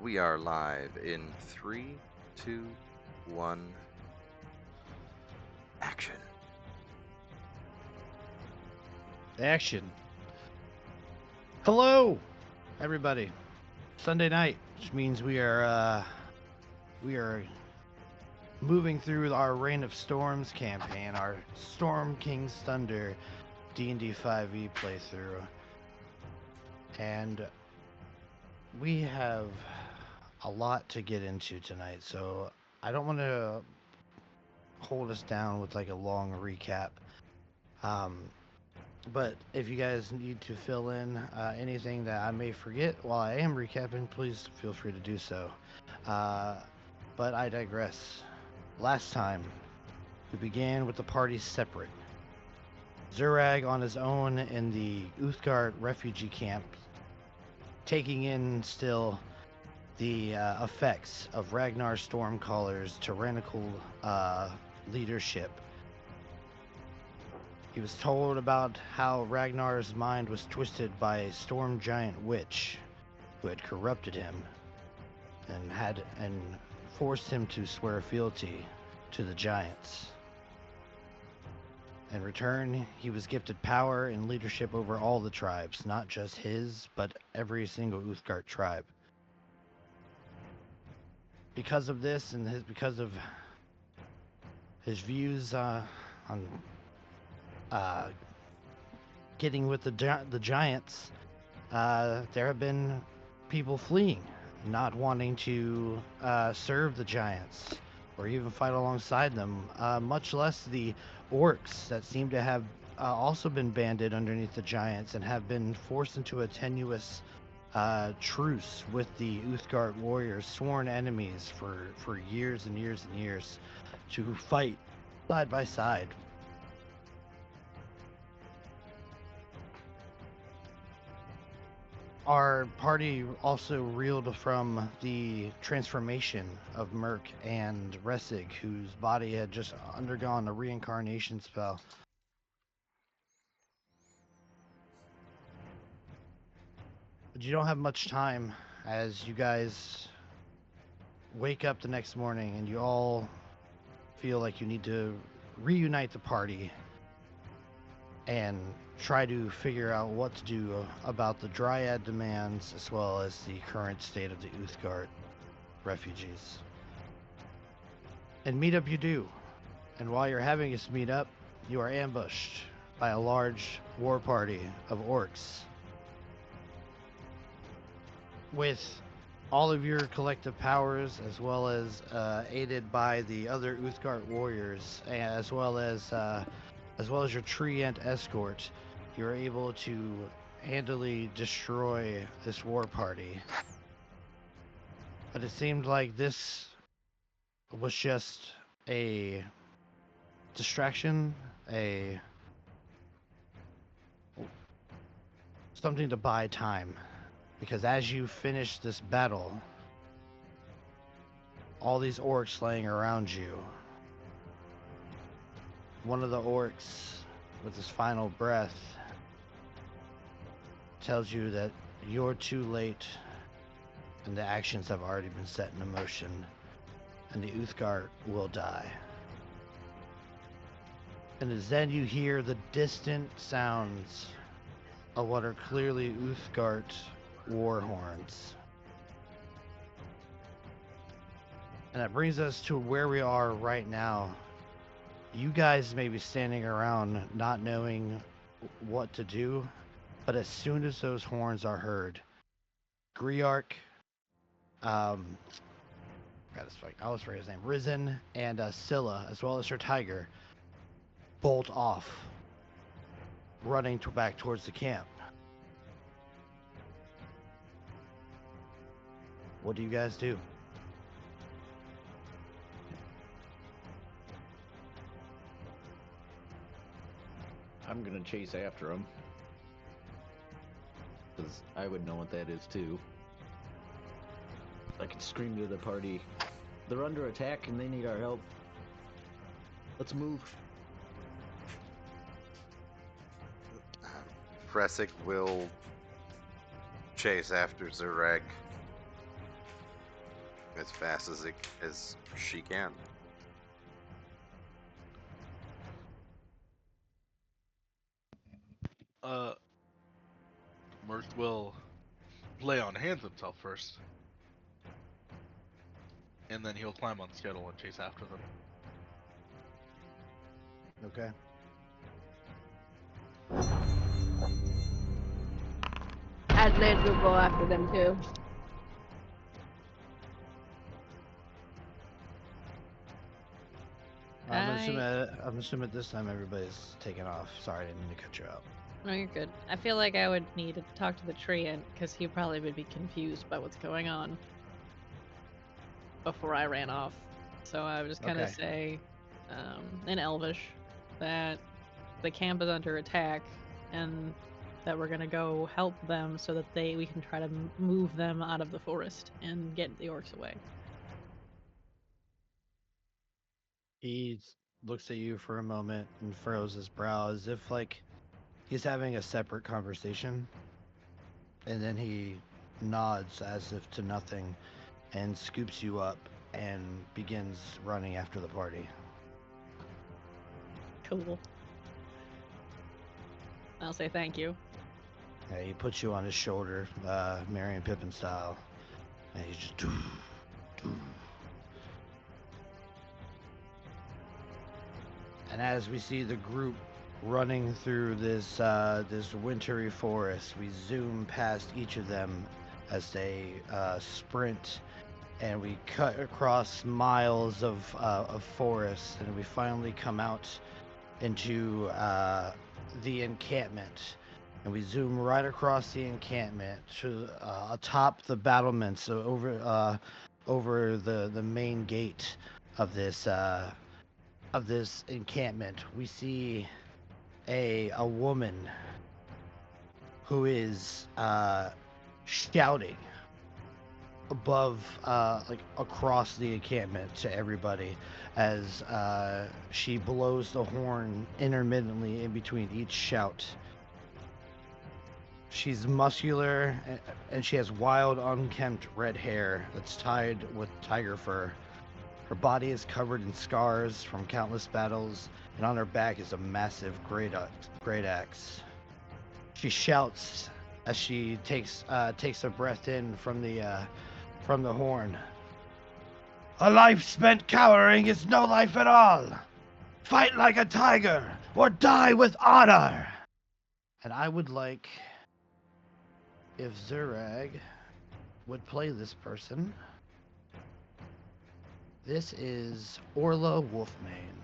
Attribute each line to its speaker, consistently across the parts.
Speaker 1: We are live in 3, 2, 1, action.
Speaker 2: Action. Hello, everybody. Sunday night, which means we are moving through our Reign of Storms campaign, our Storm King's Thunder D&D 5e playthrough, and we have a lot to get into tonight. So I don't want to hold us down with like a long recap. But if you guys need to fill in anything that I may forget while I am recapping, please feel free to do so. But I digress. Last time, we began with the party separate. Zurag on his own in the Uthgard refugee camp, taking in still the effects of Ragnar Stormcaller's tyrannical leadership. He was told about how Ragnar's mind was twisted by a storm giant witch who had corrupted him and forced him to swear fealty to the giants. In return, he was gifted power and leadership over all the tribes, not just his, but every single Uthgard tribe. Because of this and because of his views on getting with the giants, there have been people fleeing, not wanting to serve the giants or even fight alongside them, much less the orcs that seem to have also been banded underneath the giants and have been forced into a tenuous truce with the Uthgard warriors, sworn enemies for years and years and years, to fight side by side. Our party also reeled from the transformation of Merc and Ressig, whose body had just undergone a reincarnation spell. But you don't have much time as you guys wake up the next morning and you all feel like you need to reunite the party and try to figure out what to do about the Dryad demands as well as the current state of the Uthgard refugees. And meet up you do. And while you're having this meet up, you are ambushed by a large war party of orcs. With all of your collective powers, as well as aided by the other Uthgard warriors, as well as your Treant escort, you're able to handily destroy this war party. But it seemed like this was just a distraction, something to buy time. Because as you finish this battle, all these orcs laying around you, one of the orcs, with his final breath, tells you that you're too late and the actions have already been set in motion and the Uthgard will die. And as then you hear the distant sounds of what are clearly Uthgard war horns. And that brings us to where we are right now. You guys may be standing around not knowing what to do, but as soon as those horns are heard, Griark, I always forget his name, Risen, and Scylla, as well as her tiger, bolt off, running back towards the camp. What do you guys do?
Speaker 3: I'm gonna chase after them, because I would know what that is too. I can scream to the party, they're under attack and they need our help. Let's move.
Speaker 1: Fresic will chase after Zureg. as fast as she can.
Speaker 4: Mirth will lay on hands himself first, and then he'll climb on Skittle and chase after them.
Speaker 2: Okay.
Speaker 5: Adelaide will go after them too.
Speaker 2: I'm assuming this time everybody's taking off. Sorry, I didn't mean to cut you out.
Speaker 6: No, you're good. I feel like I would need to talk to the treant because he probably would be confused by what's going on before I ran off. So I would just kind of
Speaker 2: Okay.
Speaker 6: say, in Elvish, that the camp is under attack and that we're gonna go help them so that we can try to move them out of the forest and get the orcs away.
Speaker 2: He looks at you for a moment and furrows his brow as if like he's having a separate conversation. And then he nods as if to nothing and scoops you up and begins running after the party.
Speaker 6: Cool. I'll say thank you.
Speaker 2: Yeah, he puts you on his shoulder, Merry and Pippin style. And he's just doo, doo. And as we see the group running through this this wintry forest, we zoom past each of them as they sprint, and we cut across miles of forest, and we finally come out into the encampment. And we zoom right across the encampment to atop the battlements, so over the main gate of this encampment. We see a woman who is shouting above, like across the encampment to everybody as she blows the horn intermittently in between each shout. She's muscular and she has wild, unkempt red hair that's tied with tiger fur. Her body is covered in scars from countless battles, and on her back is a massive great axe. She shouts as she takes a breath in from the horn. A life spent cowering is no life at all. Fight like a tiger or die with honor. And I would like if Zurag would play this person. This is Orla Wolfmane.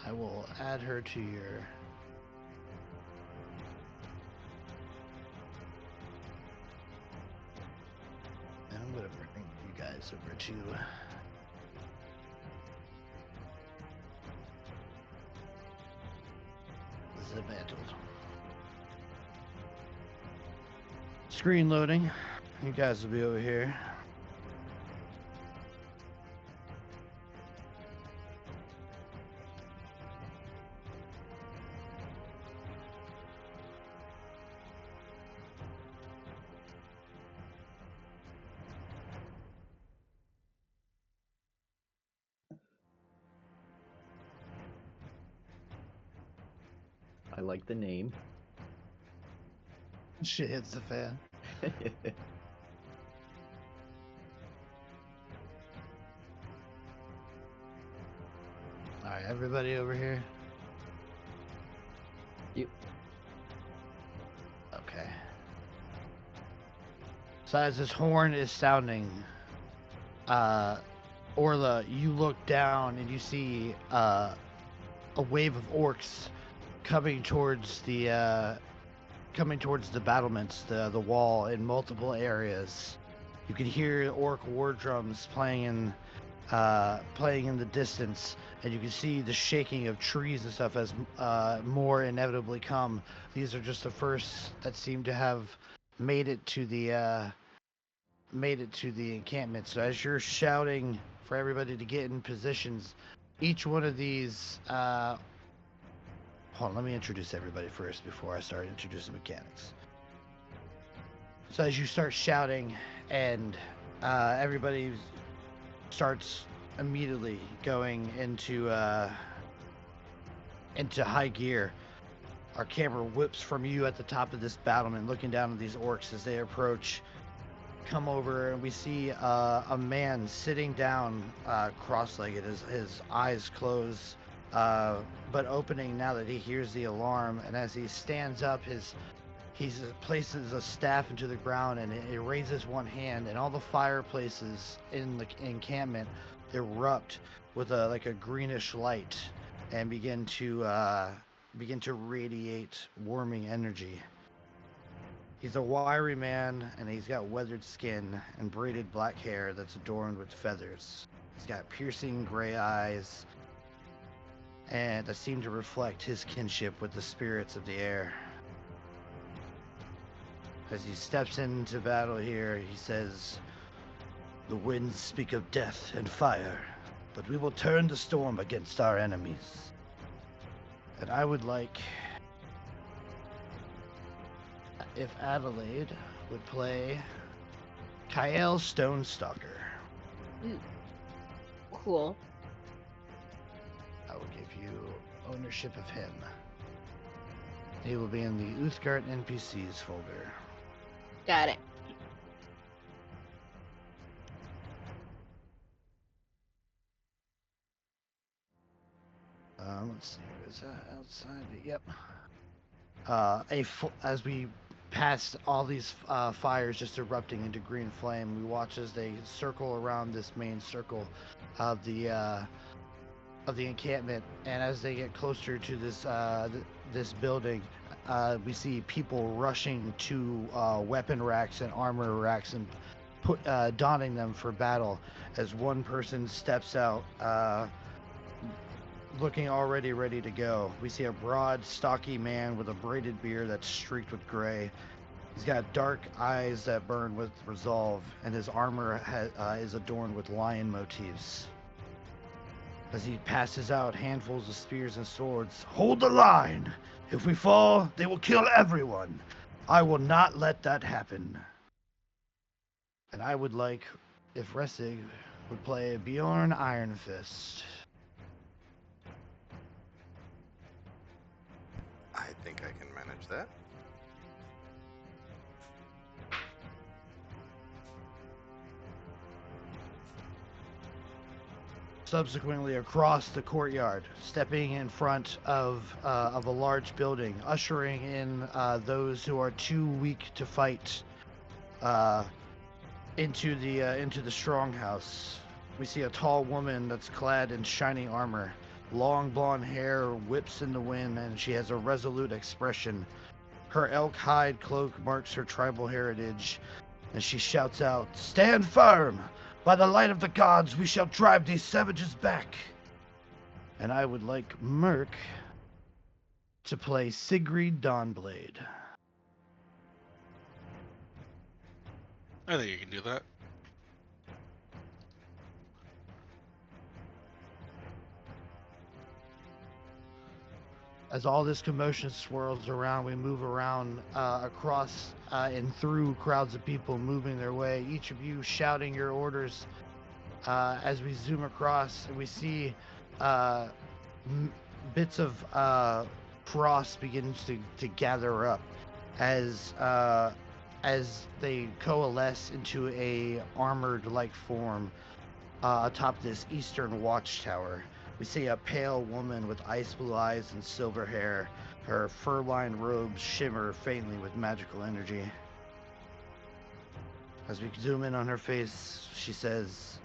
Speaker 2: I will add her to your... And I'm going to bring you guys over to... Zamantled. Screen loading. You guys will be over here.
Speaker 3: I like the name.
Speaker 2: Shit hits the fan. Alright, everybody over here?
Speaker 3: Yep.
Speaker 2: Okay. So as this horn is sounding, Orla, you look down and you see a wave of orcs coming towards the battlements, the wall in multiple areas. You can hear orc war drums playing in the distance, and you can see the shaking of trees and stuff as more inevitably come. These are just the first that seem to have made it to the encampment. So as you're shouting for everybody to get in positions, each one of these hold on, let me introduce everybody first before I start introducing mechanics. So as you start shouting, and everybody starts immediately going into high gear. Our camera whips from you at the top of this battlement, looking down at these orcs as they approach. Come over, and we see a man sitting down, cross-legged, his eyes closed, but opening now that he hears the alarm. And as he stands up, he places a staff into the ground, and he raises one hand, and all the fireplaces in the encampment erupt with a greenish light and begin to radiate warming energy. He's a wiry man, and he's got weathered skin and braided black hair that's adorned with feathers. He's got piercing gray eyes, and that seem to reflect his kinship with the spirits of the air. As he steps into battle here, he says, "The winds speak of death and fire, but we will turn the storm against our enemies." And I would like if Adelaide would play Kyle Stonestalker.
Speaker 5: Ooh. Cool.
Speaker 2: I will give you ownership of him. He will be in the Uthgard NPCs folder.
Speaker 5: Got it.
Speaker 2: Let's see, is that outside? Yep. As we pass all these fires just erupting into green flame, we watch as they circle around this main circle of the encampment, and as they get closer to this building, we see people rushing to weapon racks and armor racks and donning them for battle. As one person steps out, looking already ready to go. We see a broad, stocky man with a braided beard that's streaked with gray. He's got dark eyes that burn with resolve, and his armor is adorned with lion motifs. As he passes out handfuls of spears and swords, "Hold the line! If we fall, they will kill everyone! I will not let that happen." And I would like if Ressig would play Bjorn Ironfist.
Speaker 1: I think I can manage that.
Speaker 2: Subsequently, across the courtyard, stepping in front of a large building, ushering in those who are too weak to fight into the stronghouse. We see a tall woman that's clad in shiny armor. Long blonde hair whips in the wind, and she has a resolute expression. Her elk hide cloak marks her tribal heritage, and she shouts out, "Stand firm! By the light of the gods, we shall drive these savages back!" And I would like Merc to play Sigrid Dawnblade.
Speaker 4: I think you can do that.
Speaker 2: As all this commotion swirls around, we move around across and through crowds of people moving their way, each of you shouting your orders as we zoom across, and we see bits of frost begin to gather up as they coalesce into a armored-like form atop this eastern watchtower. We see a pale woman with ice blue eyes and silver hair. Her fur-lined robes shimmer faintly with magical energy. As we zoom in on her face, she says,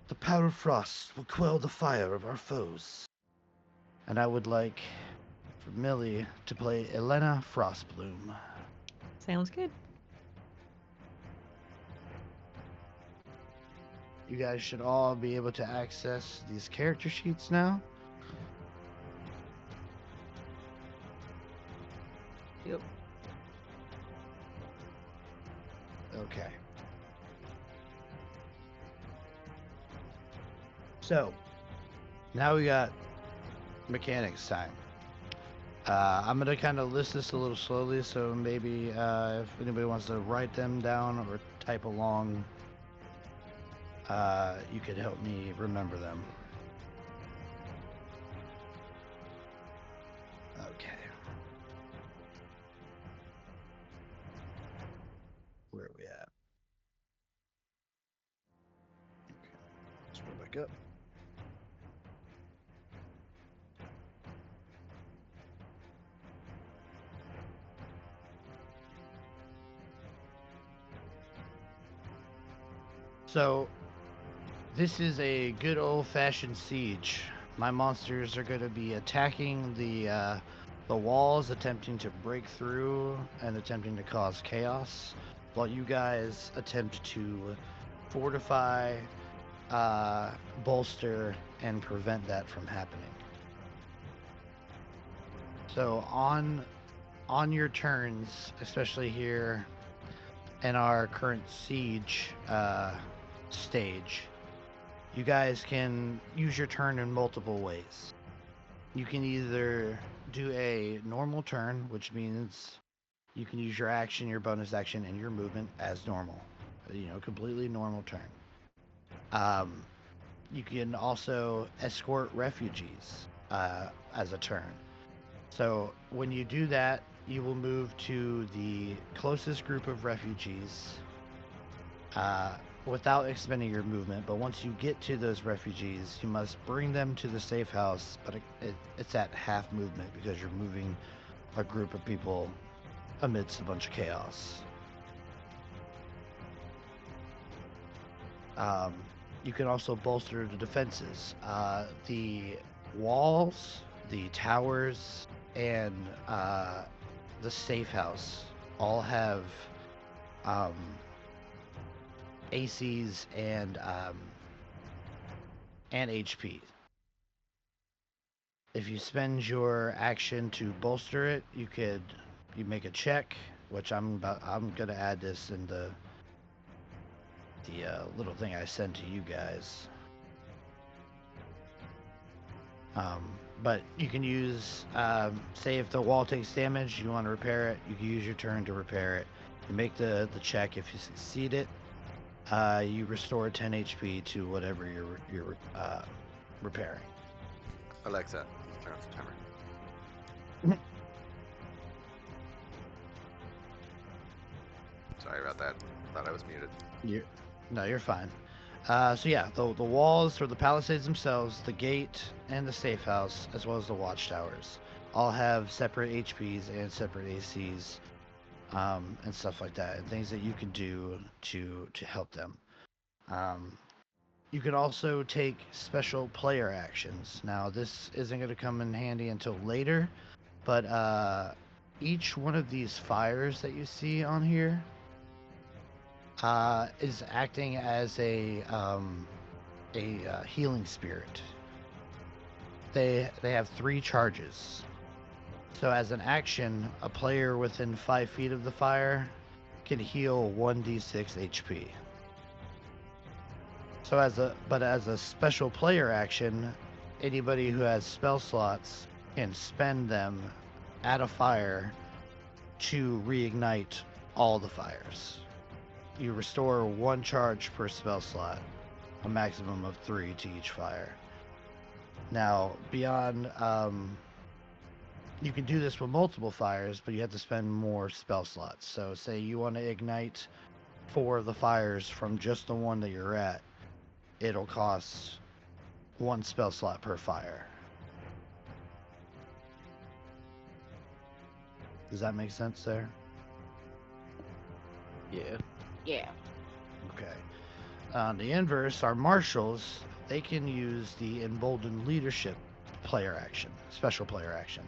Speaker 2: "The power of frost will quell the fire of our foes." And I would like for Millie to play Elena Frostbloom.
Speaker 6: Sounds good.
Speaker 2: You guys should all be able to access these character sheets now.
Speaker 6: Yep.
Speaker 2: Okay. So, now we got mechanics time. I'm gonna kind of list this a little slowly, so maybe if anybody wants to write them down or type along, you could help me remember them. Okay. Where are we at? Okay. Let's go back up. So, this is a good old-fashioned siege. My monsters are going to be attacking the walls, attempting to break through and attempting to cause chaos, while you guys attempt to fortify, bolster, and prevent that from happening. So on your turns, especially here in our current siege stage, you guys can use your turn in multiple ways. You can either do a normal turn, which means you can use your action, your bonus action, and your movement as normal. You know, completely normal turn. You can also escort refugees as a turn. So when you do that, you will move to the closest group of refugees without expending your movement. But once you get to those refugees, you must bring them to the safe house, but it's at half movement because you're moving a group of people amidst a bunch of chaos. You can also bolster the defenses. The walls, the towers, and the safe house all have ACs and HP. If you spend your action to bolster it, you make a check, which I'm gonna add this in the little thing I sent to you guys. But you can use, say if the wall takes damage, you want to repair it, you can use your turn to repair it. You make the check. If you succeed it, you restore 10 HP to whatever you're repairing.
Speaker 1: Alexa, turn off the timer. Sorry about that. Thought I was muted.
Speaker 2: No, you're fine. So yeah, the walls or the palisades themselves, the gate and the safe house, as well as the watchtowers, all have separate HPs and separate ACs, and stuff like that, and things that you can do to help them. You can also take special player actions. Now, this isn't going to come in handy until later, but each one of these fires that you see on here is acting as a healing spirit. They have 3 charges. So as an action, a player within 5 feet of the fire can heal 1d6 HP. So as a special player action, anybody who has spell slots can spend them at a fire to reignite all the fires. You restore 1 charge per spell slot, a maximum of 3 to each fire. Now, beyond, you can do this with multiple fires, but you have to spend more spell slots. So say you want to ignite 4 of the fires from just the one that you're at, it'll cost 1 spell slot per fire. Does that make sense there?
Speaker 3: Yeah.
Speaker 5: Yeah.
Speaker 2: Okay. On the inverse, our marshals, they can use the emboldened leadership player action, special player action.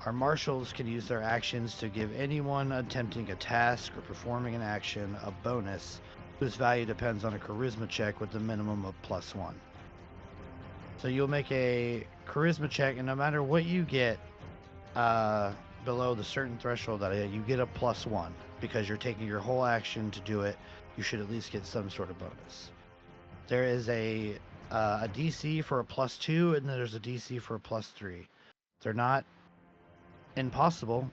Speaker 2: Our marshals can use their actions to give anyone attempting a task or performing an action a bonus whose value depends on a charisma check with a minimum of +1. So you'll make a charisma check, and no matter what you get below the certain threshold that you get a +1 because you're taking your whole action to do it. You should at least get some sort of bonus. There is a DC for a +2, and then there's a DC for a +3. They're not impossible,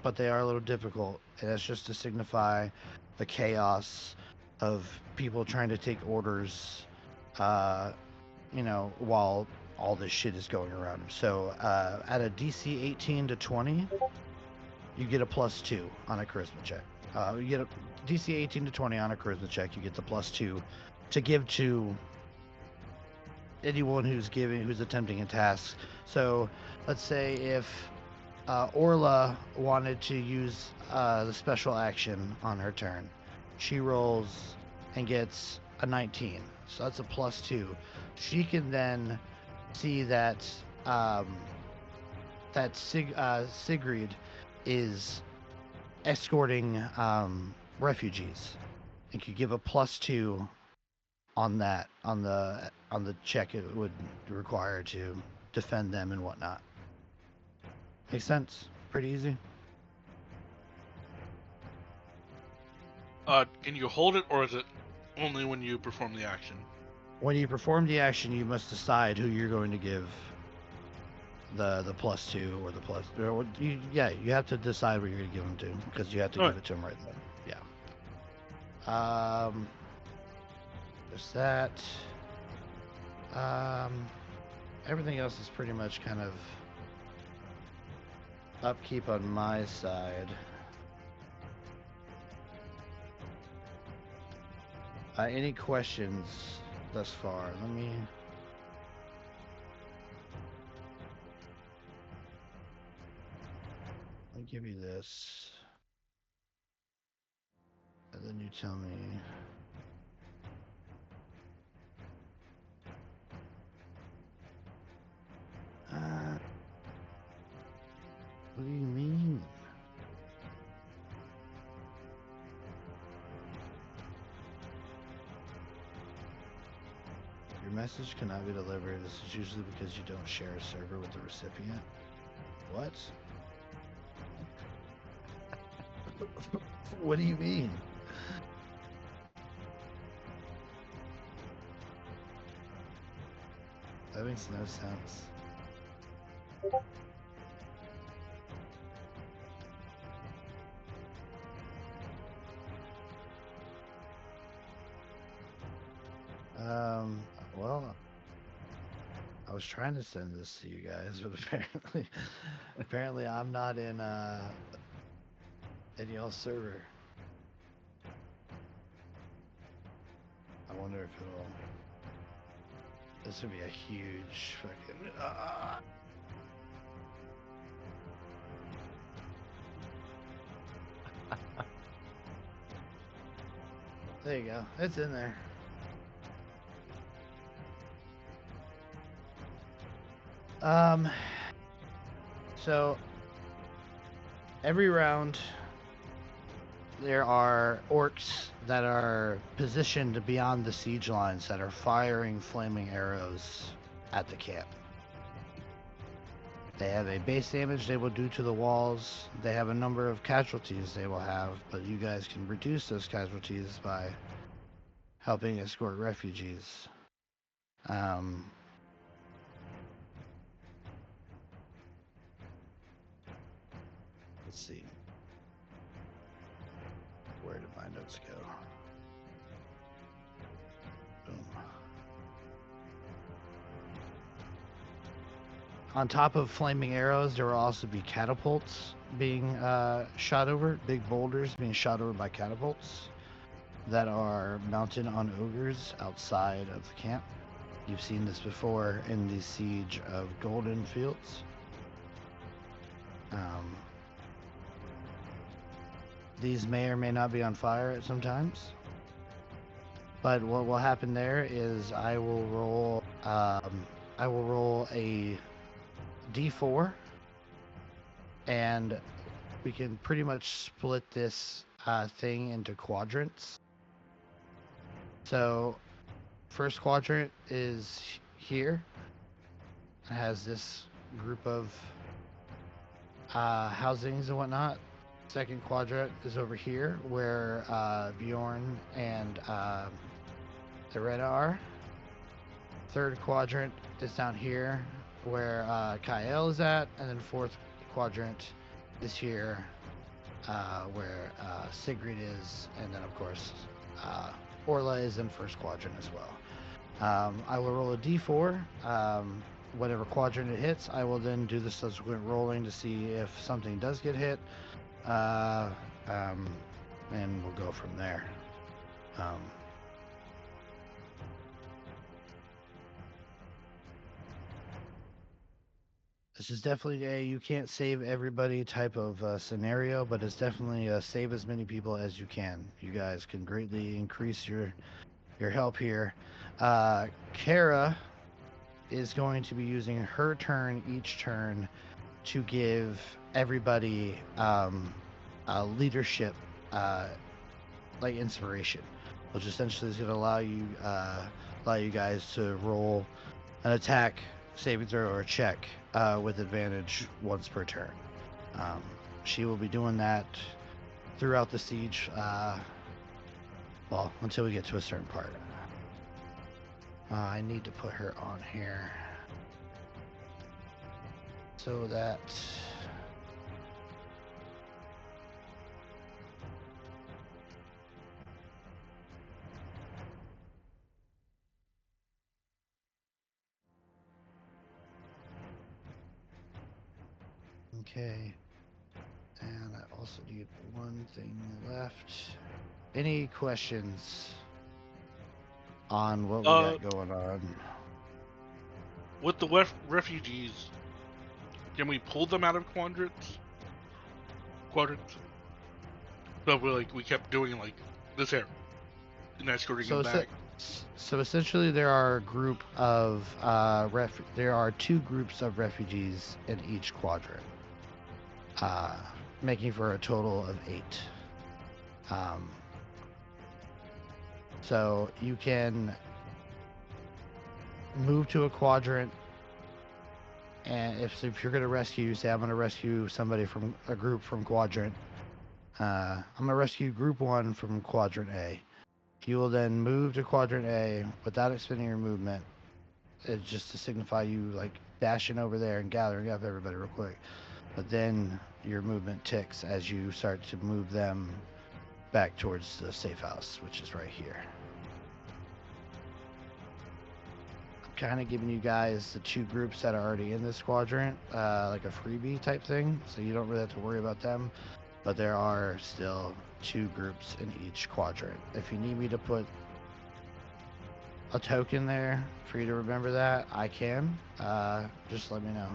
Speaker 2: but they are a little difficult, and it's just to signify the chaos of people trying to take orders, while all this shit is going around. So at a DC 18 to 20, you get a +2 on a charisma check. You get a DC 18 to 20 on a charisma check. You get the +2 to give to anyone who's attempting a task. So let's say if Orla wanted to use the special action on her turn, she rolls and gets a 19. So that's a +2. She can then see that Sigrid is escorting refugees, and could give a +2 on that on the check it would require to defend them and whatnot. Makes sense? Pretty easy.
Speaker 4: Can you hold it, or is it only when you perform the action?
Speaker 2: When you perform the action, you must decide who you're going to give the +2 or the plus. Or you have to decide what you're going to give them to, because you have to give it to them right then. Yeah. There's that. Everything else is pretty much kind of upkeep on my side. Any questions thus far? Let me give you this, and then you tell me. What do you mean? Your message cannot be delivered. This is usually because you don't share a server with the recipient. What? What do you mean? That makes no sense. Well, I was trying to send this to you guys, but apparently I'm not in y'all's server. I wonder if it'll. This would be a huge fucking. There you go. It's in there. So every round there are orcs that are positioned beyond the siege lines that are firing flaming arrows at the camp. They have a base damage they will do to the walls. They have a number of casualties they will have, but you guys can reduce those casualties by helping escort refugees. Let's see. Where did my notes go? Boom. On top of flaming arrows, there will also be catapults being shot over, big boulders being shot over by catapults that are mounted on ogres outside of the camp. You've seen this before in the siege of Golden Fields. These may or may not be on fire at some times, but what will happen there is I will roll a D4, and we can pretty much split this thing into quadrants. So first quadrant is here. It has this group of housings and whatnot. Second quadrant is over here where Bjorn and Loretta are. Third quadrant is down here where Kael is at, and then fourth quadrant is here, where Sigrid is, and then of course Orla is in first quadrant as well. I will roll a d4. Whatever quadrant it hits, I will then do the subsequent rolling to see if something does get hit, and we'll go from there. This is definitely a you can't save everybody type of scenario, but it's definitely save as many people as you can. You guys can greatly increase your help here. Kara is going to be using her turn each turn to give everybody leadership, like inspiration, which essentially is going to allow you guys to roll an attack, saving throw, or a check with advantage once per turn. She will be doing that throughout the siege, well, until we get to a certain part. I need to put her on here so that okay. And I also need one thing left. Any questions on what we got going on?
Speaker 4: With the refugees, can we pull them out of quadrants? So we kept doing like this here and escorting them back.
Speaker 2: So essentially, there are a group of there are 2 groups of refugees in each quadrant, making for a total of 8. So you can move to a quadrant, and if you're going to rescue, say I'm going to rescue somebody from a group from quadrant, I'm going to rescue group 1 from quadrant A. You will then move to quadrant A without expending your movement. It's just to signify you like dashing over there and gathering up everybody real quick. But then your movement ticks as you start to move them back towards the safe house, which is right here. I'm kind of giving you guys the 2 groups that are already in this quadrant, like a freebie type thing, so you don't really have to worry about them. But there are still 2 groups in each quadrant. If you need me to put a token there for you to remember that, I can. Just let me know.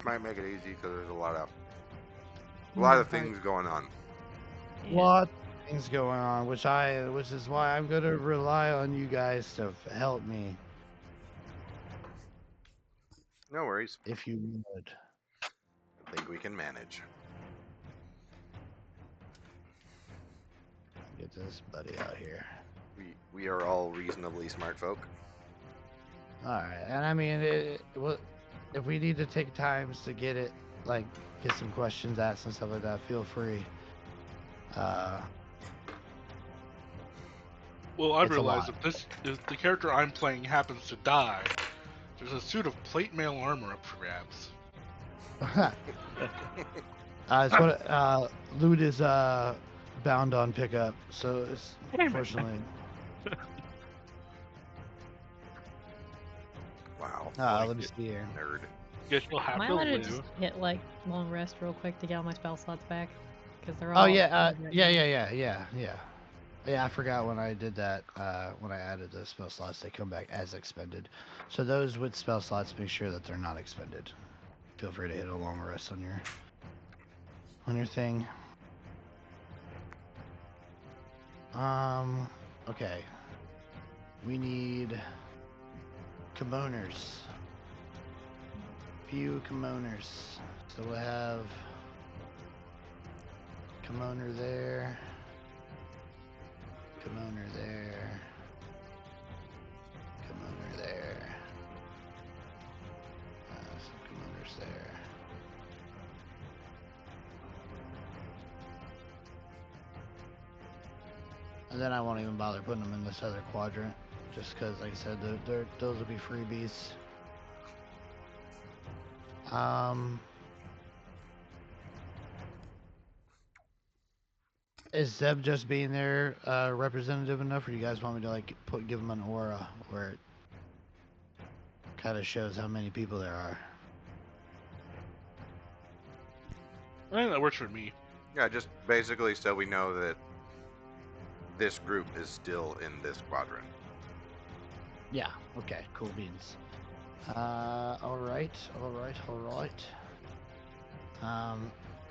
Speaker 1: Might make it easy because there's a lot of things going on.
Speaker 6: Yeah.
Speaker 2: Lot of things going on, which is why I'm gonna rely on you guys to help me
Speaker 1: No worries.
Speaker 2: if you would.
Speaker 1: I think we can manage.
Speaker 2: Get this buddy out here.
Speaker 1: We are all reasonably smart folk.
Speaker 2: All right, and I mean, if we need to take times to get it, like get some questions asked and stuff like that, feel free.
Speaker 4: Well, I
Speaker 2: It's a
Speaker 4: realize
Speaker 2: lot.
Speaker 4: if the character I'm playing happens to die, there's a suit of plate mail armor up for grabs.
Speaker 2: It's what loot is bound on pickup, so it's unfortunately.
Speaker 1: Wow.
Speaker 2: Let me see here.
Speaker 1: Nerd.
Speaker 4: Guess you'll have
Speaker 6: Am I
Speaker 4: to
Speaker 6: allowed to
Speaker 4: live.
Speaker 6: just hit like long rest real quick to get all my spell slots back? Because they're
Speaker 2: Oh
Speaker 6: all.
Speaker 2: yeah,
Speaker 6: right
Speaker 2: yeah. Yeah, I forgot when I did that. When I added the spell slots, they come back as expended. So those with spell slots, make sure that they're not expended. Feel free to hit a long rest on your thing. Okay. We need kimonos. Few kimonos. So we'll have kimono there. Kimono there. Kimono there. Some kimonos there. And then I won't even bother putting them in this other quadrant, just because, like I said, those will be freebies. Is Zeb just being there representative enough, or do you guys want me to like give him an aura where it kind of shows how many people there are?
Speaker 4: I think that works for me.
Speaker 1: Yeah, just basically so we know that this group is still in this quadrant.
Speaker 2: Yeah. Okay. Cool beans. All right.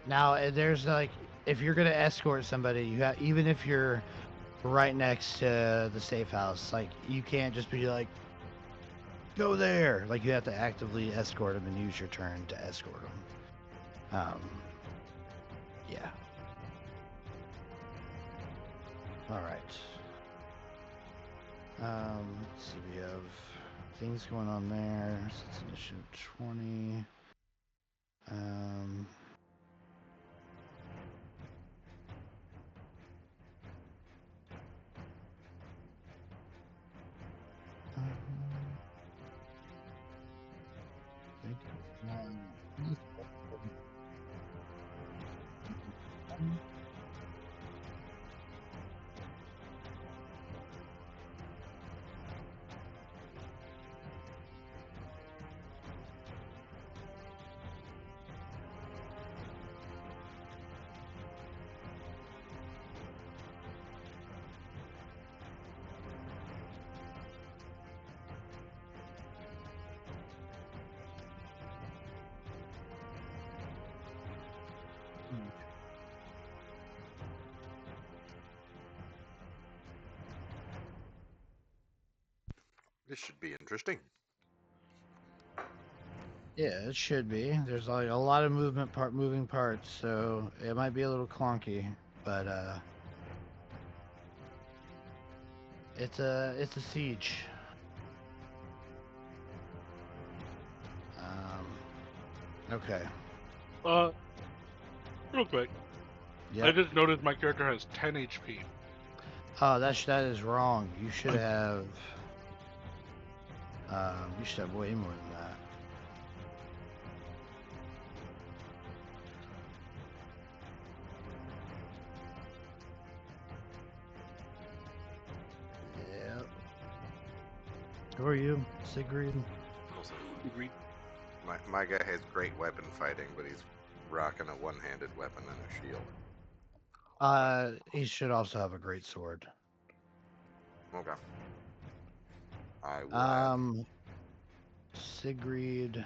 Speaker 2: Now there's like, if you're gonna escort somebody, you have, even if you're right next to the safe house, like you can't just be like, go there. Like you have to actively escort them and use your turn to escort them. Yeah. All right. Let's see. We have things going on there. So it's initiative 20.
Speaker 1: This should be interesting.
Speaker 2: Yeah, it should be. There's like a lot of moving parts, so it might be a little clunky, but it's a siege. Okay.
Speaker 4: Real quick.
Speaker 2: Yeah.
Speaker 4: I just noticed my character has 10 HP.
Speaker 2: Oh, that is wrong. You should have way more than that. Yep. Who are you, Sigrid?
Speaker 1: Also,
Speaker 4: Agreed.
Speaker 1: my guy has great weapon fighting, but he's rocking a one-handed weapon and a shield.
Speaker 2: He should also have a great sword.
Speaker 1: Okay. I will.
Speaker 2: Sigrid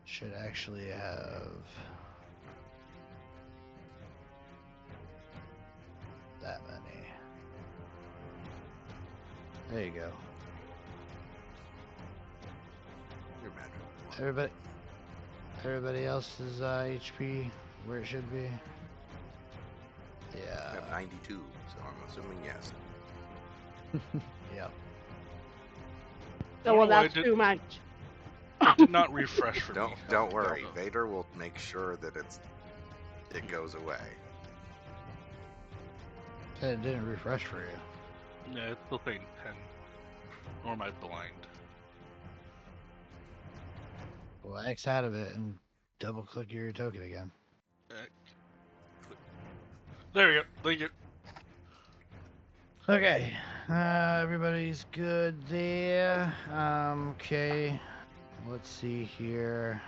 Speaker 2: should actually have that many. There you go.
Speaker 1: Your magic.
Speaker 2: Everybody else's HP where it should be.
Speaker 1: I
Speaker 2: Yeah.
Speaker 1: have 92, so I'm assuming yes.
Speaker 2: Yep.
Speaker 5: So, well,
Speaker 4: Oh, I
Speaker 5: that's
Speaker 4: did-
Speaker 5: too much.
Speaker 4: It did not refresh for me.
Speaker 1: Don't worry. Vader will make sure that it goes away.
Speaker 2: Said it didn't refresh for you.
Speaker 4: Yeah, it's still saying 10. Or am I blind?
Speaker 2: Well, X out of it and double click your token again.
Speaker 4: There we go. Thank you.
Speaker 2: Okay. Everybody's good there. Okay. Let's see here.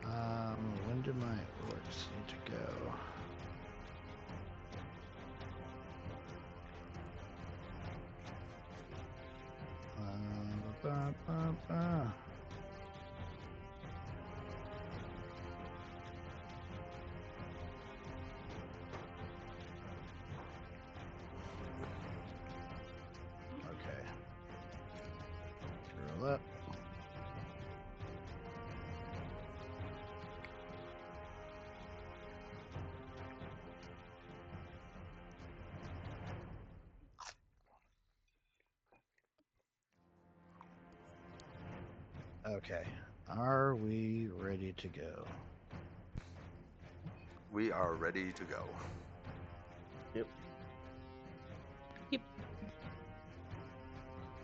Speaker 2: When do my orcs need to go? Okay. Roll up. Okay. Are we ready to go?
Speaker 1: We are ready to go.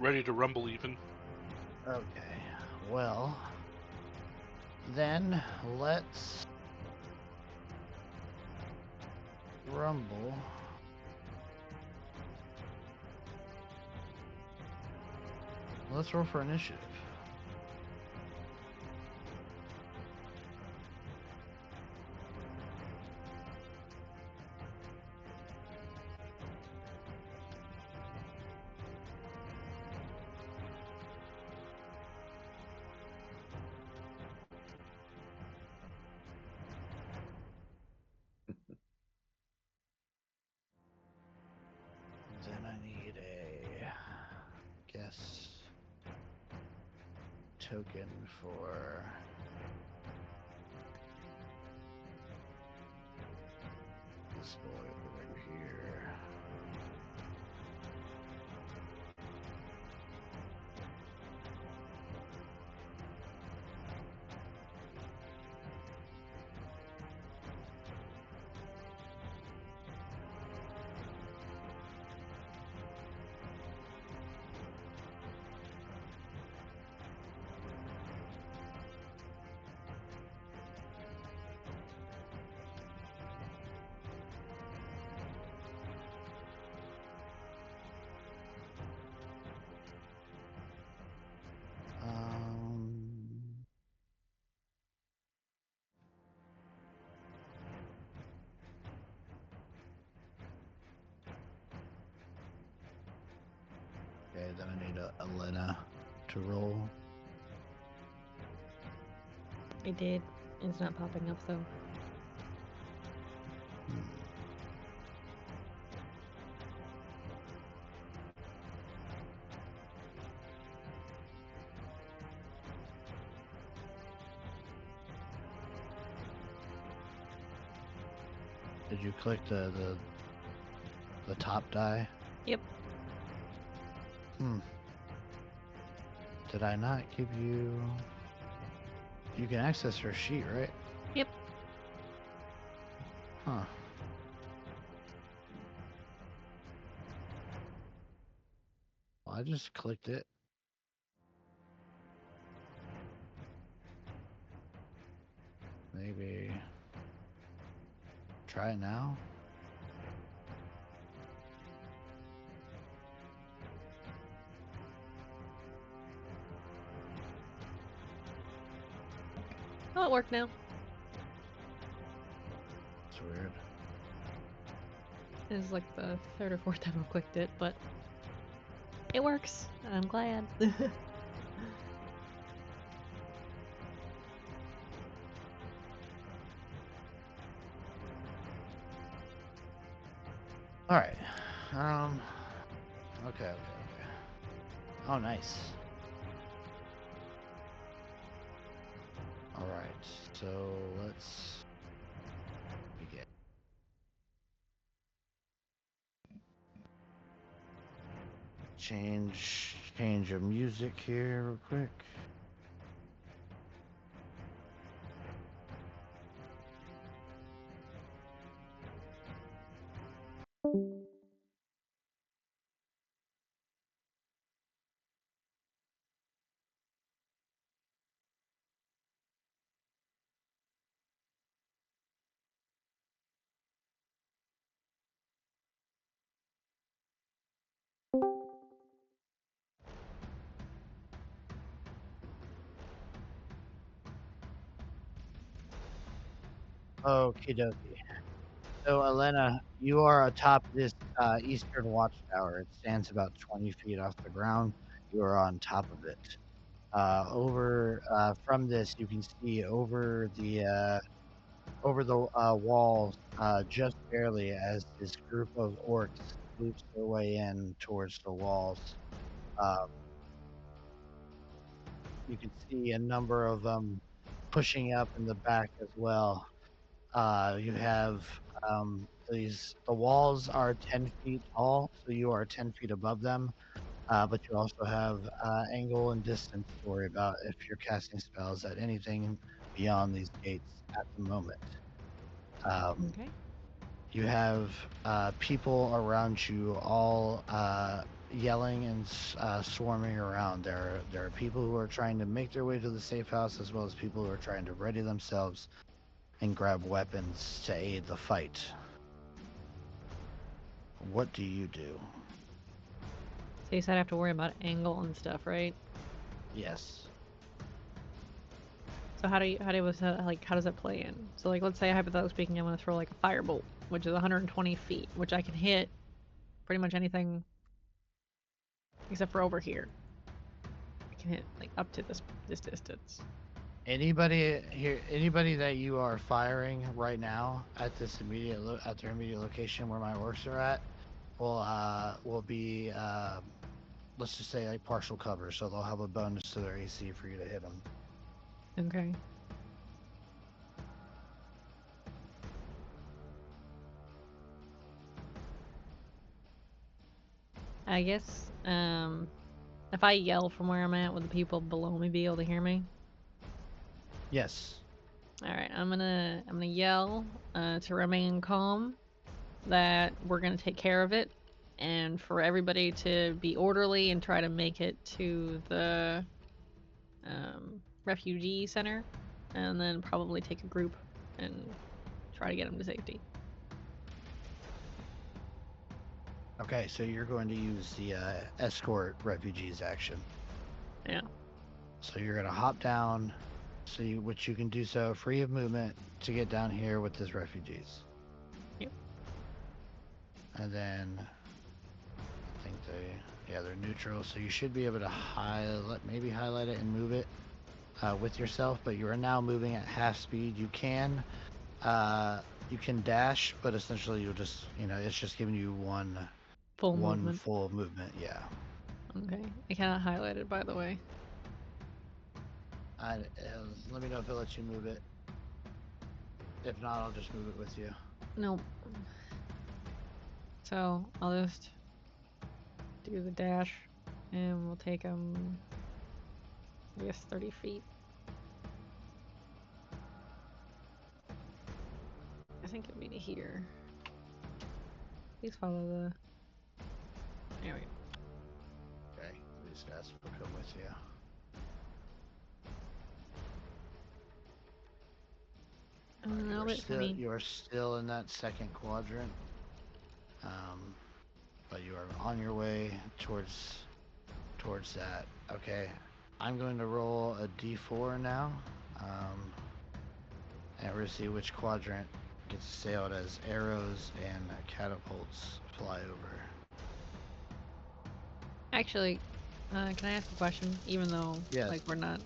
Speaker 4: Ready to rumble even.
Speaker 2: Okay. well, then let's rumble. Let's roll for initiative. Then I need a guess token for this boy over here. Okay, then I need a Elena to roll.
Speaker 6: I did. It's not popping up though.
Speaker 2: Hmm. Did you click the top die?
Speaker 6: Yep.
Speaker 2: Did I not give you? You can access her sheet, right?
Speaker 6: Yep.
Speaker 2: Huh. Well, I just clicked it. Maybe try it now.
Speaker 6: Oh, it worked now.
Speaker 2: It's weird.
Speaker 6: This is like the third or fourth time I've clicked it, but it works. I'm glad.
Speaker 2: All right. Okay. Oh, nice. All right. So let's begin. Change your music here real quick. Okie dokie. So, Elena, you are atop this eastern watchtower. It stands about 20 feet off the ground. You are on top of it. Over from this, you can see over the walls, just barely, as this group of orcs loops their way in towards the walls. You can see a number of them pushing up in the back as well. You have the walls are 10 feet tall, so you are 10 feet above them. But you also have angle and distance to worry about if you're casting spells at anything beyond these gates at the moment.
Speaker 6: Okay.
Speaker 2: You have people around you all yelling and swarming around. There are people who are trying to make their way to the safe house, as well as people who are trying to ready themselves and grab weapons to aid the fight. What do you do?
Speaker 6: So you said I have to worry about angle and stuff, right?
Speaker 2: Yes.
Speaker 6: So how does that play in? So like, let's say hypothetically speaking, I'm gonna throw like a firebolt, which is 120 feet, which I can hit pretty much anything except for over here. I can hit like up to this distance.
Speaker 2: Anybody here? Anybody that you are firing right now at this at their immediate location where my orcs are at, will be let's just say like partial cover, so they'll have a bonus to their AC for you to hit them.
Speaker 6: Okay. I guess if I yell from where I'm at, would the people below me be able to hear me?
Speaker 2: Yes.
Speaker 6: All right, I'm gonna yell to remain calm, that we're gonna take care of it, and for everybody to be orderly and try to make it to the refugee center, and then probably take a group and try to get them to safety.
Speaker 2: Okay, so you're going to use the escort refugees action.
Speaker 6: Yeah.
Speaker 2: So you're gonna hop down, which you can do so free of movement to get down here with these refugees.
Speaker 6: Yep.
Speaker 2: And then I think they're neutral, so you should be able to highlight it and move it with yourself. But you are now moving at half speed. You can dash, but essentially you'll just it's just giving you one
Speaker 6: Full movement.
Speaker 2: full movement. Yeah.
Speaker 6: Okay. I cannot highlight it, by the way.
Speaker 2: Let me know if it lets you move it. If not, I'll just move it with you.
Speaker 6: Nope. So I'll just do the dash, and we'll take them, I guess, 30 feet. I think it'd be to here. Please follow the. There we go.
Speaker 2: Okay, these guys will come with you.
Speaker 6: No,
Speaker 2: You are still in that second quadrant, but you are on your way towards that. Okay, I'm going to roll a d4 now, and we're gonna see which quadrant gets assailed as arrows and catapults fly over.
Speaker 6: Actually, can I ask a question? Even though,
Speaker 2: Yes.
Speaker 6: like, we're not,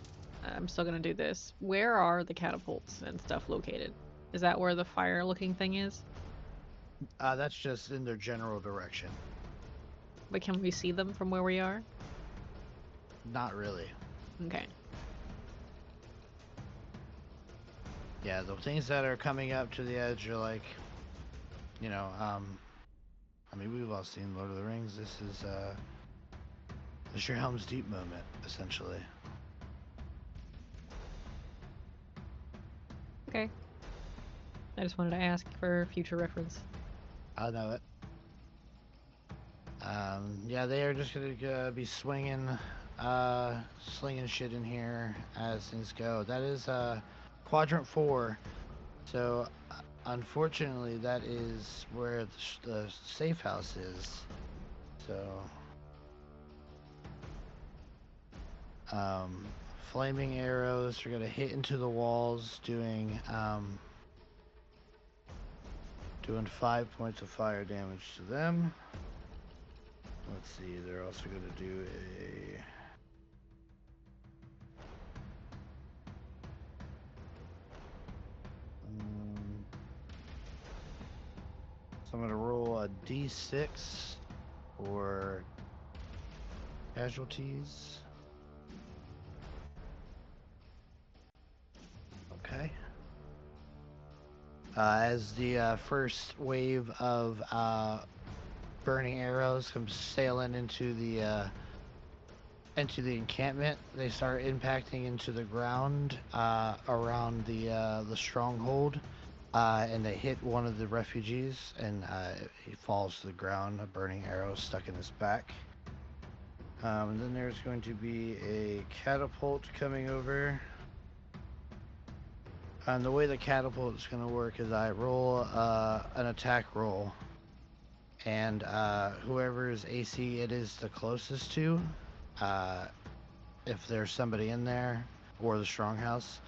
Speaker 6: I'm still gonna do this. Where are the catapults and stuff located? Is that where the fire-looking thing is?
Speaker 2: That's just in their general direction.
Speaker 6: But can we see them from where we are?
Speaker 2: Not really.
Speaker 6: Okay.
Speaker 2: Yeah, the things that are coming up to the edge are like, I mean, we've all seen Lord of the Rings. This is your Helm's Deep moment, essentially.
Speaker 6: Okay. I just wanted to ask for future reference.
Speaker 2: I know it. Yeah, they are just gonna be swinging, slinging shit in here as things go. That is quadrant 4. So, unfortunately, that is where the safe house is. So, flaming arrows are gonna hit into the walls, doing 5 points of fire damage to them. Let's see, they're also going to do so I'm going to roll a d6 for casualties. Okay. As the first wave of burning arrows come sailing into the encampment, they start impacting into the ground around the stronghold, and they hit one of the refugees, and he falls to the ground. A burning arrow stuck in his back. Then there's going to be a catapult coming over. And the way the catapult is going to work is I roll an attack roll. And whoever's AC it is the closest to, if there's somebody in there, or the stronghouse,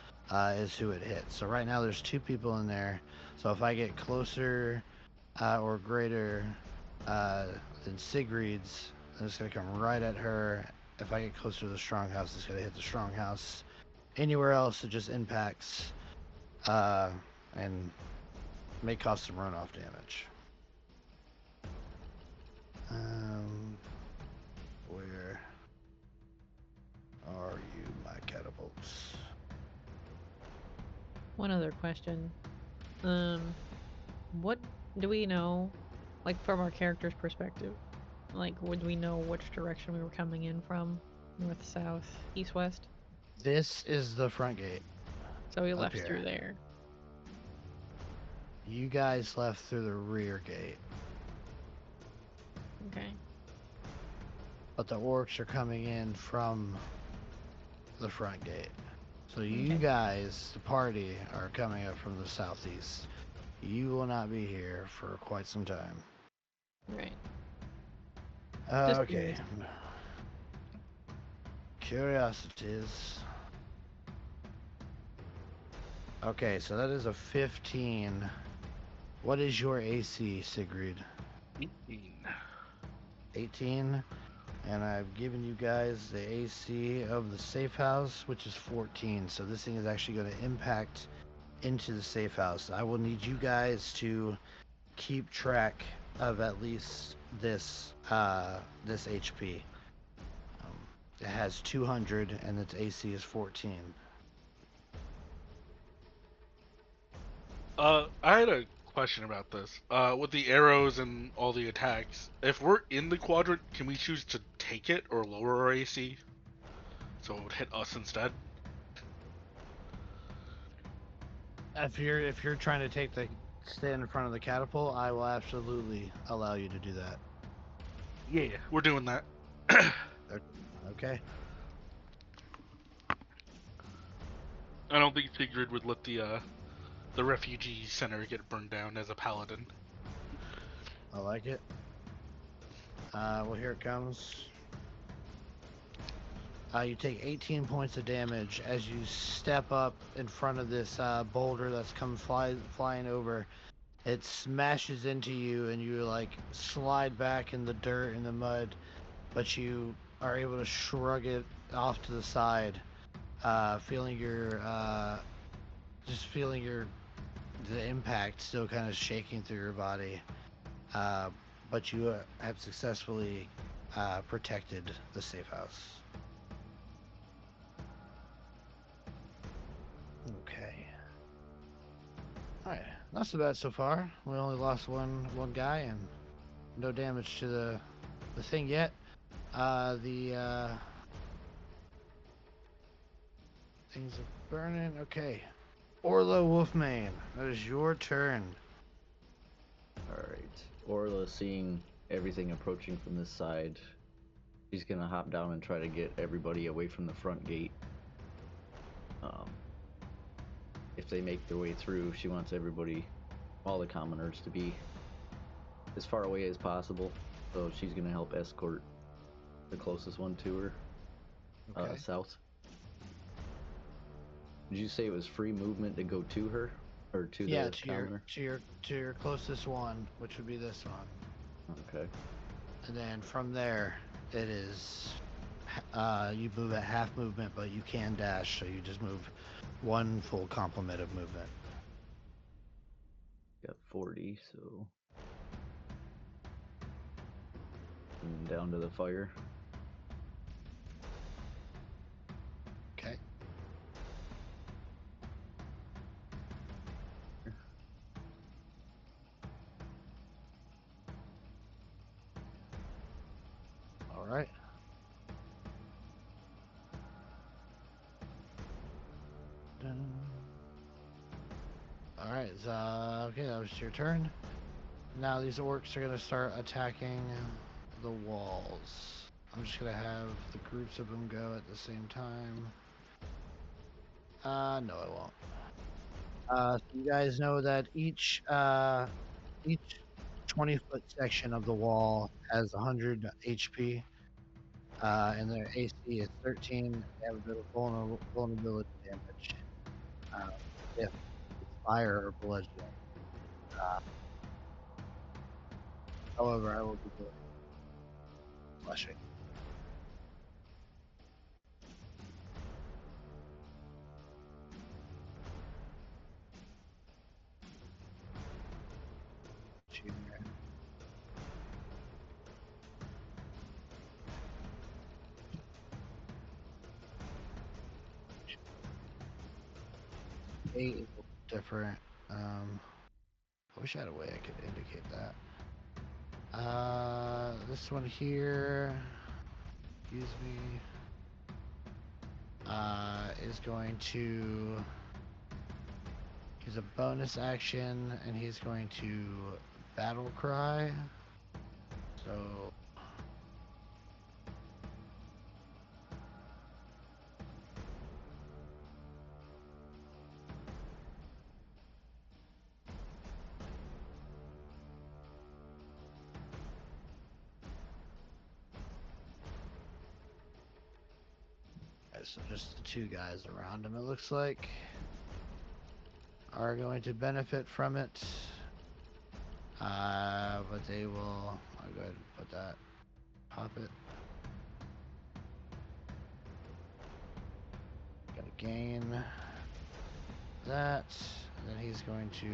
Speaker 2: is who it hits. So right now there's 2 people in there. So if I get closer or greater than Sigrid's, then it's going to come right at her. If I get closer to the stronghouse, it's going to hit the stronghouse. Anywhere else, it just impacts and may cause some runoff damage. Where are you, my catapults?
Speaker 6: One other question. What do we know, like from our character's perspective? Like, would we know which direction we were coming in from? North, south, east, west?
Speaker 2: This is the front gate.
Speaker 6: So we
Speaker 2: Up
Speaker 6: left
Speaker 2: here.
Speaker 6: through there.
Speaker 2: You guys left through the rear gate,
Speaker 6: Okay.
Speaker 2: but the orcs are coming in from the front gate. So you
Speaker 6: Okay.
Speaker 2: guys, the party, are coming up from the southeast. You will not be here for quite some time.
Speaker 6: Right. Just
Speaker 2: Okay.
Speaker 6: curious.
Speaker 2: Curiosities. Okay, so that is a 15. What is your AC, Sigrid?
Speaker 4: 18.
Speaker 2: 18. And I've given you guys the AC of the safe house, which is 14. So this thing is actually going to impact into the safe house. I will need you guys to keep track of at least this this HP. It has 200 and its AC is 14.
Speaker 4: I had a question about this. With the arrows and all the attacks, if we're in the quadrant, can we choose to take it or lower our AC? So it would hit us instead?
Speaker 2: If you're trying to stand in front of the catapult, I will absolutely allow you to do that.
Speaker 4: Yeah, we're doing that.
Speaker 2: Okay.
Speaker 4: I don't think Sigrid would let the refugee center get burned down as a paladin.
Speaker 2: I like it. Well, here it comes. You take 18 points of damage as you step up in front of this boulder that's come flying over. It smashes into you and you like slide back in the dirt and the mud, but you are able to shrug it off to the side, feeling the impact still kind of shaking through your body. But you have successfully protected the safe house. Okay. Alright, not so bad so far. We only lost one guy and no damage to the thing yet. The things are burning. Okay. Orla Wolfmane, that is your turn.
Speaker 3: Alright. Orla, seeing everything approaching from this side, she's gonna hop down and try to get everybody away from the front gate. If they make their way through, she wants everybody, all the commoners, to be as far away as possible. So she's gonna help escort the closest one to her,
Speaker 2: Okay.
Speaker 3: south. Did you say it was free movement to go to her, or to
Speaker 2: Yeah,
Speaker 3: the
Speaker 2: to
Speaker 3: commoner?
Speaker 2: your closest one, which would be this one.
Speaker 3: Okay.
Speaker 2: And then from there, it is you move at half movement, but you can dash, so you just move one full complement of movement.
Speaker 3: Got 40, so. And down to the fire.
Speaker 2: Okay. All right. Dun. All right. Okay, that was your turn. Now these orcs are gonna start attacking the walls. I'm just gonna have the groups of them go at the same time. No, I won't. So you guys know that each 20-foot section of the wall has 100 HP, and their AC is 13. They have a bit of vulnerability damage. If it's fire or bludgeoning. However, I will be doing slashing. Junior. Eight is a little different. I wish I had a way I could indicate that. This one here, excuse me, is going to use a bonus action, and he's going to battle cry. So so just the two guys around him, it looks like, are going to benefit from it. But they will. I'll go ahead and put that. Pop it. Gotta gain that. Then he's going to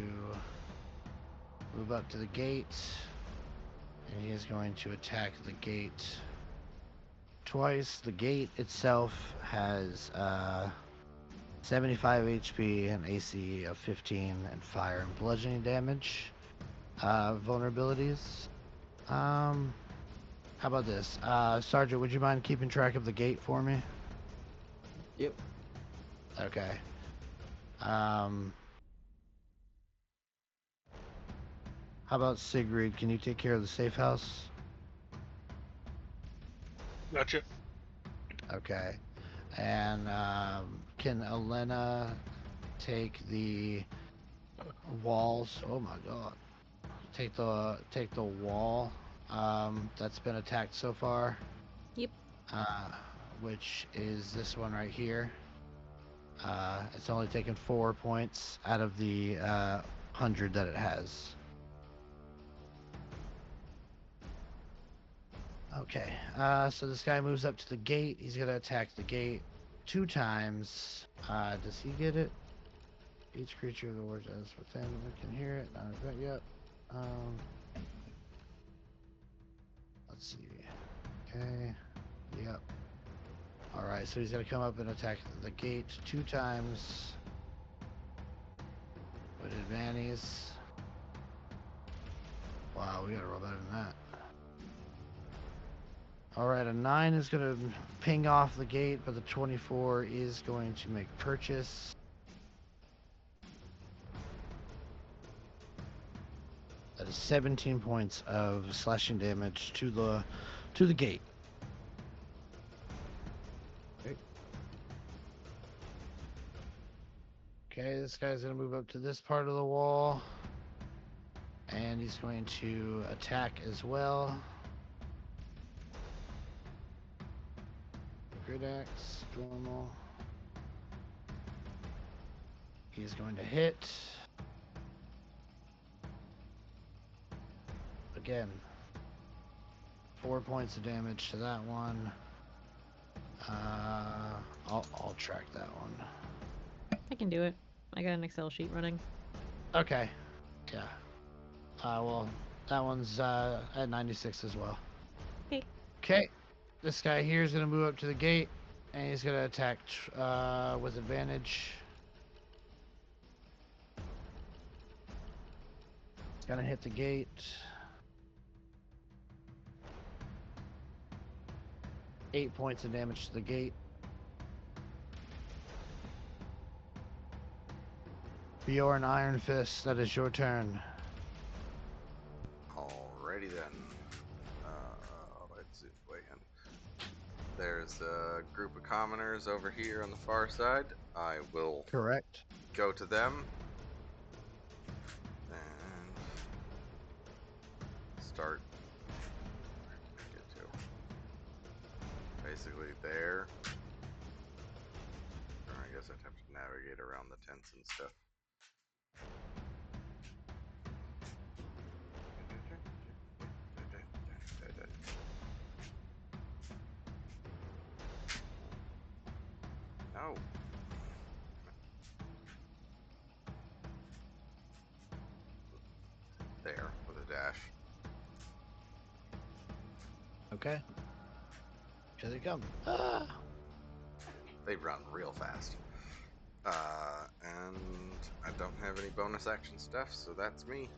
Speaker 2: move up to the gate, and he is going to attack the gate twice. The gate itself has 75 HP, an AC of 15, and fire and bludgeoning damage. Vulnerabilities. How about this? Sergeant, would you mind keeping track of the gate for me?
Speaker 3: Yep.
Speaker 2: Okay. How about Sigrid? Can you take care of the safe house?
Speaker 4: Gotcha.
Speaker 2: Okay. And can Elena take the walls? Oh my god. Take the wall that's been attacked so far.
Speaker 6: Yep.
Speaker 2: Which is this one right here. It's only taken 4 points out of the 100 that it has. Okay, so this guy moves up to the gate. He's gonna attack the gate 2 times. Does he get it? Each creature of the world is within can hear it. Not a bit yet. Let's see. Okay. Yep. Alright, so he's gonna come up and attack the gate 2 times with advantage. Wow, we gotta roll better than that. Alright, a 9 is gonna ping off the gate, but the 24 is going to make purchase. That is 17 points of slashing damage to the gate. Okay, this guy's gonna move up to this part of the wall, and he's going to attack as well. Grid axe, normal. He's going to hit. Again, 4 points of damage to that one. I'll track that one.
Speaker 6: I can do it. I got an Excel sheet running.
Speaker 2: Okay. Yeah. Well, that one's at 96 as well.
Speaker 6: Okay.
Speaker 2: Okay. This guy here is gonna move up to the gate, and he's gonna attack with advantage. He's gonna hit the gate. Eight points of damage to the gate. Bjorn Iron Fist, that is your turn.
Speaker 1: Alrighty then. Let's zoom way in. There's a group of commoners over here on the far side. I will
Speaker 2: Correct.
Speaker 1: go to them and start. Where can I get to? Basically there. Or I guess I'd have to navigate around the tents and stuff. No. There, with a dash.
Speaker 2: Okay. Here they come. Ah!
Speaker 1: They run real fast. And I don't have any bonus action stuff, so that's me.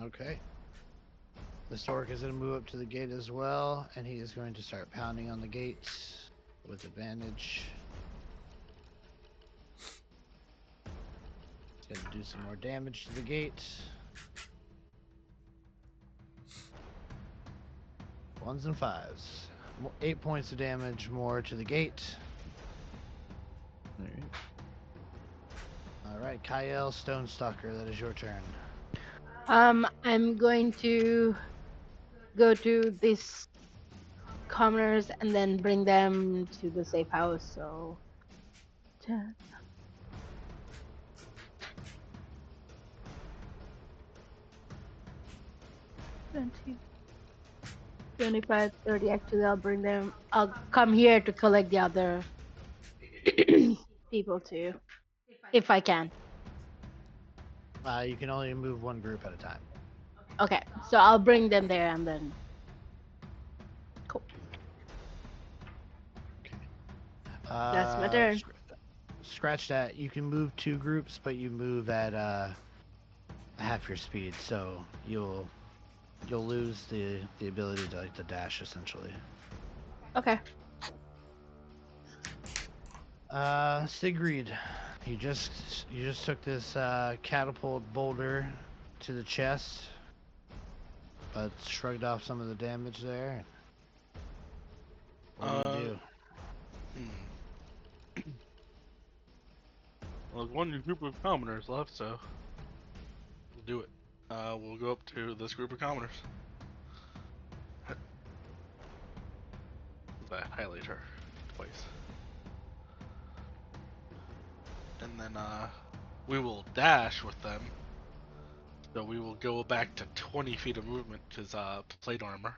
Speaker 2: Okay. This orc is going to move up to the gate as well, and he is going to start pounding on the gates with advantage. He's going to do some more damage to the gate. Ones and fives. 8 points of damage more to the gate.
Speaker 3: Alright.
Speaker 2: Alright, Kyle Stonestalker, that is your turn.
Speaker 5: I'm going to go to these commoners and then bring them to the safe house. So, 10, 20, 25, 30. Actually, I'll bring them. I'll come here to collect the other people too, if I can.
Speaker 2: You can only move one group at a time.
Speaker 5: Okay, so I'll bring them there and then. Cool. That's my turn.
Speaker 2: Scratch that. You can move 2 groups, but you move at half your speed, so you'll lose the ability to dash essentially.
Speaker 5: Okay.
Speaker 2: Sigrid, you just took this catapult boulder to the chest, but shrugged off some of the damage there. What do you do?
Speaker 4: Well, there's one group of commoners left, so we'll do it. We'll go up to this group of commoners. I highlight her twice. And then we will dash with them. So we will go back to 20 feet of movement because plate armor.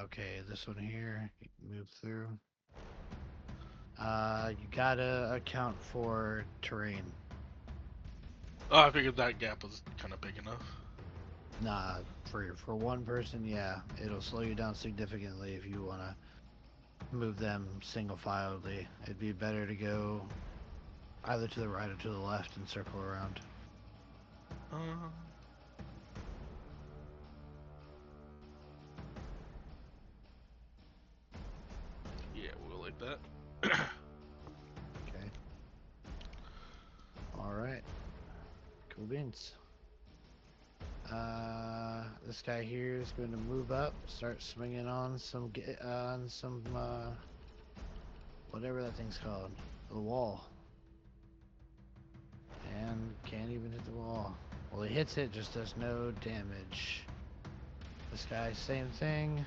Speaker 2: Okay, this one here, you can move through. You gotta account for terrain.
Speaker 4: Oh, I figured that gap was kind of big enough.
Speaker 2: Nah, for one person, yeah, it'll slow you down significantly if you wanna move them single-filedly. It'd be better to go either to the right or to the left and circle around.
Speaker 4: Yeah, we'll like that.
Speaker 2: Okay. Alright. Cool beans. This guy here is going to move up, start swinging on some whatever that thing's called, the wall. And can't even hit the wall. Well, he hits it, just does no damage. This guy, same thing.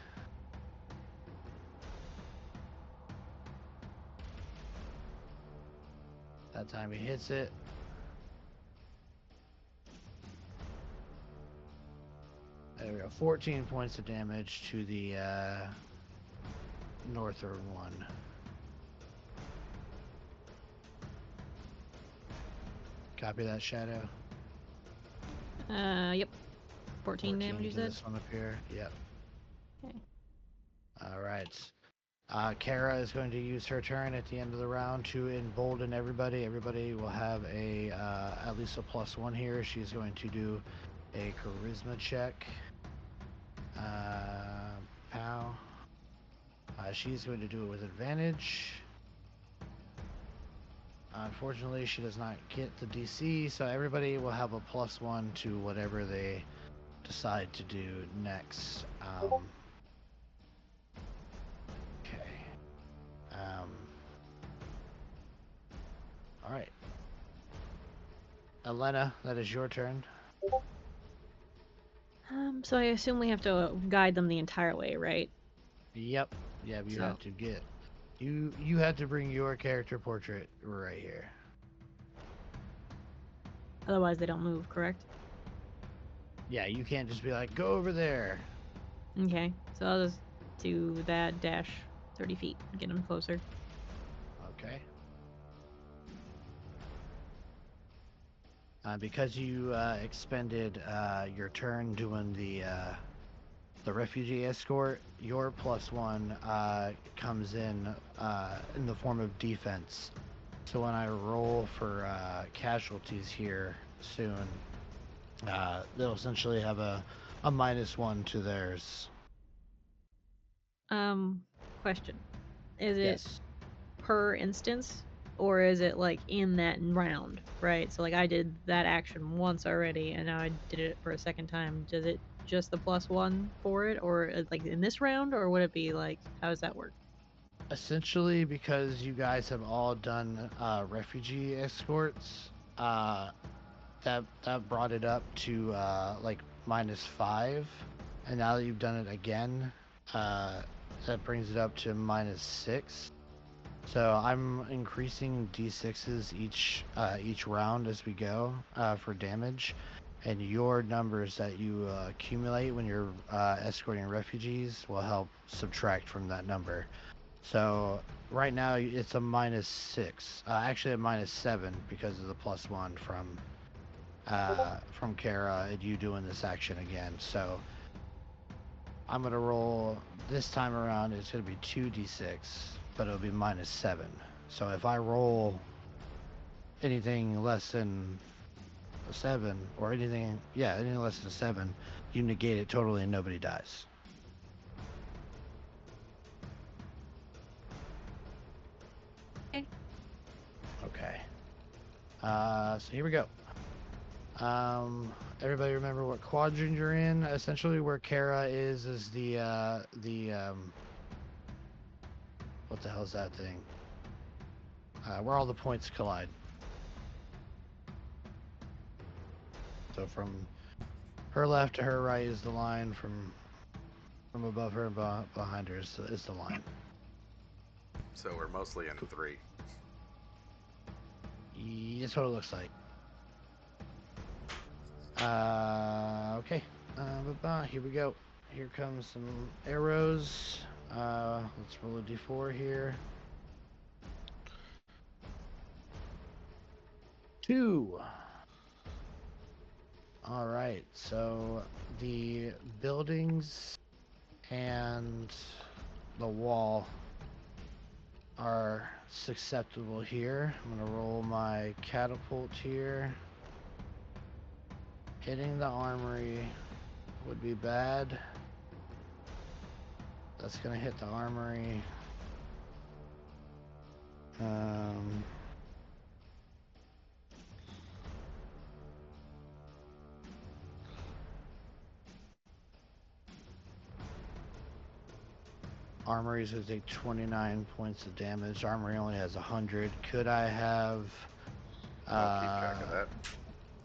Speaker 2: That time he hits it. There we go. 14 points of damage to the northern one. Copy that, Shadow.
Speaker 6: Yep. 14 damage, you
Speaker 2: to
Speaker 6: said?
Speaker 2: this one up here. Yep.
Speaker 6: Okay.
Speaker 2: Alright. Kara is going to use her turn at the end of the round to embolden everybody. Everybody will have a at least a +1 here. She's going to do a charisma check. Pow. She's going to do it with advantage. Unfortunately, she does not get the DC, so everybody will have a +1 to whatever they decide to do next. Okay. All right. Elena, that is your turn.
Speaker 6: So I assume we have to guide them the entire way, right?
Speaker 2: Yep. Yeah, but you
Speaker 6: So-
Speaker 2: have to get. You have to bring your character portrait right here.
Speaker 6: Otherwise, they don't move, correct?
Speaker 2: Yeah, you can't just be like, go over there.
Speaker 6: Okay. So I'll just do that dash 30 feet, get them closer.
Speaker 2: Okay. Because you expended your turn doing the refugee escort, your +1 comes in the form of defense. So when I roll for casualties here soon, they'll essentially have a -1 to theirs.
Speaker 6: Question. Is it
Speaker 2: Yes.
Speaker 6: per instance, or is it like in that round, right? So like I did that action once already, and now I did it for a second time. Does it just the +1 for it, or like in this round, or would it be like, how does that work?
Speaker 2: Essentially, because you guys have all done refugee escorts, that brought it up to like -5, and now that you've done it again, that brings it up to -6. So I'm increasing d6s each round as we go for damage, and your numbers that you accumulate when you're escorting refugees will help subtract from that number. So right now it's a -6, actually a -7 because of the +1 from Kara and you doing this action again. So I'm gonna roll this time around. It's gonna be 2d6, but it'll be -7. So if I roll anything less than a 7 or anything less than a 7, you negate it totally and nobody dies.
Speaker 6: Okay.
Speaker 2: Okay. So here we go. Everybody remember what quadrant you're in? Essentially where Kara is the what the hell is that thing? Where all the points collide. So from her left to her right is the line, from above her and behind her is the line.
Speaker 1: So we're mostly in 3.
Speaker 2: That's what it looks like. Okay. Here we go. Here comes some arrows. Let's roll a d4 here. 2. All right. So the buildings and the wall are susceptible here. I'm gonna roll my catapult here. Hitting the armory would be bad. That's gonna hit the armory. Armory's gonna take 29 points of damage. Armory only has 100. Could I have?
Speaker 1: I'll keep track of that.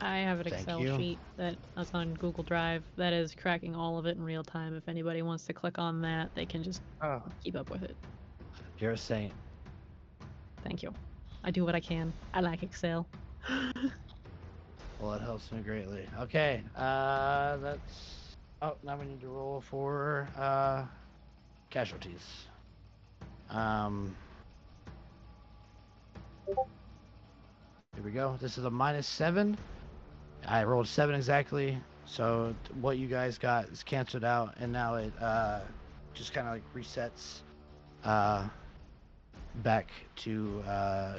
Speaker 6: I have an
Speaker 2: Thank
Speaker 6: Excel
Speaker 2: you.
Speaker 6: sheet that's on Google Drive that is tracking all of it in real time. If anybody wants to click on that, they can just
Speaker 2: Oh,
Speaker 6: keep up with it.
Speaker 2: you're a saint.
Speaker 6: Thank you. I do what I can. I like Excel.
Speaker 2: Well, it helps me greatly. Okay, that's. Oh, now we need to roll for casualties. Here we go. This is a -7. I rolled 7 exactly, so what you guys got is canceled out, and now it just kind of like resets back to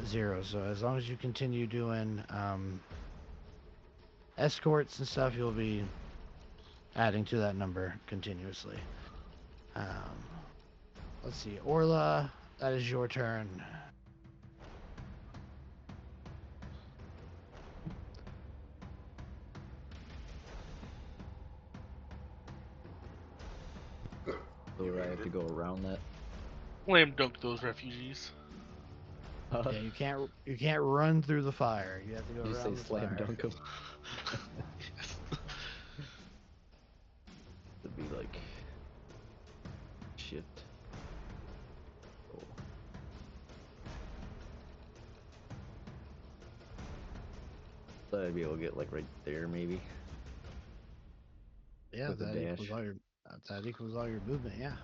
Speaker 2: 0. So as long as you continue doing escorts and stuff, you'll be adding to that number continuously. Let's see, Orla, that is your turn.
Speaker 3: So
Speaker 1: You
Speaker 3: I have
Speaker 1: muted.
Speaker 3: to go around that.
Speaker 4: Slam dunk those refugees.
Speaker 2: Yeah, you can't run through the fire. You have to go
Speaker 3: Did you say
Speaker 2: around the
Speaker 3: slam
Speaker 2: fire.
Speaker 3: dunk 'em?
Speaker 4: Yes.
Speaker 3: It'd be like shift. Oh. So I'd be able to get like right there, maybe.
Speaker 2: Yeah,
Speaker 3: With a
Speaker 2: that equals
Speaker 3: dash.
Speaker 2: all your that equals all your movement. Yeah.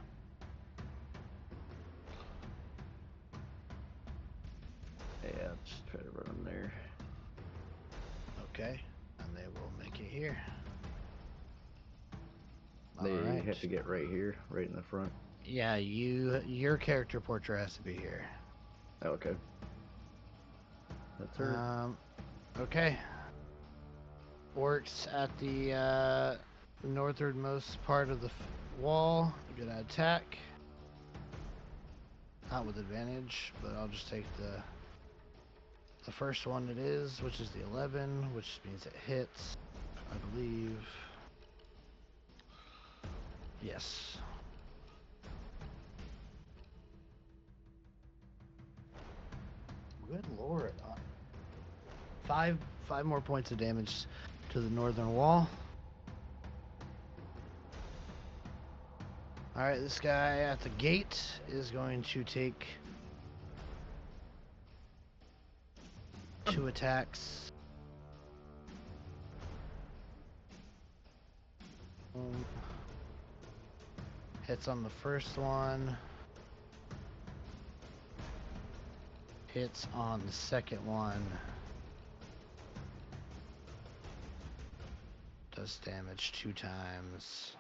Speaker 3: Yeah, just try to run them there.
Speaker 2: Okay, and they will make it here.
Speaker 3: They
Speaker 2: All right.
Speaker 3: have to get right here, right in the front.
Speaker 2: Yeah, your character portrait has to be here.
Speaker 3: Okay. That's her.
Speaker 2: Okay. Orcs at the northernmost part of the wall. Gonna attack. Not with advantage, but I'll just take the first one it is, which is the 11, which means it hits, I believe. Yes. Good lord. Five more points of damage to the northern wall. Alright, this guy at the gate is going to take 2 attacks. Hits on the first one. Hits on the second one. Does damage 2 times.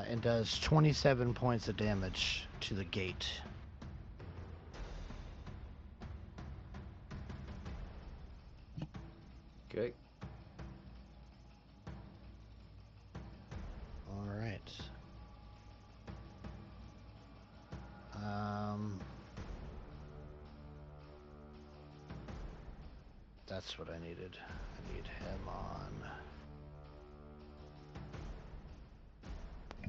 Speaker 2: And does 27 points of damage to the gate.
Speaker 3: Okay.
Speaker 2: Alright. That's what I needed. I need him on.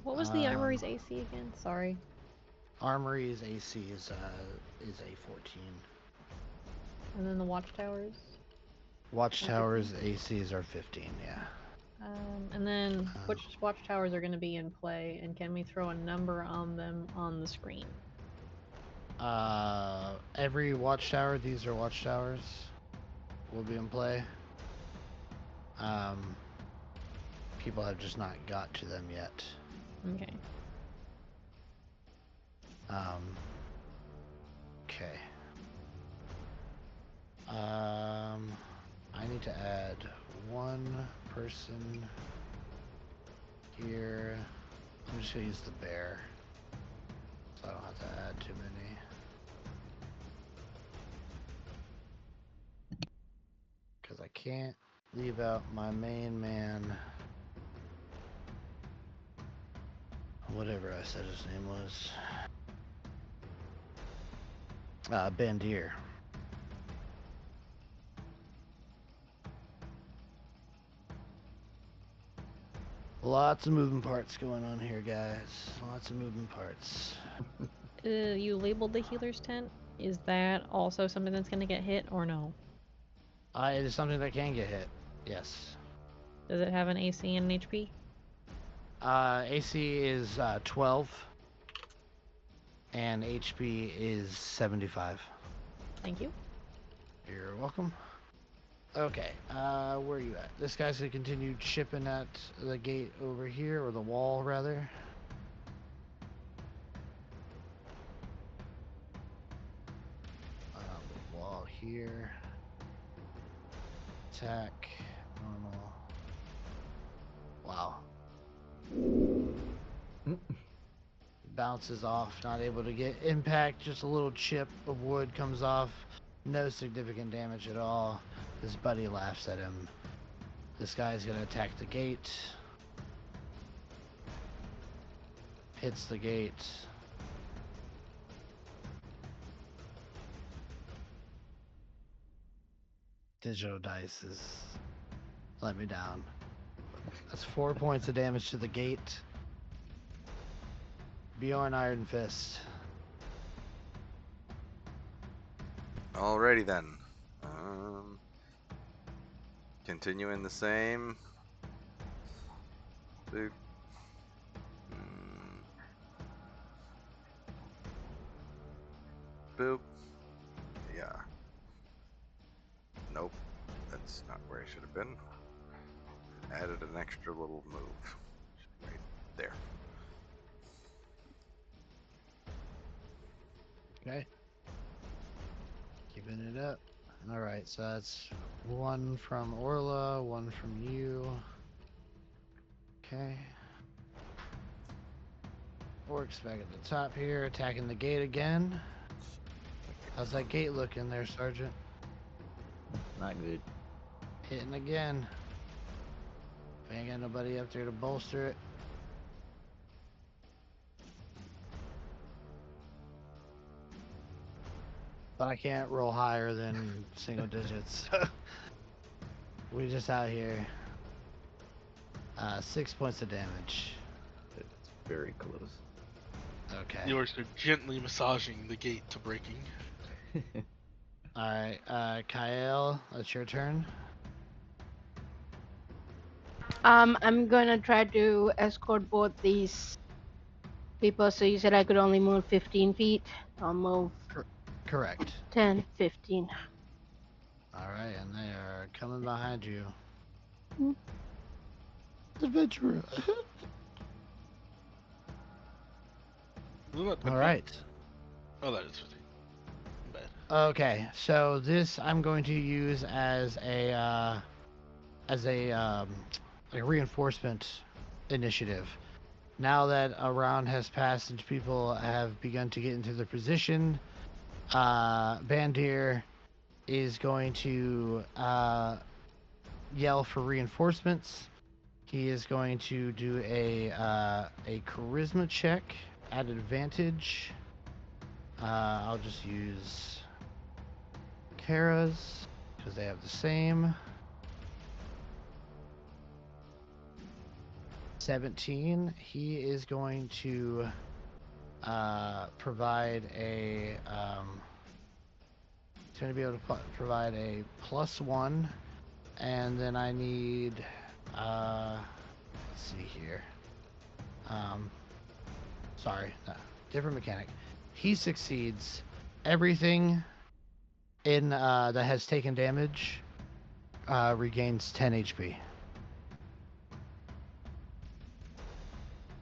Speaker 6: What was the armory's AC again? Sorry.
Speaker 2: Armory's AC is a 14.
Speaker 6: And then the watchtowers.
Speaker 2: Watchtowers ACs are 15, yeah.
Speaker 6: And then which watchtowers are going to be in play, and can we throw a number on them on the screen?
Speaker 2: Every watchtower, these are watchtowers, will be in play. People have just not got to them yet.
Speaker 6: Okay.
Speaker 2: Okay. I need to add 1 person here. I'm just gonna use the bear, so I don't have to add too many. Because I can't leave out my main man. Whatever I said his name was. Bandier. Lots of moving parts going on here, guys. Lots of moving parts.
Speaker 6: You labeled the healer's tent. Is that also something that's going to get hit, or no?
Speaker 2: It is something that can get hit. Yes.
Speaker 6: Does it have an AC and an HP?
Speaker 2: AC is 12. And HP is 75.
Speaker 6: Thank you.
Speaker 2: You're welcome. Okay, where are you at? This guy's gonna continue chipping at the gate over here, or the wall, rather. The wall here. Attack. Normal. Wow. Bounces off, not able to get impact, just a little chip of wood comes off. No significant damage at all. His buddy laughs at him. This guy's gonna attack the gate. Hits the gate. Digital dice is let me down. That's 4 points of damage to the gate. Bjorn Iron Fist.
Speaker 1: Alrighty then. Continuing the same. Boop. Boop. Yeah. Nope. That's not where I should have been. Added an extra little move. Right there.
Speaker 2: Okay. Keeping it up. Alright, so that's one from Orla, one from you. Okay. Orcs back at the top here, attacking the gate again. How's that gate looking there, Sergeant?
Speaker 3: Not good.
Speaker 2: Hitting again. Ain't got nobody up there to bolster it. But I can't roll higher than single digits. We just out here. 6 points of damage.
Speaker 3: It's very close.
Speaker 2: Okay.
Speaker 4: The orcs are gently massaging the gate to breaking.
Speaker 2: Alright, Kael, that's your turn.
Speaker 5: I'm gonna try to escort both these people. So you said I could only move 15 feet. I'll move
Speaker 2: Correct.
Speaker 5: 10, 15.
Speaker 2: Alright, and they are coming behind you.
Speaker 5: Hmm.
Speaker 2: Adventurer. Alright.
Speaker 4: Oh, that is 15. Bad.
Speaker 2: Okay, so this I'm going to use as a reinforcement initiative. Now that a round has passed and people have begun to get into their position, Bandir is going to yell for reinforcements. He is going to do a charisma check at advantage. I'll just use Kara's because they have the same. 17. He is going to provide a he's going to be able to provide a +1, and then I need let's see here. Sorry, different mechanic. He succeeds. Everything in that has taken damage regains 10 HP.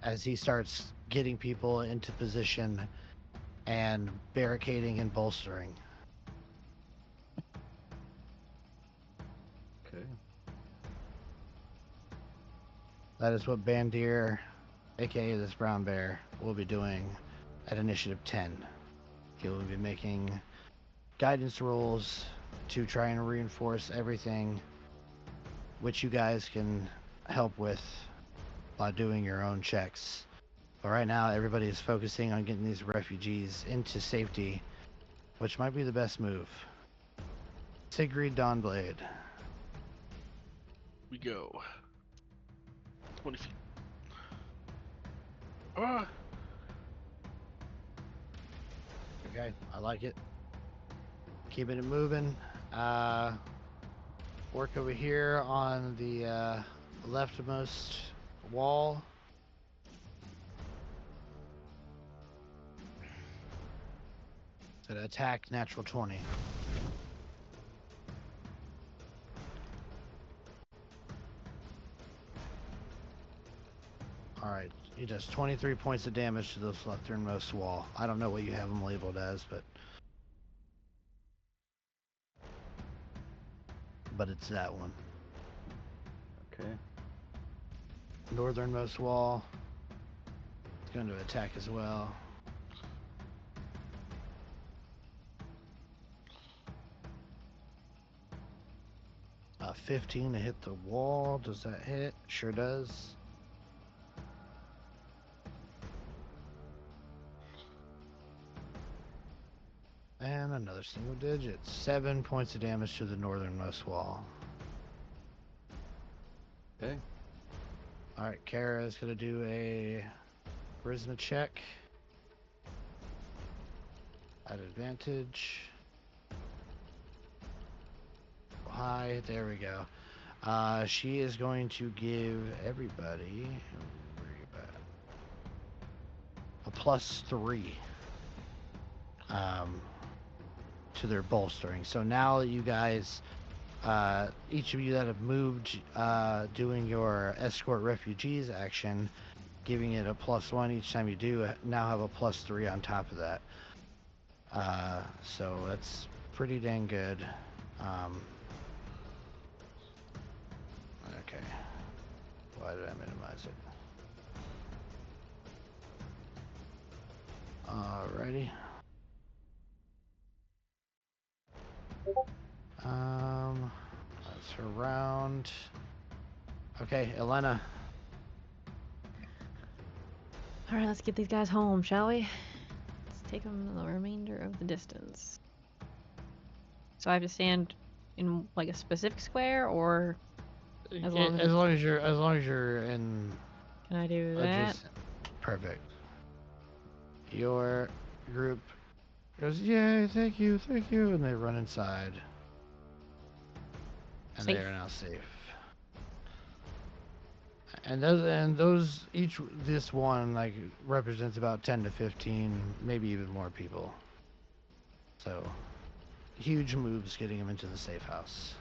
Speaker 2: As he starts getting people into position and barricading and bolstering.
Speaker 3: Okay.
Speaker 2: That is what Bandir, aka this brown bear, will be doing at initiative 10. He will be making guidance rolls to try and reinforce everything, which you guys can help with by doing your own checks. But right now, everybody is focusing on getting these refugees into safety, which might be the best move. Sigrid Dawnblade.
Speaker 4: We go. 20 feet. Ah!
Speaker 2: Okay, I like it. Keeping it moving. Work over here on the leftmost wall. So to attack natural 20. Alright, he does 23 points of damage to this lefternmost wall. I don't know what you have them labeled as, but it's that one.
Speaker 3: Okay.
Speaker 2: Northernmost wall. It's going to attack as well. 15 to hit the wall. Does that hit? Sure does. And another single digit. 7 points of damage to the northernmost wall.
Speaker 3: Okay.
Speaker 2: Alright, Kara is going to do a charisma check. At advantage. High, there we go. She is going to give everybody where are you at? A +3 to their bolstering. So now that you guys, each of you that have moved, doing your escort refugees action, giving it a +1 each time you do, now have a +3 on top of that. So that's pretty dang good. Okay. Why did I minimize it? Alrighty. That's her round. Okay, Elena.
Speaker 6: All right, let's get these guys home, shall we? Let's take them the remainder of the distance. So I have to stand in like a specific square, or as long as
Speaker 2: you're in.
Speaker 6: Can I do that?
Speaker 2: Perfect. Your group goes, yay, thank you, and they run inside. And
Speaker 6: Safe.
Speaker 2: they are now safe. And this one like represents about 10 to 15, maybe even more people. So huge moves getting them into the safe house.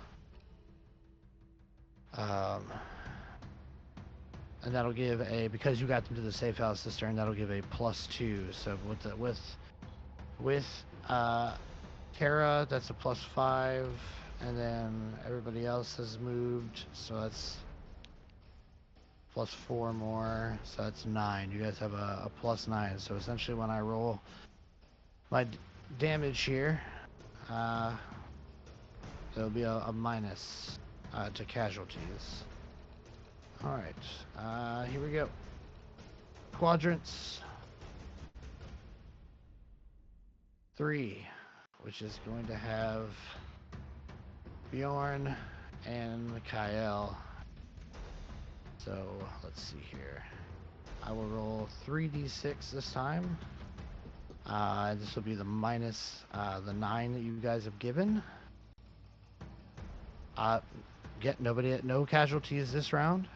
Speaker 2: And that'll give because you got them to the safe house this turn, that'll give a +2. So with Kara, that's a +5, and then everybody else has moved, so that's +4 more, so that's 9. You guys have a +9. So essentially, when I roll my damage here, there'll be a minus to casualties. Alright, here we go. Quadrants. 3, which is going to have Bjorn and Kyle. So, let's see here. I will roll 3d6 this time. This will be the minus the 9 that you guys have given. No casualties this round.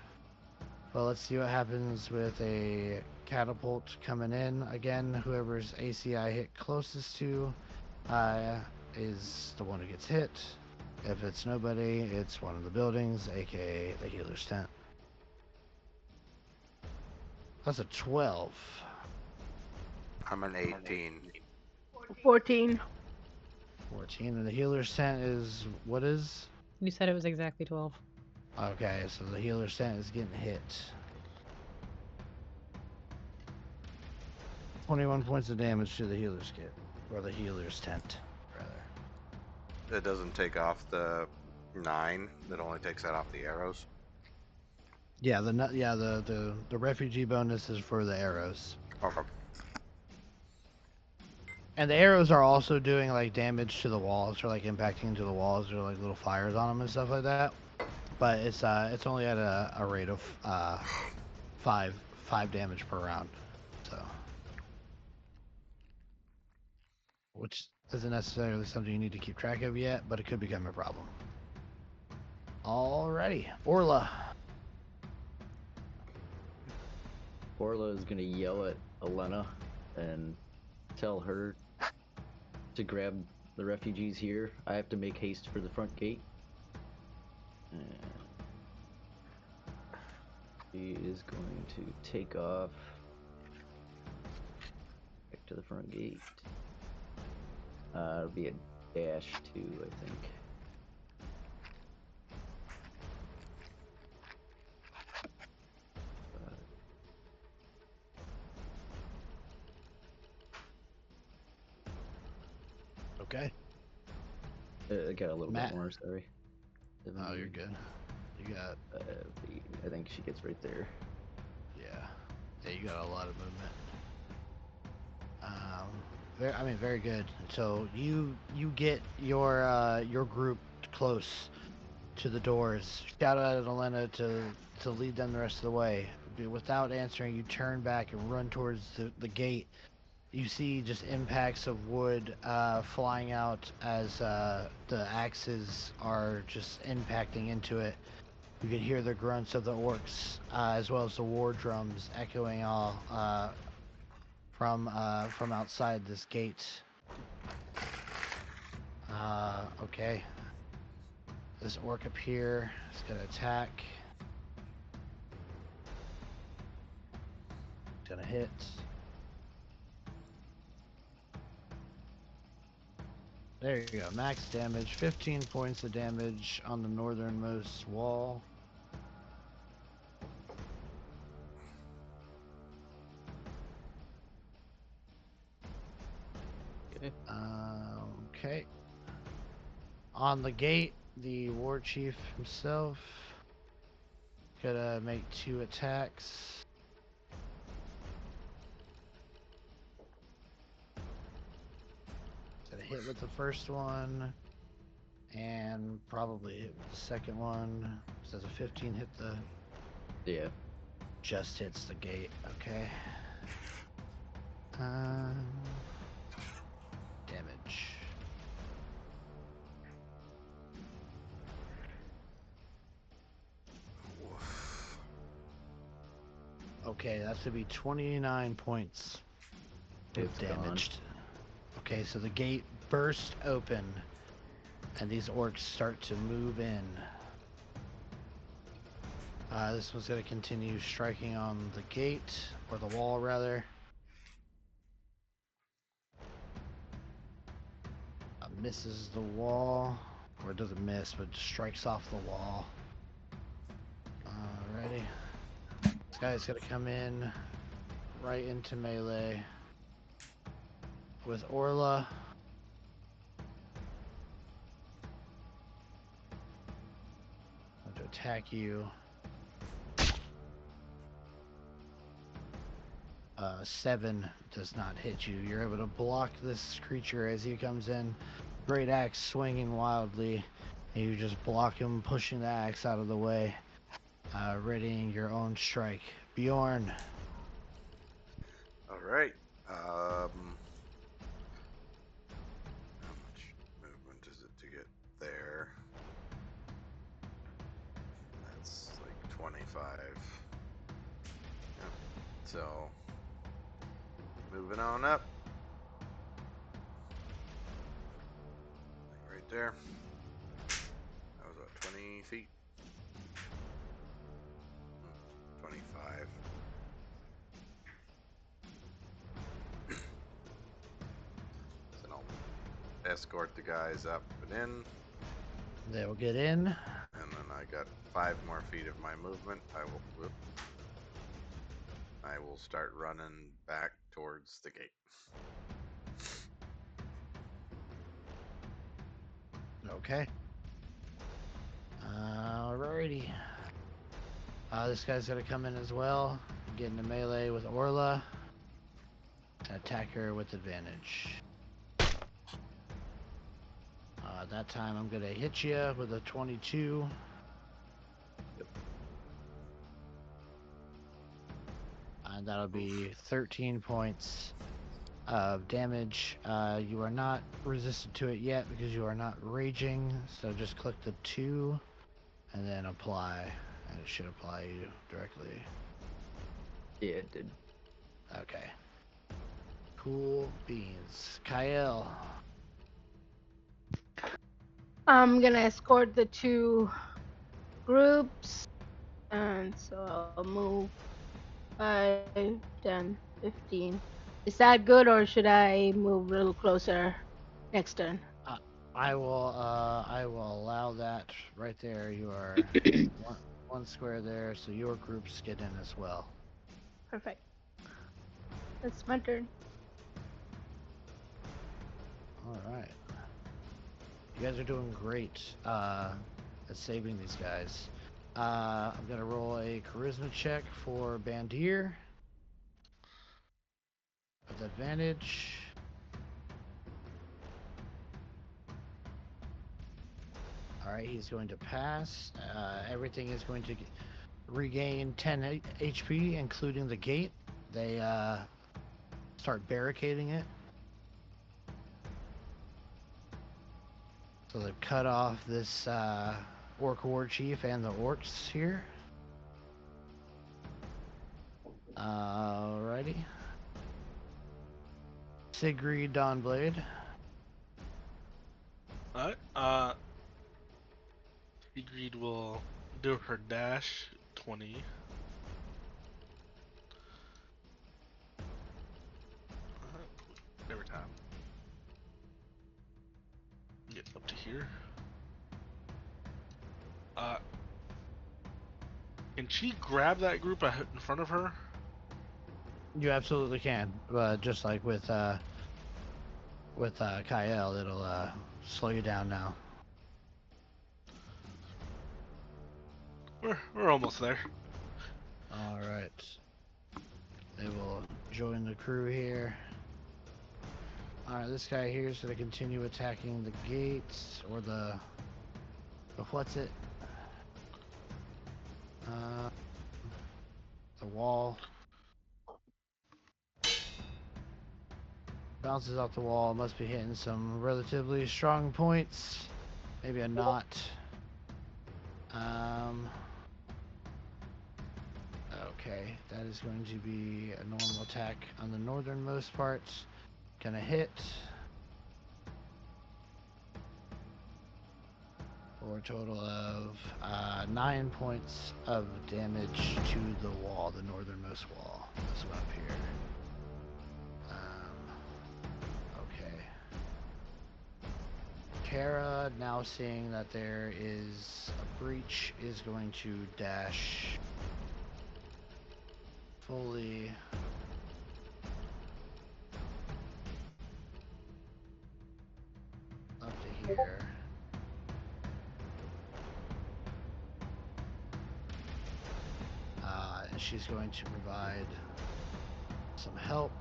Speaker 2: Well, let's see what happens with a catapult coming in. Again, whoever's AC I hit closest to is the one who gets hit. If it's nobody, it's one of the buildings, aka the healer's tent. That's a 12.
Speaker 1: I'm an 18.
Speaker 5: 14.
Speaker 2: 14, and the healer's tent is, what is?
Speaker 6: You said it was exactly 12.
Speaker 2: Okay, so the healer's tent is getting hit. 21 points of damage to the healer's kit, or the healer's tent, rather.
Speaker 1: It doesn't take off the 9. It only takes that off the arrows.
Speaker 2: Yeah, the refugee bonus is for the arrows.
Speaker 1: Okay.
Speaker 2: And the arrows are also doing like damage to the walls, or like impacting into the walls, or like little fires on them and stuff like that. But it's only at a rate of 5 damage per round, so which isn't necessarily something you need to keep track of yet, but it could become a problem. Alrighty, Orla.
Speaker 3: Orla is gonna yell at Elena and tell her to grab the refugees here. I have to make haste for the front gate. And she is going to take off back to the front gate. It'll be a -2, I think.
Speaker 2: Okay.
Speaker 3: I got a little
Speaker 2: Matt.
Speaker 3: bit more, sorry.
Speaker 2: Oh, you're good. You got,
Speaker 3: I think she gets right there.
Speaker 2: yeah. Yeah, you got a lot of movement. Very good. So you get your group close to the doors. Shout out at Elena to lead them the rest of the way. Without answering, you turn back and run towards the gate. You see just impacts of wood flying out as the axes are just impacting into it. You can hear the grunts of the orcs as well as the war drums echoing all from outside this gate. Okay. This orc up here is gonna attack. Gonna hit. There you go. Max damage. 15 points of damage on the northernmost wall.
Speaker 3: Okay.
Speaker 2: Okay. On the gate, the war chief himself gonna make 2 attacks. Gonna hit with the first one, and probably hit with the second one. Does a 15 hit the?
Speaker 3: Yeah.
Speaker 2: Just hits the gate. Okay. Damage.
Speaker 1: Oof.
Speaker 2: Okay, that's gonna be 29 points of
Speaker 3: It's gone.
Speaker 2: damaged. Okay, so the gate bursts open, and these orcs start to move in. This one's gonna continue striking on the gate, or the wall rather. Misses the wall, or doesn't miss, but strikes off the wall. Alrighty. This guy's gonna come in right into melee with Orla. I'm going to attack you. 7 does not hit you. You're able to block this creature as he comes in. Great axe swinging wildly. And you just block him, pushing the axe out of the way. Readying your own strike. Bjorn.
Speaker 1: All right. How much movement is it to get there? That's like 25. Yep. So, moving on up. Like right there. That was what, 20 feet? 25. So I'll escort the guys up and in.
Speaker 2: They'll get in.
Speaker 1: And then I got 5 more feet of my movement. I will start running back towards the gate.
Speaker 2: Okay. Alrighty. This guy's gonna come in as well. Get into melee with Orla. Attack her with advantage. That time I'm gonna hit you with a 22.
Speaker 3: Yep.
Speaker 2: And that'll be 13 points of damage. You are not resistant to it yet because you are not raging. So just click the 2 and then apply. And it should apply you directly.
Speaker 3: Yeah, it did.
Speaker 2: Okay. Cool beans. Kyle.
Speaker 5: I'm gonna escort the 2 groups, and so I'll move 5, 10, 15. Is that good, or should I move a little closer next turn?
Speaker 2: I will allow that right there. You are one square there, so your groups get in as well.
Speaker 5: Perfect. That's my turn.
Speaker 2: All right. You guys are doing great. at saving these guys. I'm gonna roll a charisma check for Bandir with advantage. All right, he's going to pass. Everything is going to regain 10 HP, including the gate. They start barricading it. So they've cut off this orc war chief and the orcs here. Alrighty. Sigrid Dawnblade.
Speaker 4: Alright, Sigrid will do her dash 20. Every time. Get up to here. Can she grab that group in front of her?
Speaker 2: You absolutely can, just like with Kyle, it'll slow you down now.
Speaker 4: We're almost there.
Speaker 2: All right. They will join the crew here. All right, this guy here is going to continue attacking the gates or the what's it? The wall. Bounces off the wall. Must be hitting some relatively strong points. Maybe a knot. Okay, that is going to be a normal attack on the northernmost parts. Gonna hit. For a total of 9 points of damage to the wall, the northernmost wall. This one up here. Okay. Kara, now seeing that there is a breach, is going to dash fully up to here. She's going to provide some help.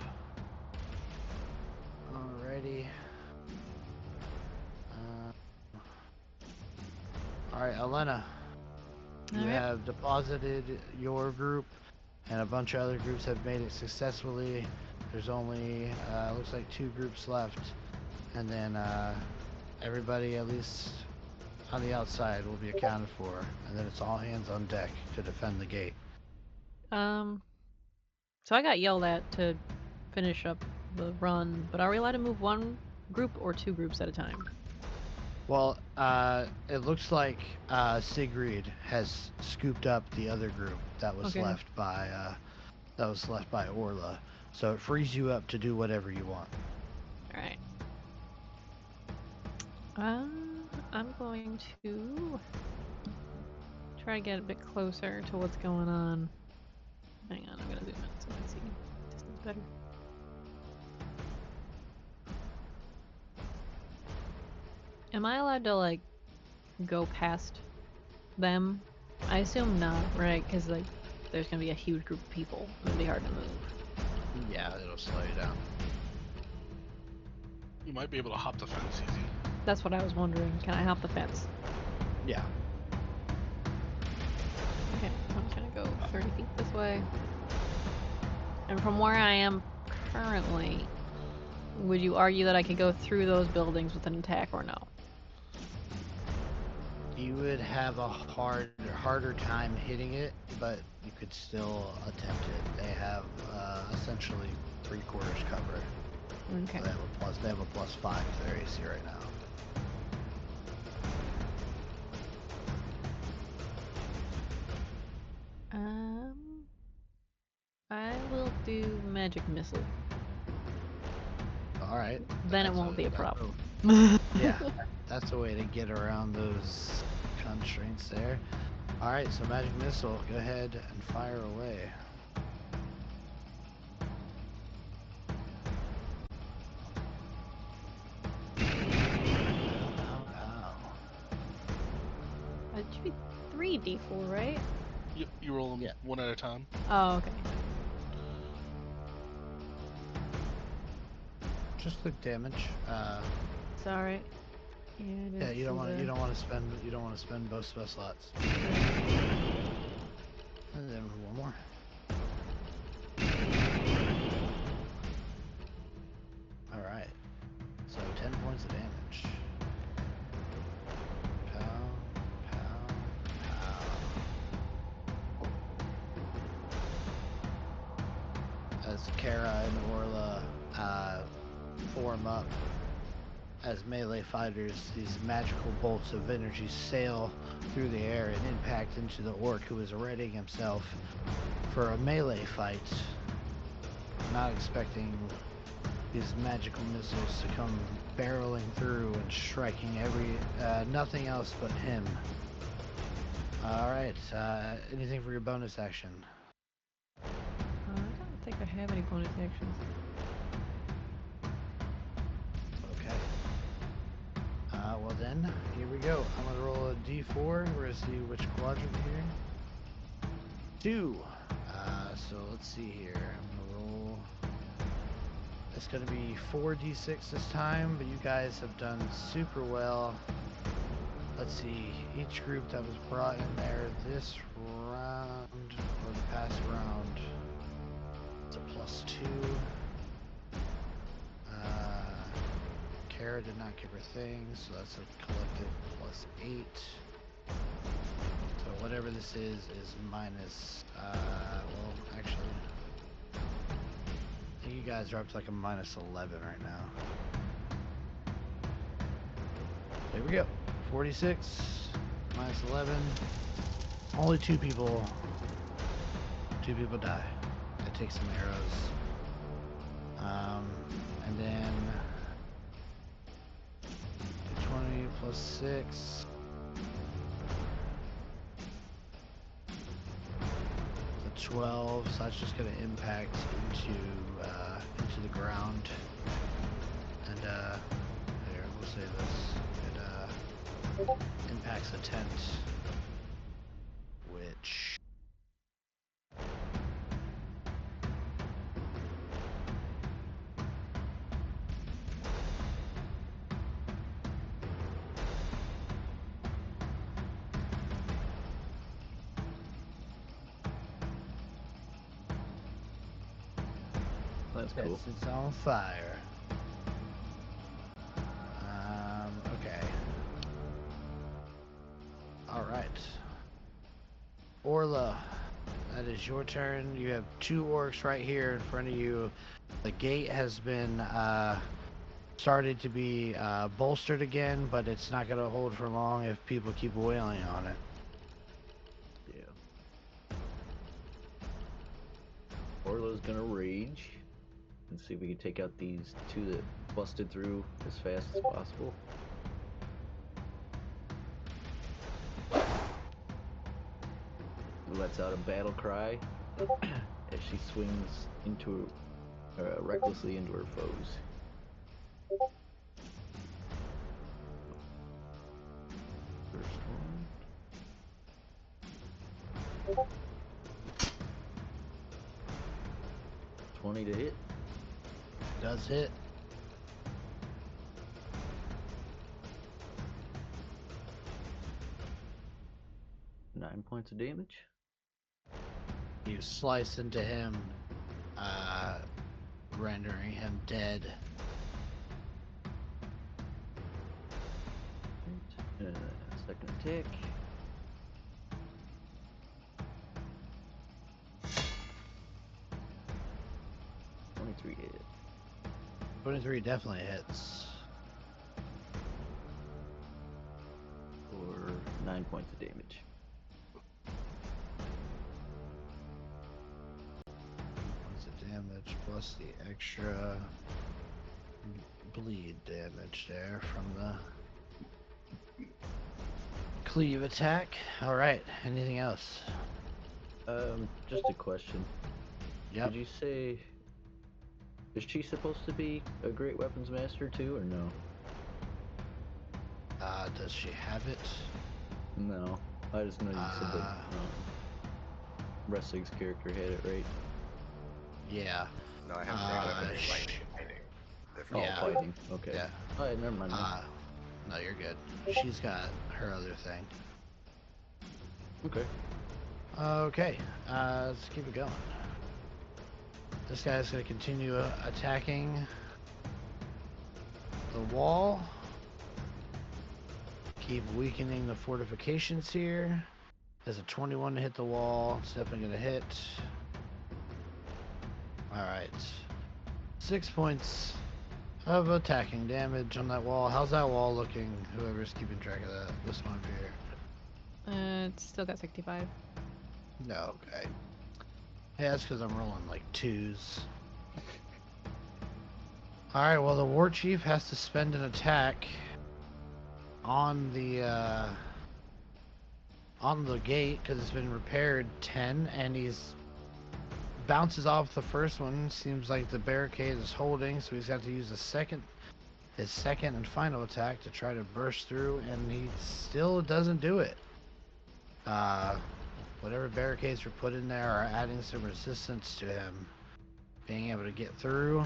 Speaker 2: Alrighty. Alright, Elena. You have deposited your group, and a bunch of other groups have made it successfully. There's only, looks like 2 groups left. And then everybody, at least on the outside, will be accounted for. And then it's all hands on deck to defend the gate.
Speaker 6: So I got yelled at to finish up the run, but are we allowed to move 1 group or 2 groups at a time?
Speaker 2: Well, it looks like Sigrid has scooped up the other group that was left by Orla, so it frees you up to do whatever you want.
Speaker 6: All right. I'm going to try to get a bit closer to what's going on. Hang on, I'm gonna zoom in so I can see distance better. Am I allowed to, like, go past them? I assume not, right? Because, like, there's gonna be a huge group of people. It'll be hard to move.
Speaker 2: Yeah, it'll slow you down.
Speaker 4: You might be able to hop the fence easy.
Speaker 6: That's what I was wondering. Can I hop the fence?
Speaker 2: Yeah.
Speaker 6: Okay, I'm just gonna go 30 feet this way. And from where I am currently, would you argue that I could go through those buildings with an attack or no?
Speaker 2: You would have a harder time hitting it, but you could still attempt it. They have essentially 3/4 cover.
Speaker 6: Okay.
Speaker 2: So they have a +5 to their AC right now.
Speaker 6: I will do magic missile.
Speaker 2: All right.
Speaker 6: Then it won't be a problem.
Speaker 2: Yeah, that's a way to get around those constraints there. All right, so magic missile, go ahead and fire away.
Speaker 6: It should be 3d4, right?
Speaker 4: You roll them
Speaker 2: Yeah.
Speaker 4: one at a time.
Speaker 6: Oh, okay.
Speaker 2: Just click damage.
Speaker 6: It's alright.
Speaker 2: Yeah, you don't want to spend both spell slots. And then one more. All right. So 10 points of damage. Pow, pow, pow. As Kara and Orla form up as melee fighters, these magical bolts of energy sail through the air and impact into the orc who is readying himself for a melee fight, not expecting these magical missiles to come barreling through and striking nothing else but him. Alright, anything for your bonus action?
Speaker 6: I don't think I have any bonus actions.
Speaker 2: Okay. Well then, here we go. I'm gonna roll a d4. We're gonna see which quadrant here. 2. So let's see here. I'm gonna roll. It's gonna be 4d6 this time, but you guys have done super well. Let's see. Each group that was brought in there this round, or the past round, it's a +2. Kara did not give her thing, so that's a collective +8. So whatever this is minus, well, actually, I think you guys are up to like a -11 right now. So here we go. 46 minus 11. Only two people die. I take some arrows. And then 20 plus 6. The 12, so that's just gonna impact into the ground. And here, we'll say this. It impacts a tent, which
Speaker 3: That's cool.
Speaker 2: yes, it's on fire. Okay. Alright. Orla, that is your turn. You have two orcs right here in front of you. The gate has been started to be bolstered again, but it's not going to hold for long if people keep wailing on it.
Speaker 3: Yeah. Orla's gonna rage and see if we can take out these two that busted through as fast as possible. Lets out a battle cry as she swings recklessly into her foes. First one. $20 to hit.
Speaker 2: Does hit.
Speaker 3: $9 points of damage.
Speaker 2: You slice into him, rendering him dead.
Speaker 3: Right. Second attack. $23 to hit.
Speaker 2: 23 definitely hits.
Speaker 3: For 9 points of damage.
Speaker 2: Points of damage plus the extra bleed damage there from the cleave attack. Alright, anything else?
Speaker 3: Just a question.
Speaker 2: Yep.
Speaker 3: Did you say, is she supposed to be a great weapons master too, or no?
Speaker 2: Does she have it?
Speaker 3: No. I just know you said that Wrestling's character had it right.
Speaker 2: Yeah.
Speaker 1: No, I haven't brought up any fighting.
Speaker 3: Oh,
Speaker 2: Yeah.
Speaker 3: fighting. Okay.
Speaker 2: Yeah.
Speaker 3: All right, never mind.
Speaker 2: No, you're good. She's got her other thing.
Speaker 3: Okay.
Speaker 2: Okay. Let's keep it going. This guy's gonna continue attacking the wall. Keep weakening the fortifications here. There's a 21 to hit the wall. It's definitely gonna hit. Alright. 6 points of attacking damage on that wall. How's that wall looking? Whoever's keeping track of that. This one up here.
Speaker 6: It's still got 65.
Speaker 2: No, okay. Yeah, that's because I'm rolling like 2s. Alright, well the war chief has to spend an attack on the gate because it's been repaired 10, and he's bounces off the first one. Seems like the barricade is holding, so he's got to use his second and final attack to try to burst through, and he still doesn't do it. Whatever barricades were put in there are adding some resistance to him being able to get through.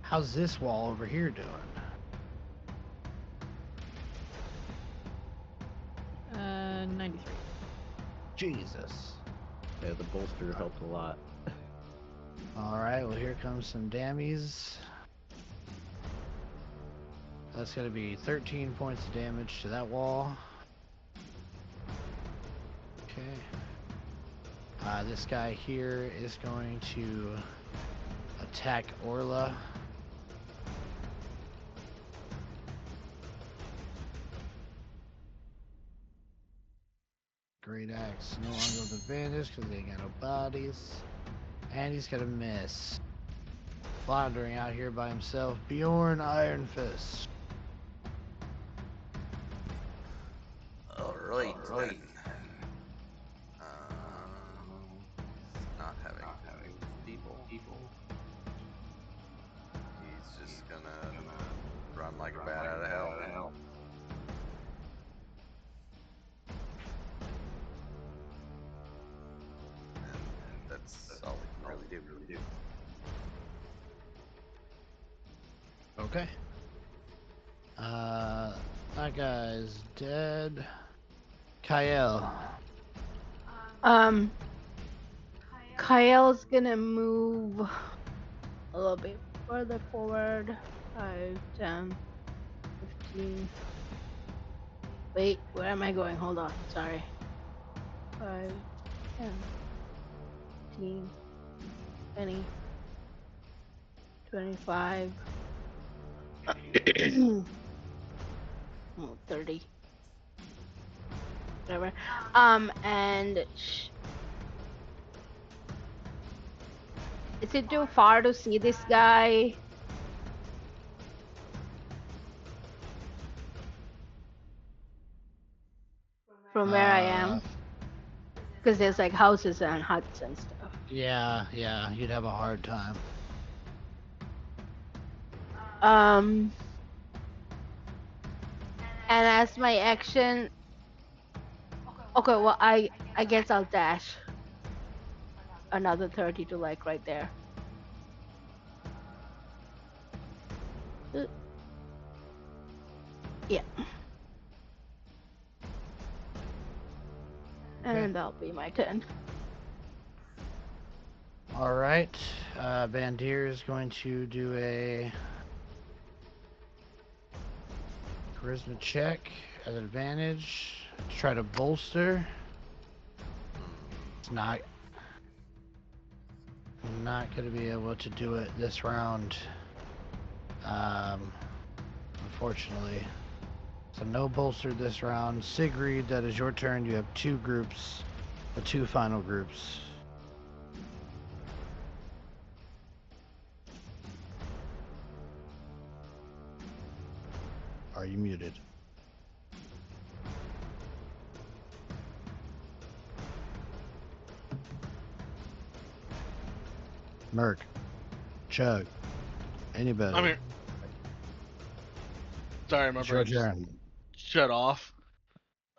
Speaker 2: How's this wall over here doing?
Speaker 6: 93.
Speaker 2: Jesus.
Speaker 3: Yeah, the bolster helped a lot.
Speaker 2: Alright, well here comes some dammies. That's going to be 13 points of damage to that wall. Okay. This guy here is going to attack Orla. Great axe, no longer with advantage because they ain't got no bodies. And he's gonna miss. Floundering out here by himself, Bjorn Iron Fist.
Speaker 1: Alright, then. Not having people. He's just gonna run like a bat out of hell. And that's all we can really do.
Speaker 2: Okay. That guy's dead. Kyle.
Speaker 5: Kyle's gonna move a little bit further forward. 5, 10, 15. Wait, where am I going? Hold on, sorry. 5, 10, 15, 20, 25. 30. Whatever. And is it too far to see this guy? From where I am? Because there's like houses and huts and stuff.
Speaker 2: Yeah, you'd have a hard time.
Speaker 5: And as my action, okay, well I guess I'll dash another 30 to like right there. Yeah. And that'll be my turn.
Speaker 2: Alright, Bandir is going to do a charisma check at advantage to try to bolster. It's not going to be able to do it this round, unfortunately. So no bolster this round. Sigrid, that is your turn. You have 2 groups, the 2 final groups. Are you muted? Merc, Chug, anybody?
Speaker 4: I'm here. Sorry, my
Speaker 2: It's your
Speaker 4: brain just
Speaker 2: turn.
Speaker 4: shut off.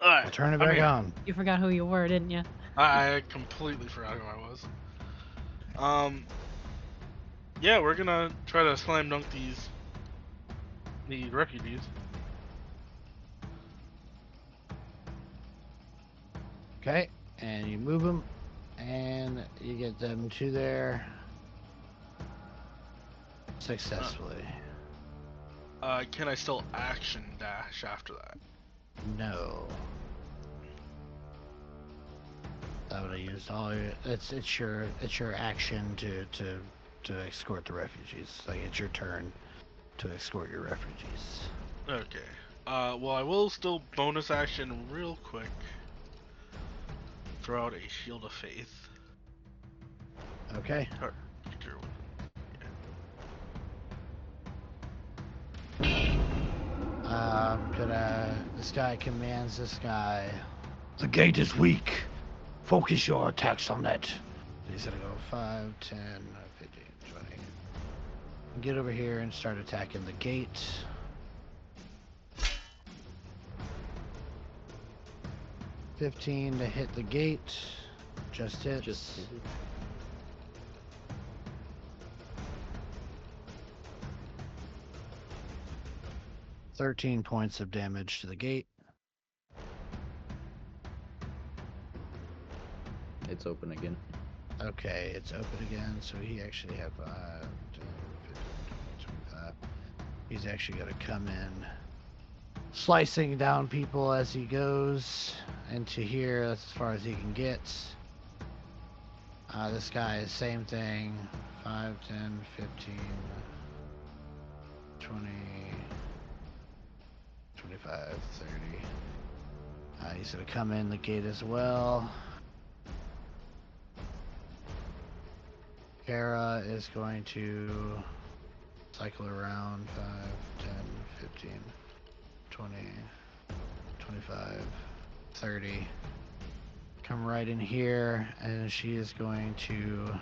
Speaker 4: Alright.
Speaker 2: I'll turn it
Speaker 4: I'm
Speaker 2: back
Speaker 4: here.
Speaker 2: on.
Speaker 6: You forgot who you were, didn't you?
Speaker 4: I completely forgot who I was. Yeah, we're gonna try to slam dunk the refugees.
Speaker 2: Okay, and you move them, and you get them to there successfully.
Speaker 4: Can I still action dash after that?
Speaker 2: No. That would have used all your. It's your action to escort the refugees. Like it's your turn to escort your refugees.
Speaker 4: Okay. Well, I will still bonus action real quick. Throw out a shield of faith.
Speaker 2: Okay. This guy commands this guy. The gate is weak. Focus your attacks on that. He's gonna go 5, 10, 15, 20. Get over here and start attacking the gate. $15 to hit the gate. Just hits.
Speaker 3: Just hit it.
Speaker 2: $13 points of damage to the gate.
Speaker 3: It's open again.
Speaker 2: Okay, it's open again, so he actually had 5, 10, 15, 20, 25. He's actually going to come in, slicing down people as he goes into here. That's as far as he can get. This guy is same thing. 5, 10, 15, 20, 25, 30. He's going to come in the gate as well. Kara is going to cycle around 5, 10, 15, 20, 25, 30. Come right in here, and she is going to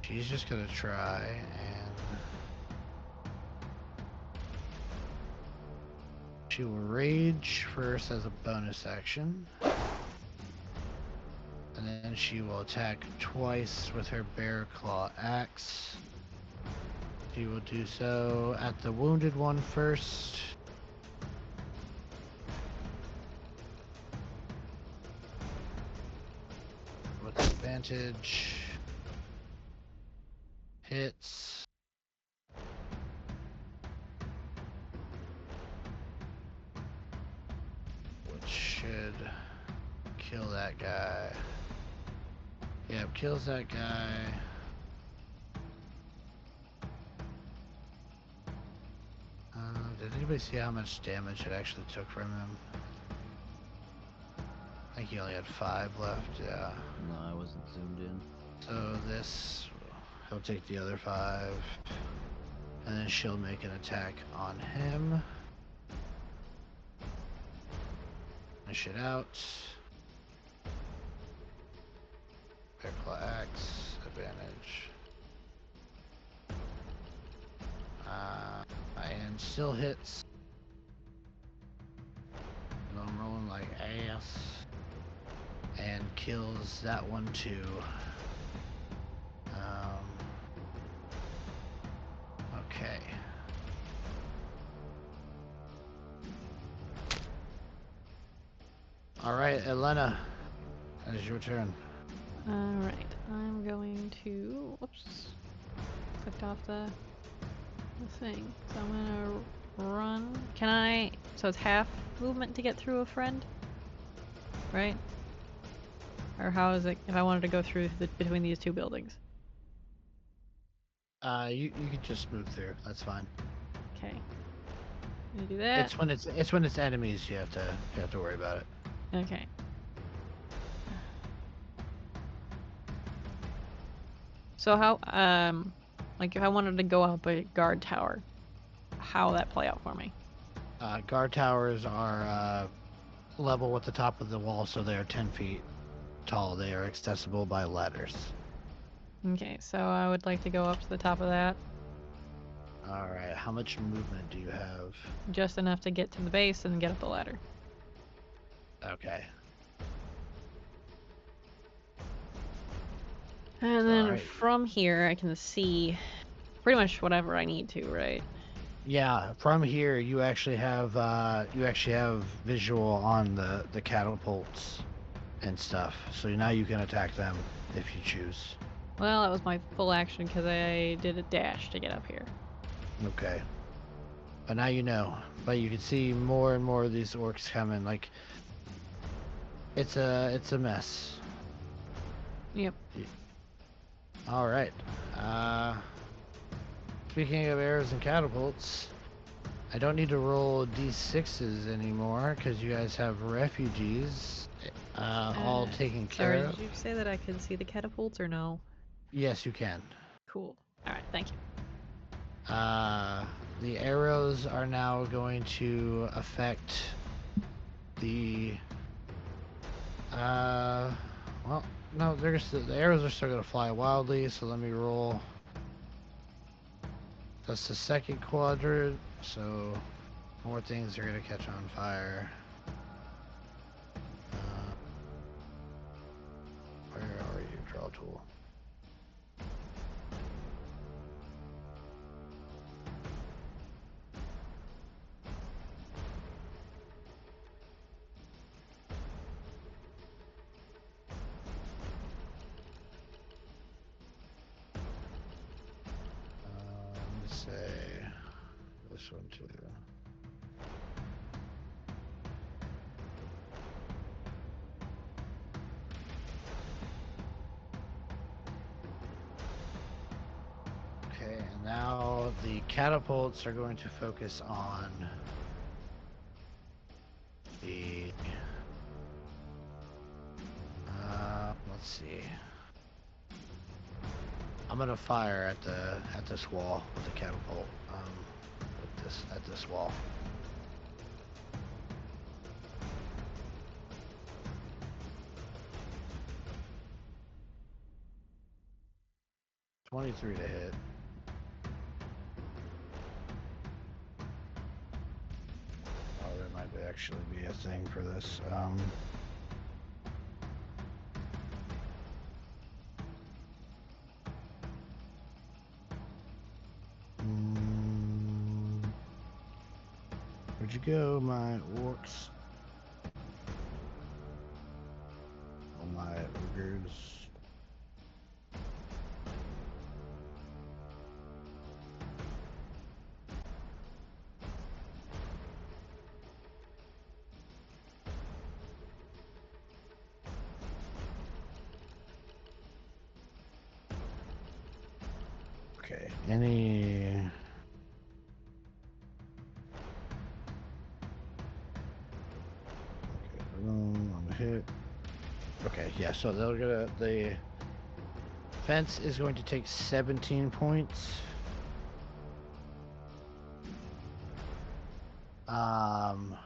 Speaker 2: she's just gonna try and she will rage first as a bonus action. And then she will attack twice with her bear claw axe. She will do so at the wounded one first. With advantage. Hits. Which should kill that guy. Yep, kills that guy. Did anybody see how much damage it actually took from him? I think he only had 5 left, yeah.
Speaker 3: No, I wasn't zoomed in.
Speaker 2: So this, he'll take the other 5. And then she'll make an attack on him. Finish it out. Bearclaw axe, advantage. And still hits. And I'm rolling like ass. And kills that one too. Okay. Alright, Elena. That is your turn.
Speaker 6: Alright, I'm going to. Whoops. Clicked off the thing. So I'm gonna run. Can I. So it's half movement to get through a friend? Right? Or how is it if I wanted to go through between these two buildings?
Speaker 2: You could just move through. That's fine.
Speaker 6: Okay. I'm gonna do that.
Speaker 2: It's when it's enemies you have to worry about it.
Speaker 6: Okay. So how like if I wanted to go up a guard tower, how would that play out for me?
Speaker 2: Guard towers are level with the top of the wall, so they are 10 feet tall. They are accessible by ladders.
Speaker 6: Okay, so I would like to go up to the top of that.
Speaker 2: All right. How much movement do you have?
Speaker 6: Just enough to get to the base and get up the ladder.
Speaker 2: Okay.
Speaker 6: And then
Speaker 2: Alright.
Speaker 6: from here, I can see pretty much whatever I need to, right?
Speaker 2: Yeah. From here, you actually have visual on the catapults and stuff. So now you can attack them if you choose.
Speaker 6: Well, that was my full action because I did a dash to get up here.
Speaker 2: Okay. But now you know. But you can see more and more of these orcs coming. Like, it's a mess.
Speaker 6: Yep.
Speaker 2: All right. Speaking of arrows and catapults, I don't need to roll d6s anymore because you guys have refugees all taken care
Speaker 6: Sorry,
Speaker 2: of.
Speaker 6: did you say that I can see the catapults or no?
Speaker 2: Yes, you can.
Speaker 6: Cool. Alright, thank you.
Speaker 2: The arrows are now going to affect the well, no, the arrows are still gonna fly wildly, so let me roll. That's the second quadrant, so more things are gonna catch on fire. Where are you, draw tool? Let's say this one too. Okay, and now the catapults are going to focus on the let's see. I'm gonna fire at this wall with the catapult. At this wall. $23 to hit. Oh, there might actually be a thing for this. Where'd you go, my orcs? Oh, my ogres. Okay, any... Okay, boom, on the hit. Okay, yeah, so the fence is going to take 17 points. And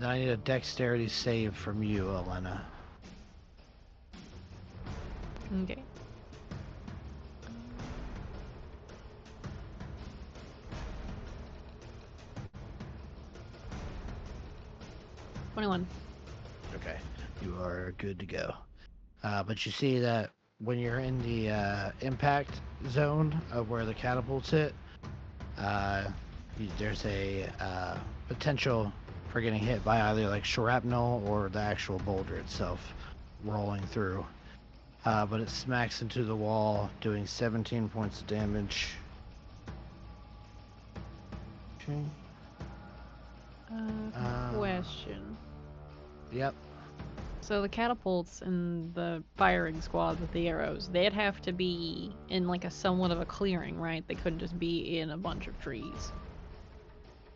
Speaker 2: then I need a dexterity save from you, Elena.
Speaker 6: Okay. $21.
Speaker 2: Okay, you are good to go. But you see that when you're in the impact zone of where the catapults hit, there's a potential for getting hit by either like shrapnel or the actual boulder itself rolling through. But it smacks into the wall, doing 17 points of damage. Okay.
Speaker 6: Question.
Speaker 2: Yep.
Speaker 6: So the catapults and the firing squad with the arrows, they'd have to be in like a somewhat of a clearing, right? They couldn't just be in a bunch of trees.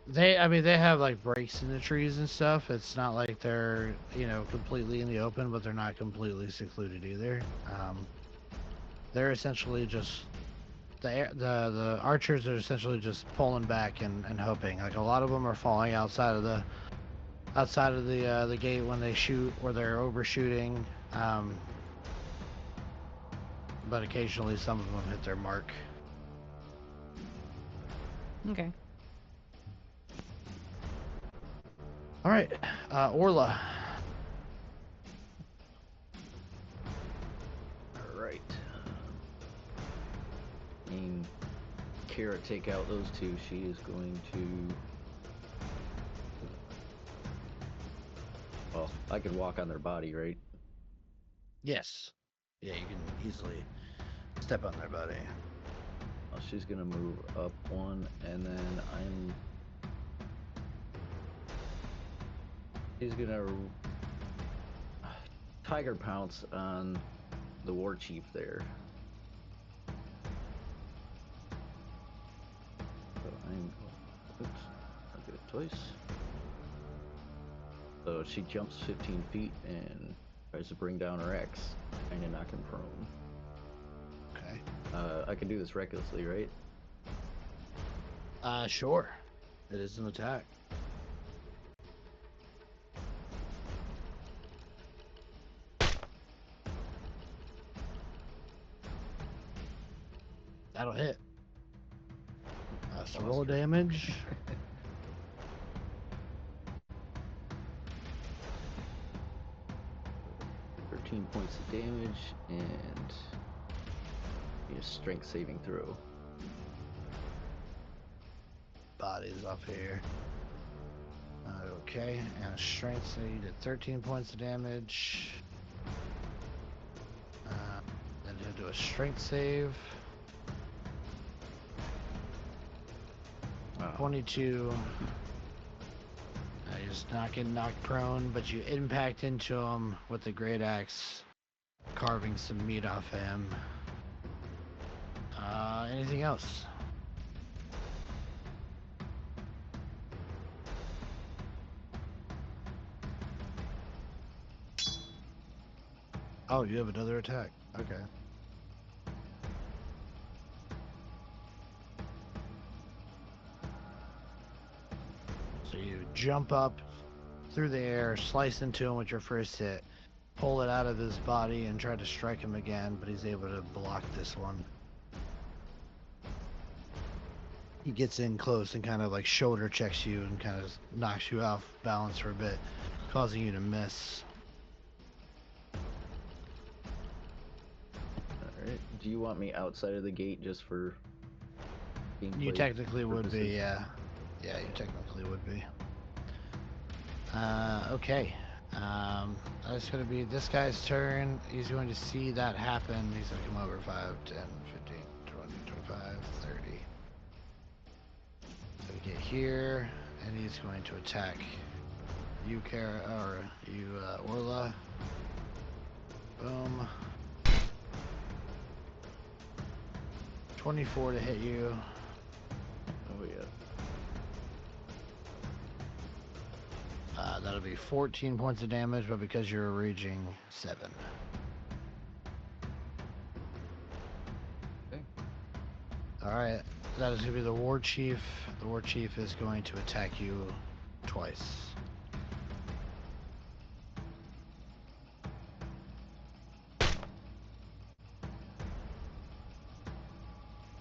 Speaker 2: They have like breaks in the trees and stuff. It's not like they're, completely in the open, but they're not completely secluded either. They're essentially just the archers are essentially just pulling back and hoping. Like a lot of them are falling outside of the gate when they shoot, or they're overshooting. But occasionally some of them hit their mark.
Speaker 6: Okay.
Speaker 2: All right, Orla.
Speaker 3: All right. Seeing Kara take out those two, she is going to. Well, I could walk on their body, right?
Speaker 2: Yes. Yeah, you can easily step on their body.
Speaker 3: Well, she's gonna move up one, and then she's gonna tiger pounce on the war chief there. So I'm going. Oops, I did it twice. So she jumps 15 feet and tries to bring down her axe, kind of knock him prone.
Speaker 2: Okay.
Speaker 3: I can do this recklessly, right?
Speaker 2: Sure. It is an attack. That'll hit. So roll damage.
Speaker 3: 13 points of damage and a strength saving throw.
Speaker 2: Body's up here. Okay, and a strength, so you did 13 points of damage. Then he'll do a strength save.
Speaker 3: Wow.
Speaker 2: 22. He's not getting knocked prone, but you impact into him with the great axe, carving some meat off him. Anything else? Oh, you have another attack. Okay. So you jump up through the air, slice into him with your first hit, pull it out of his body and try to strike him again, but he's able to block this one. He gets in close and kind of like shoulder checks you and kind of knocks you off balance for a bit, causing you to miss.
Speaker 3: Alright. Do you want me outside of the gate just for
Speaker 2: You
Speaker 3: gameplay
Speaker 2: technically would be,
Speaker 3: purposes?
Speaker 2: yeah. Yeah, you technically would be. Okay. That's going to be this guy's turn. He's going to see that happen. He's going to come over 5, 10, 15, 20, 25, 30. So we get here, and he's going to attack you, Kara, or you, Orla. Boom. 24 to hit you.
Speaker 3: Oh yeah.
Speaker 2: That'll be 14 points of damage, but because you're raging, 7.
Speaker 3: Okay.
Speaker 2: Alright, that is going to be the War Chief. The War Chief is going to attack you twice.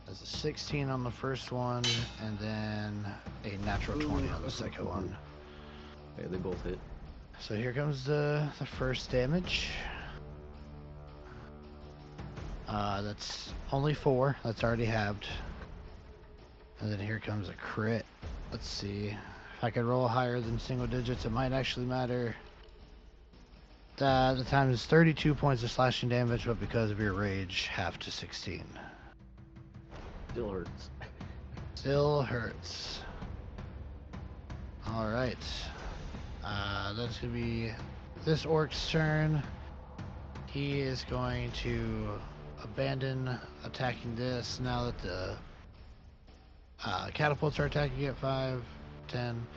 Speaker 2: That's a 16 on the first one, and then a natural 20 on the second one.
Speaker 3: Okay, they both hit.
Speaker 2: So here comes the first damage. That's only 4. That's already halved. And then here comes a crit. Let's see. If I could roll higher than single digits, it might actually matter. The time is 32 points of slashing damage, but because of your rage, half to 16.
Speaker 3: Still hurts.
Speaker 2: Still hurts. Alright. That's going to be this orc's turn. He is going to abandon attacking this now that the catapults are attacking at 5, 10,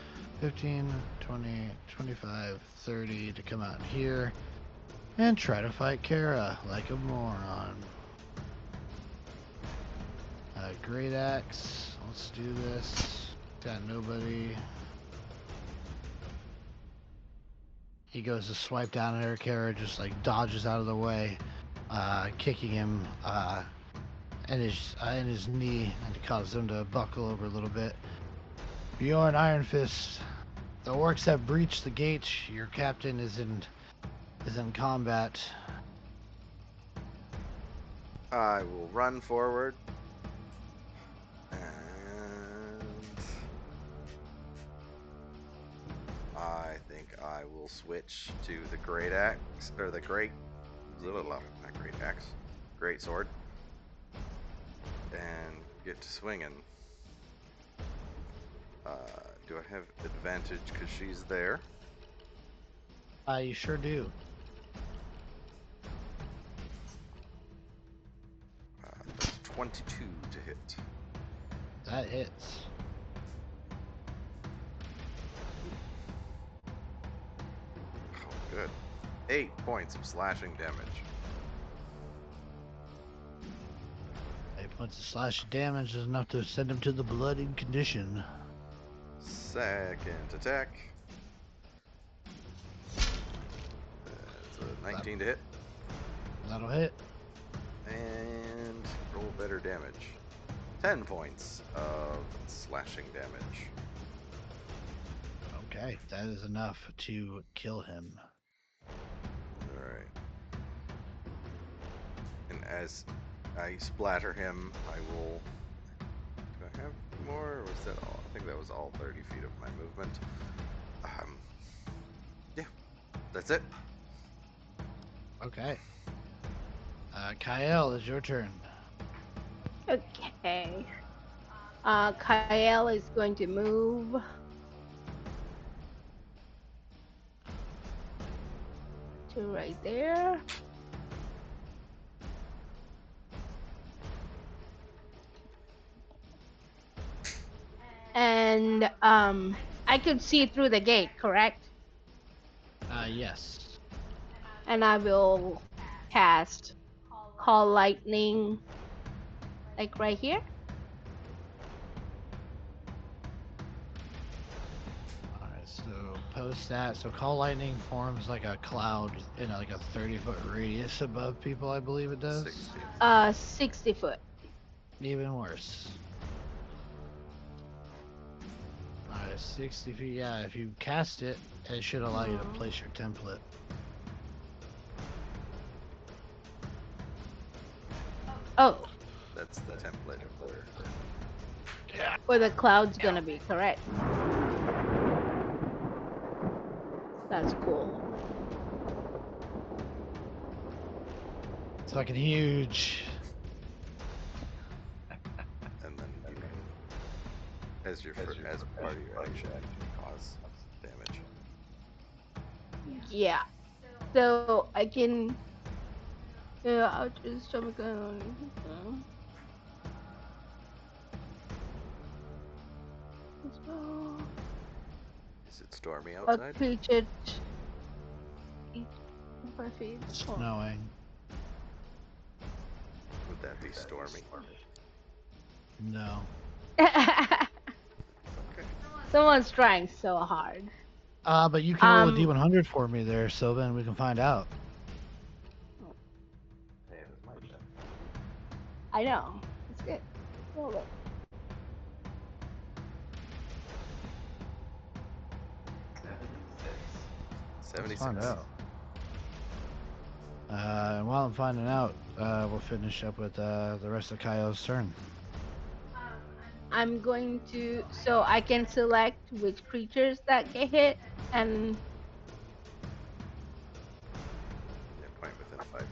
Speaker 2: 15, 20, 25, 30 to come out here and try to fight Kara like a moron. Great axe. Let's do this. Got nobody. He goes to swipe down at her. Kara just like dodges out of the way, kicking him and his knee, and it caused him to buckle over a little bit. Bjorn Iron Fist, the orcs have breached the gate. Your captain is in combat.
Speaker 1: I will run forward. And I think I will switch to the great axe, or the great, not great axe, great sword, and get to swinging. Do I have advantage because she's there?
Speaker 2: You sure do.
Speaker 1: That's 22 to hit.
Speaker 2: That hits.
Speaker 1: Oh, good. 8 points of slashing damage.
Speaker 2: 8 points of slash damage is enough to send him to the bloodied condition.
Speaker 1: Second attack. That's a 19 to hit.
Speaker 2: That'll hit.
Speaker 1: And roll better damage. 10 points of slashing damage.
Speaker 2: Okay, that is enough to kill him.
Speaker 1: Alright. And as I splatter him, I will... Do I have more, or was that all? I think that was all 30 feet of my movement. Yeah, that's it.
Speaker 2: Okay. Kyle, it's your turn.
Speaker 5: Okay. Kyle is going to move to right there. And I could see through the gate, correct?
Speaker 2: Yes.
Speaker 5: And I will cast Call Lightning, like right here.
Speaker 2: Alright, so post that. So Call Lightning forms like a cloud in like a 30-foot radius above people, I believe it does.
Speaker 5: 60 foot.
Speaker 2: Even worse. Alright, 60 feet. Yeah, if you cast it, it should allow you to place your template.
Speaker 5: Oh,
Speaker 1: That's the template
Speaker 5: where the cloud's gonna be, correct? That's cool.
Speaker 2: It's fucking huge.
Speaker 1: And then you can, as part of your action, cause damage.
Speaker 5: Yeah. So I can. Yeah, I'll just jump gun.
Speaker 1: Is it stormy
Speaker 5: A
Speaker 1: outside?
Speaker 5: creature. 5 feet.
Speaker 2: Snowing.
Speaker 1: Would that be stormy?
Speaker 2: No.
Speaker 1: Okay.
Speaker 5: Someone's trying so hard.
Speaker 2: But you can roll a D100 for me there, Sylvan. We can find out.
Speaker 5: I know. It's good. Roll it.
Speaker 1: 76.
Speaker 2: Find out. And while I'm finding out, we'll finish up with the rest of Kyle's turn.
Speaker 5: I'm going to. So I can select which creatures that get hit, and
Speaker 1: Yeah, point within 5 feet.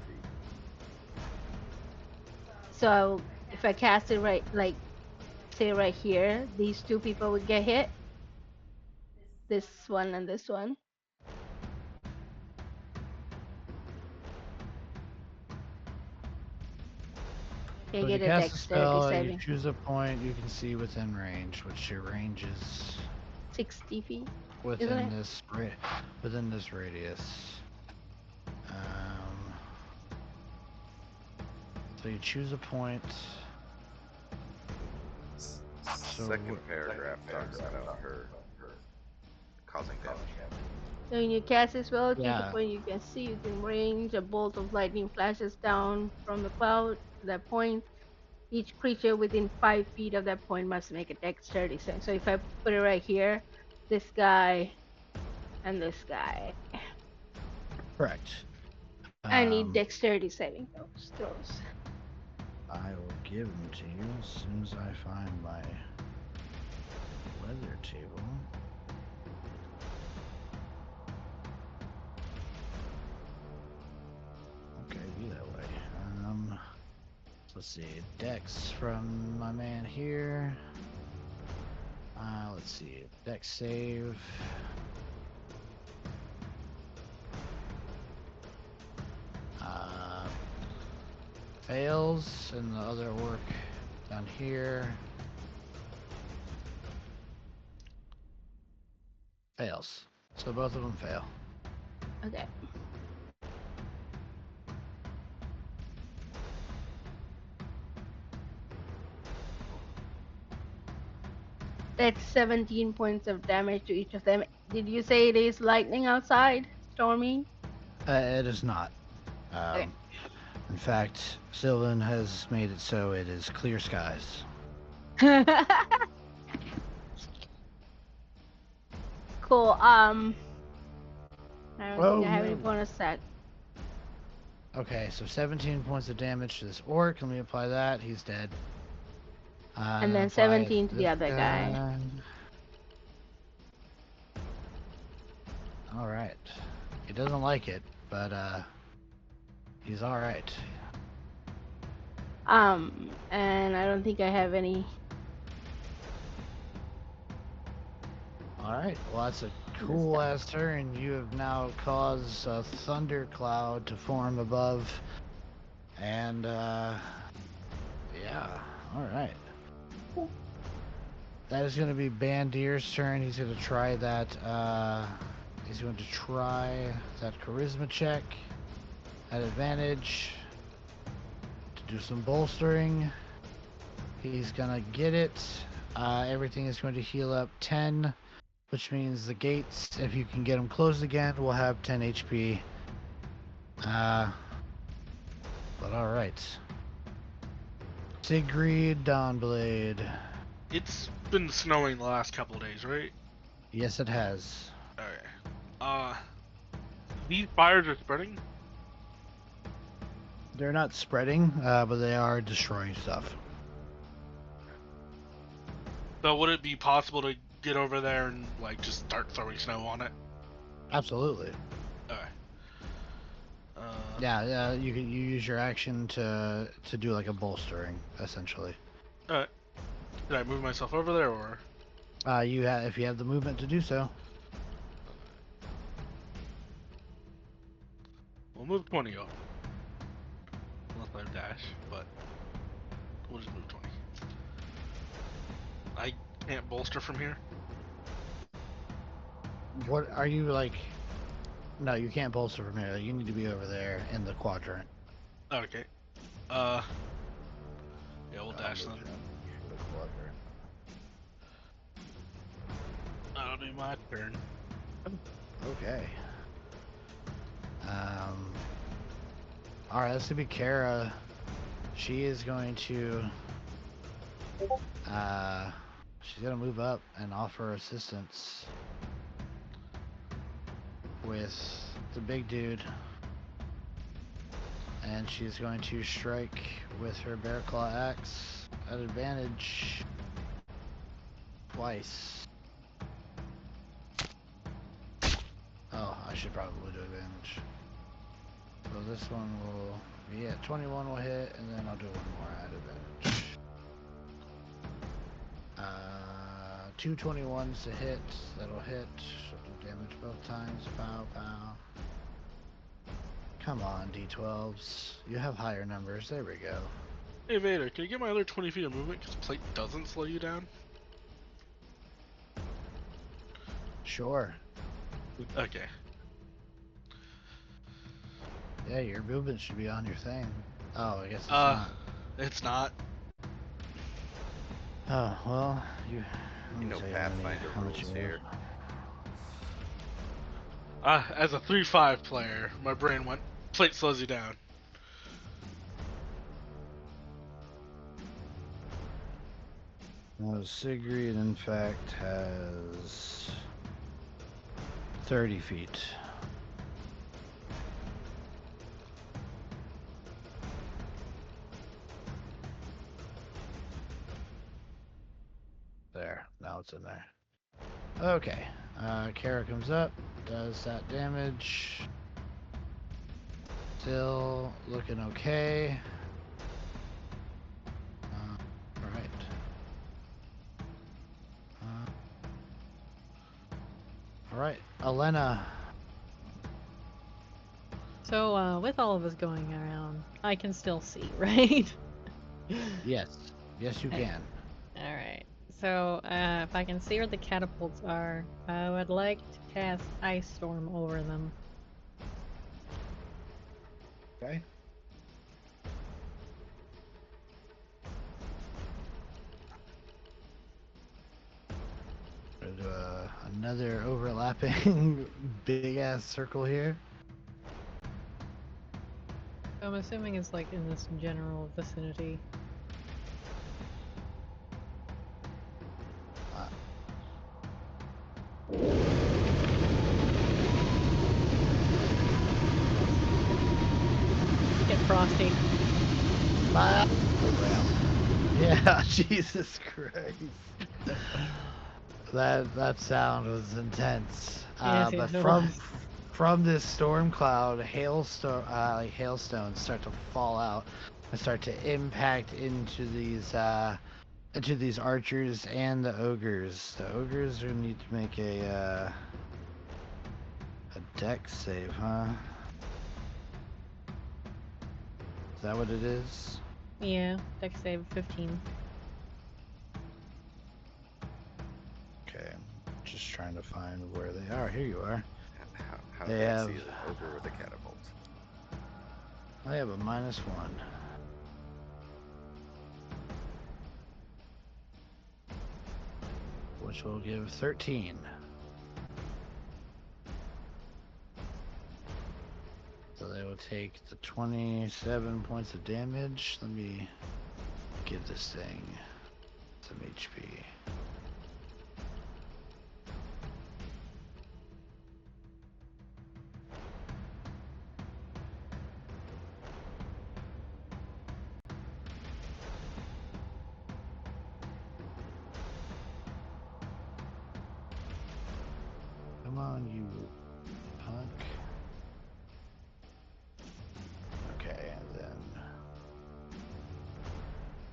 Speaker 5: so if I cast it right, like say right here, these two people would get hit. This one and this one. They
Speaker 2: So
Speaker 5: get
Speaker 2: to
Speaker 5: a
Speaker 2: cast a
Speaker 5: dexterity
Speaker 2: spell, you
Speaker 5: saving.
Speaker 2: choose a point you can see within range, which your range is
Speaker 5: 60 feet.
Speaker 2: within
Speaker 5: it?
Speaker 2: within this radius. So you choose a point. So
Speaker 1: Second paragraph talks about her causing damage.
Speaker 5: So when you cast this spell, choose a
Speaker 2: Yeah.
Speaker 5: point you can see within range. A bolt of lightning flashes down from the cloud to that point. Each creature within 5 feet of that point must make a dexterity saving. So if I put it right here, this guy and this guy,
Speaker 2: Correct.
Speaker 5: I need dexterity saving throws.
Speaker 2: I will give them to you as soon as I find my weather table. Okay, be that way. Let's see. Dex from my man here. Let's see. Dex save. Fails, and the other work down here fails. So both of them fail.
Speaker 5: Okay. That's 17 points of damage to each of them. Did you say it is lightning outside, Stormy?
Speaker 2: It is not.
Speaker 5: Okay.
Speaker 2: In fact, Sylvan has made it so it is clear skies.
Speaker 5: Cool. I don't think I have any
Speaker 2: no.
Speaker 5: bonus set.
Speaker 2: Okay, so 17 points of damage to this orc. Let me apply that. He's dead.
Speaker 5: And then
Speaker 2: apply
Speaker 5: 17 to the
Speaker 2: this
Speaker 5: other guy.
Speaker 2: Alright. He doesn't like it, but he's alright.
Speaker 5: And I don't think I have any.
Speaker 2: Alright, well that's a cool ass turn. You have now caused a thunder cloud to form above. And yeah, alright. That is gonna be Bandir's turn. He's gonna try that he's going to try that charisma check at advantage to do some bolstering. He's gonna get it. Everything is going to heal up 10, which means the gates, if you can get them closed again, will have 10 HP. But alright. Sigrid Dawnblade.
Speaker 4: It's been snowing the last couple of days, right?
Speaker 2: Yes, it has.
Speaker 4: Okay. These fires are spreading?
Speaker 2: They're not spreading, but they are destroying stuff.
Speaker 4: So would it be possible to get over there and, like, just start throwing snow on it?
Speaker 2: Absolutely.
Speaker 4: Okay.
Speaker 2: Yeah, you use your action to do like a bolstering, essentially.
Speaker 4: Alright. Did I move myself over there, or?
Speaker 2: If you have the movement to do so.
Speaker 4: We'll move 20 up. Unless I dash, but we'll just move 20. I can't bolster from here?
Speaker 2: What are you like? No, you can't bolster from here. You need to be over there in the quadrant.
Speaker 4: Okay. Yeah, we'll dash then.
Speaker 2: The quadrant.
Speaker 4: That'll be my turn.
Speaker 2: Okay. Alright, this will be Kara. She is going to she's gonna move up and offer assistance with the big dude. And she's going to strike with her bear claw axe at advantage twice. Oh, I should probably do advantage. So this one will be at 21 will hit, and then I'll do one more at advantage. 2 21s to hit. That'll hit. So do damage both times. Pow, pow. Come on, D12s. You have higher numbers. There we go.
Speaker 4: Hey Vader, can you get my other 20 feet of movement? Because plate doesn't slow you down?
Speaker 2: Sure.
Speaker 4: Okay.
Speaker 2: Yeah, your movement should be on your thing. Oh, I guess it's not.
Speaker 4: It's not.
Speaker 2: Oh, well, you
Speaker 1: know Pathfinder rules here.
Speaker 4: As a 3-5 player, my brain went, plate slows you down.
Speaker 2: Sigrid, in fact, has 30 feet. There, now it's in there. Okay, Kara comes up, does that damage. Still looking okay. Alright. Alright, Elena.
Speaker 6: So, with all of us going around, I can still see, right?
Speaker 2: Yes. Yes, you can.
Speaker 6: Alright. So, if I can see where the catapults are, I would like to cast Ice Storm over them.
Speaker 2: Okay. We'll do another overlapping big ass circle here.
Speaker 6: I'm assuming it's like in this general vicinity. Get frosty.
Speaker 2: Yeah, Jesus Christ. That sound was intense.
Speaker 6: Yes,
Speaker 2: But
Speaker 6: yes, it
Speaker 2: from this storm cloud, hailstones start to fall out and start to impact into these archers and the ogres. The ogres are gonna need to make a dex save, huh? Is that what it is?
Speaker 6: Yeah, dex save 15.
Speaker 2: Okay, just trying to find where they are. Here you are.
Speaker 1: How
Speaker 2: They
Speaker 1: do I
Speaker 2: have-
Speaker 1: see an ogre with a catapult?
Speaker 2: I have a -1. Which will give 13. So they will take the 27 points of damage. Let me give this thing some HP. Come on, you punk. Okay, and then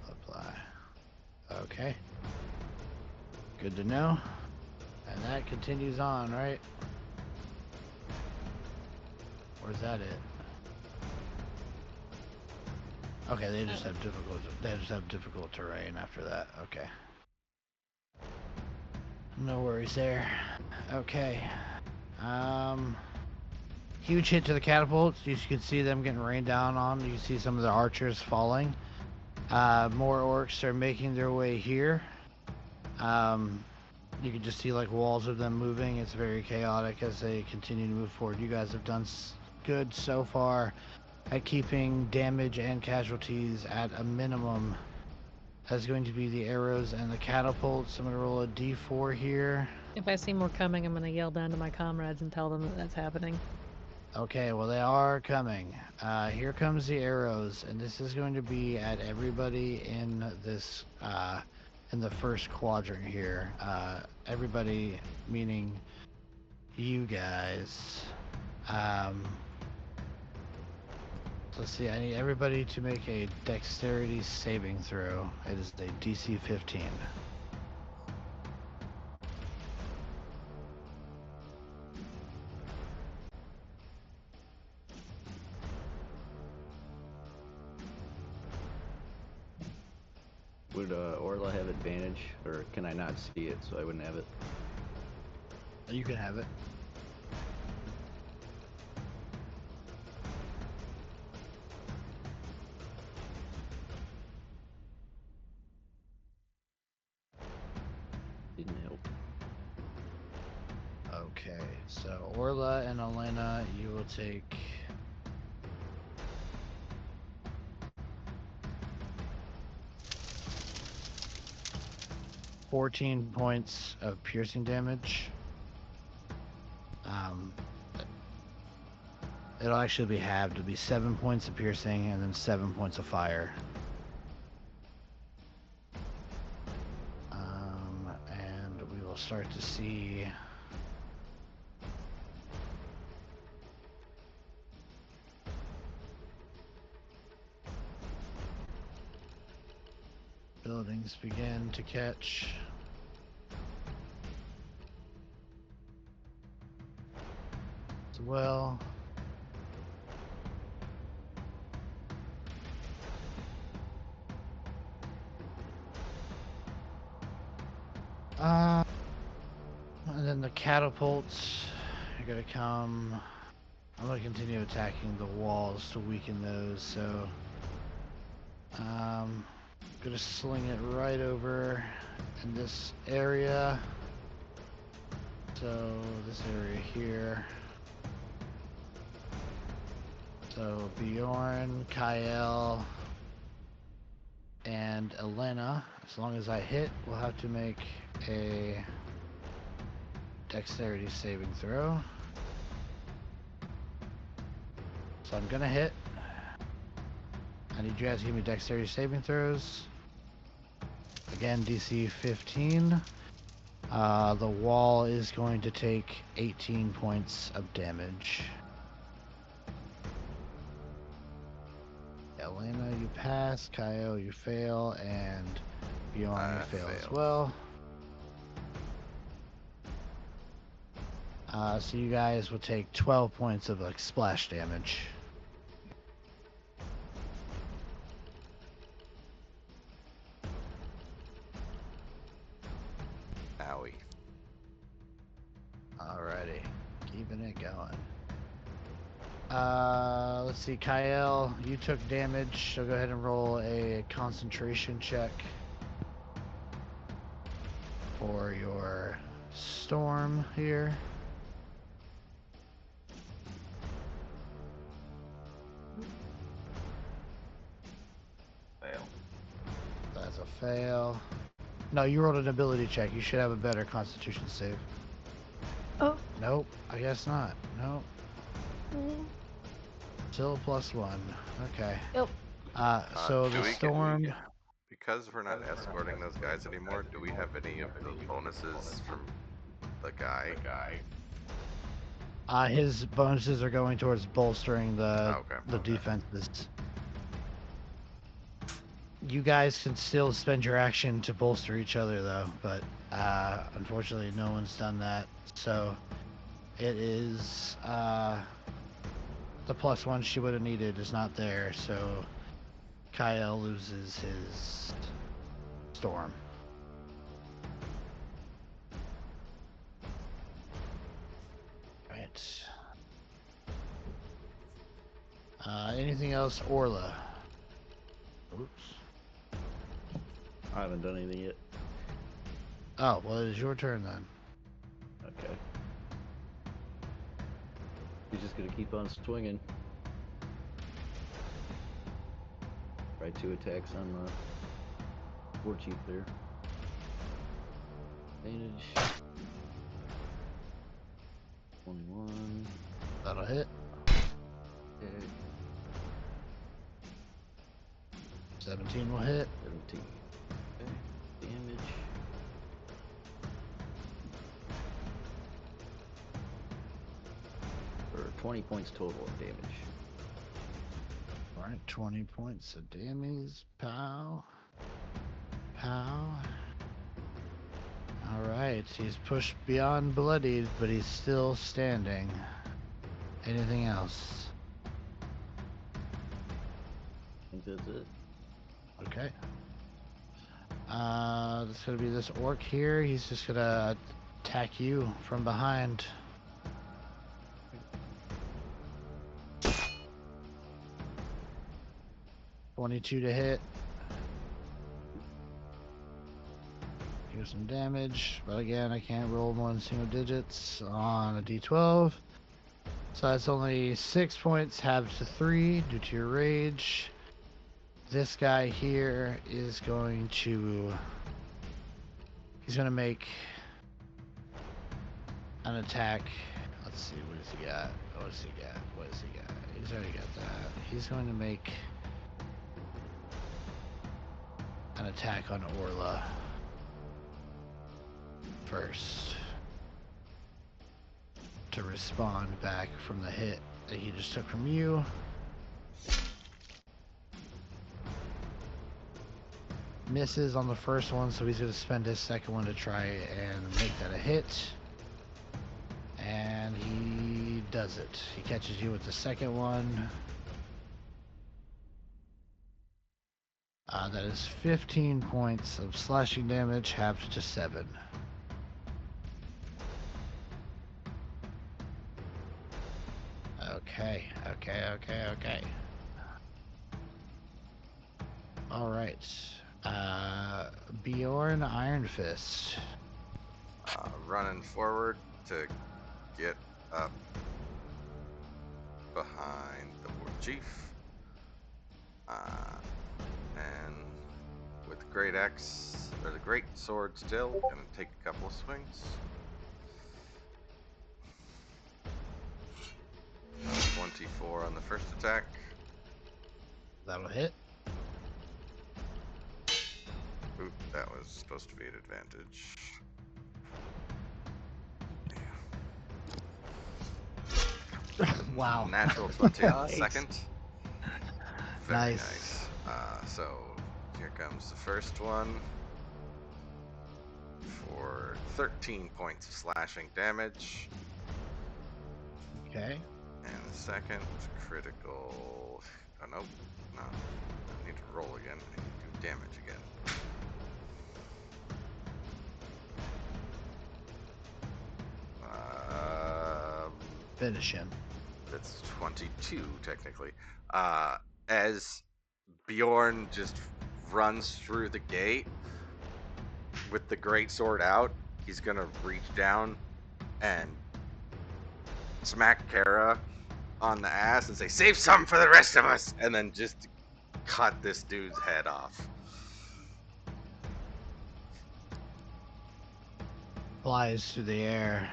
Speaker 2: apply. Okay. Good to know. And that continues on, right? Or is that it? Okay, they just have difficult terrain after that. Okay. No worries there. Okay. Huge hit to the catapults. You can see them getting rained down on. You see some of the archers falling. More orcs are making their way here. You can just see like walls of them moving. It's very chaotic as they continue to move forward. You guys have done good so far at keeping damage and casualties at a minimum. That's going to be the arrows and the catapults. I'm going to roll a d4 here.
Speaker 6: If I see more coming, I'm gonna yell down to my comrades and tell them that that's happening.
Speaker 2: Okay, well they are coming. Here comes the arrows, and this is going to be at everybody in this, in the first quadrant here. Everybody meaning you guys. Let's see, I need everybody to make a dexterity saving throw. It is a DC 15.
Speaker 3: Would Orla have advantage, or can I not see it so I wouldn't have it?
Speaker 2: You can have it.
Speaker 3: Didn't help.
Speaker 2: Okay, so Orla and Elena, you will take... 14 points of piercing damage. It'll actually be halved. It'll be 7 points of piercing and then 7 points of fire. And we will start to see buildings begin to catch. As well. And then the catapults are gonna come. I'm gonna continue attacking the walls to weaken those, so gonna sling it right over in this area. So this area here. So Bjorn, Kyle, and Elena, as long as I hit, will have to make a dexterity saving throw. So I'm gonna hit. I need you guys to give me dexterity saving throws. Again, DC 15. The wall is going to take 18 points of damage. Elena, you pass. Kyle, you fail. And Bjorn, you fail as well. So you guys will take 12 points of like splash damage.
Speaker 1: Owie.
Speaker 2: Alrighty, keeping it going. Let's see, Kyle, you took damage, so go ahead and roll a concentration check for your storm here.
Speaker 7: Fail.
Speaker 2: That's a fail. No, you rolled an ability check. You should have a better constitution save.
Speaker 5: Oh.
Speaker 2: Nope, I guess not. Nope. Still +1. Okay.
Speaker 5: Yep.
Speaker 2: So
Speaker 1: do
Speaker 2: the
Speaker 1: we get-
Speaker 2: storm.
Speaker 1: Because we're not escorting those guys anymore, do we have any of the bonuses from the guy?
Speaker 2: His bonuses are going towards bolstering the
Speaker 1: Okay.
Speaker 2: defenses. You guys can still spend your action to bolster each other, though, but unfortunately, no one's done that. So it is the +1 she would have needed is not there. So Kyle loses his storm. Right. Anything else, Orla? Oops.
Speaker 3: I haven't done anything yet.
Speaker 2: Oh, well, it is your turn then.
Speaker 3: Okay. He's just gonna keep on swinging. Try 2 attacks on the war chief there. Advantage. 21.
Speaker 2: That'll hit.
Speaker 3: Okay.
Speaker 2: 17 will hit.
Speaker 3: 17. Okay. Damage. For 20 points total of damage.
Speaker 2: Alright, 20 points of damage. Pow. Pow. Alright, he's pushed beyond bloodied, but he's still standing. Anything else?
Speaker 3: I think that's it.
Speaker 2: Okay. That's gonna be this orc here. He's just gonna attack you from behind. .22 to hit. Here's some damage, but again, I can't roll more than single digits on a d12. So that's only 6 points, halved to 3 due to your rage. This guy here is going to He's gonna make an attack. Let's see, what does he got? What does he got? What does he got? He's already got that. He's going to make an attack on Orla first to respond back from the hit that he just took from you. Misses on the first one, so he's going to spend his second one to try and make that a hit. And he does it. He catches you with the second one. That is 15 points of slashing damage, halved to 7. Okay. Alright. Bjorn Iron Fist.
Speaker 1: Running forward to get up behind the war chief. And with the great axe, or the great sword still, gonna take a couple of swings. 24 on the first attack.
Speaker 2: That'll hit.
Speaker 1: Oop, that was supposed to be an advantage.
Speaker 2: Wow.
Speaker 1: Natural 20 on the
Speaker 2: Nice.
Speaker 1: second. Very
Speaker 2: Nice.
Speaker 1: nice. So here comes the first one for 13 points of slashing damage.
Speaker 2: Okay.
Speaker 1: And the second critical. Oh, nope. No. I need to roll again. I need to do damage again.
Speaker 2: Finish him.
Speaker 1: That's 22, technically. As Bjorn just runs through the gate with the great sword out, he's gonna reach down and smack Kara on the ass and say, "Save some for the rest of us!" And then just cut this dude's head off.
Speaker 2: Flies through the air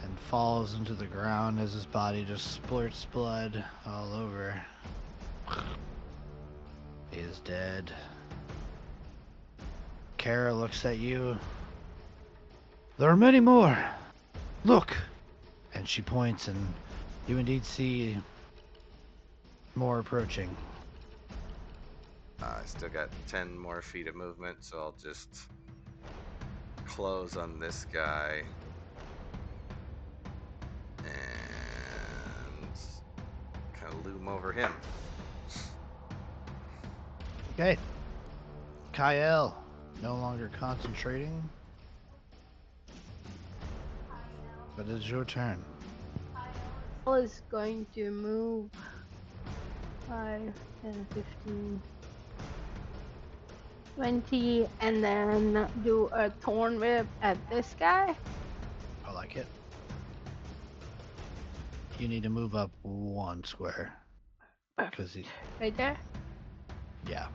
Speaker 2: and falls into the ground as his body just splurts blood all over. He is dead. Kara looks at you. There are many more. Look! And she points, and you indeed see more approaching.
Speaker 1: I still got 10 more feet of movement, so I'll just close on this guy. And kind of loom over him.
Speaker 2: Okay. Kyle, no longer concentrating. But it's your turn.
Speaker 5: I was going to move 5, 10, 15, 20, and then do a thorn whip at this guy.
Speaker 2: I like it. You need to move up 1 square. Because he,
Speaker 5: Right there?
Speaker 2: yeah.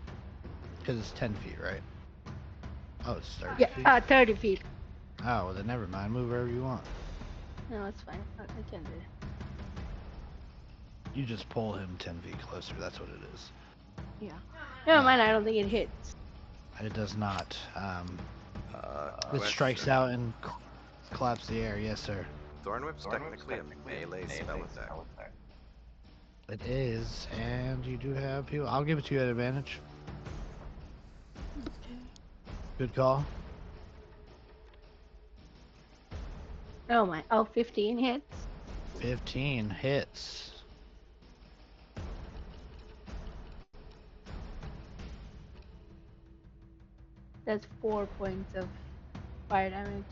Speaker 2: Because it's 10 feet, right? Oh, it's 30 feet?
Speaker 5: Yeah, 30 feet.
Speaker 2: Oh, well then never mind. Move wherever you want.
Speaker 5: No, it's fine. I can do it.
Speaker 2: You just pull him 10 feet closer. That's what it is.
Speaker 5: Yeah. Never mind, I don't think it hits.
Speaker 2: It does not. It
Speaker 1: Question.
Speaker 2: strikes out and claps the air. Yes, sir.
Speaker 1: Thorn Whip's technically a melee spell attack.
Speaker 2: It is, and you do have people. I'll give it to you at advantage. Good call.
Speaker 5: Oh my. Oh, 15 hits.
Speaker 2: 15 hits.
Speaker 5: That's 4 points of fire damage.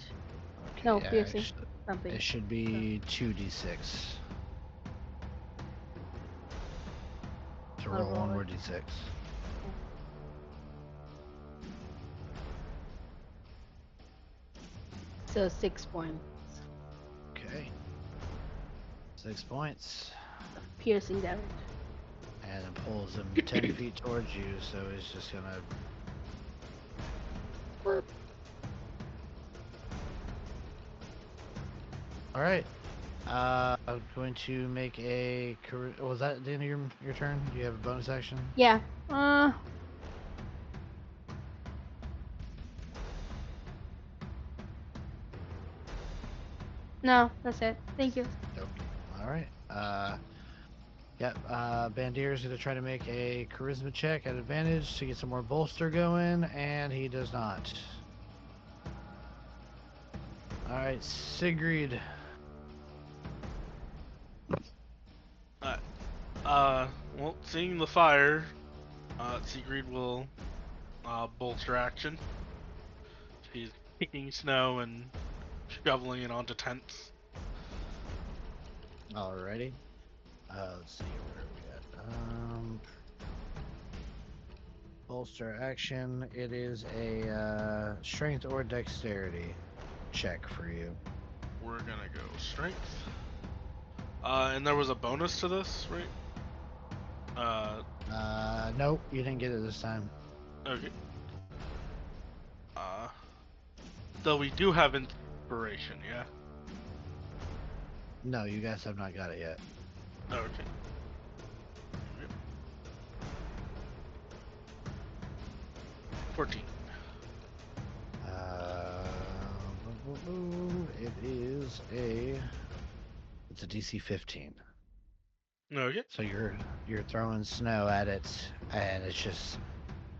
Speaker 2: Okay,
Speaker 5: No, piercing.
Speaker 2: actually,
Speaker 5: Something.
Speaker 2: it should be 2d6. To
Speaker 5: I'll
Speaker 2: roll
Speaker 5: roll
Speaker 2: one
Speaker 5: it.
Speaker 2: more d6.
Speaker 5: So 6 points
Speaker 2: Okay. 6 points.
Speaker 5: of piercing damage.
Speaker 2: And it pulls him 10 feet towards you, so he's just gonna All right. I'm going to make a. Was that the end of your turn? Do you have a bonus action?
Speaker 5: Yeah. No, that's it. Thank you.
Speaker 2: Nope. All right. Yep. Bandier's gonna try to make a charisma check at advantage to get some more bolster going, and he does not. All right, Sigrid.
Speaker 4: Well, seeing the fire, Sigrid will bolster action. She's picking snow and shoveling it onto tents.
Speaker 2: Alrighty. Let's see where are we at. Bolster action. It is a strength or dexterity check for you.
Speaker 4: We're gonna go strength. And there was a bonus to this, right?
Speaker 2: Nope, you didn't get it this time.
Speaker 4: Okay. Though we do have inspiration, yeah?
Speaker 2: No, you guys have not got it yet.
Speaker 4: Okay. Yep. 14.
Speaker 2: It is a. It's a DC 15.
Speaker 4: Okay.
Speaker 2: So you're throwing snow at it, and it's just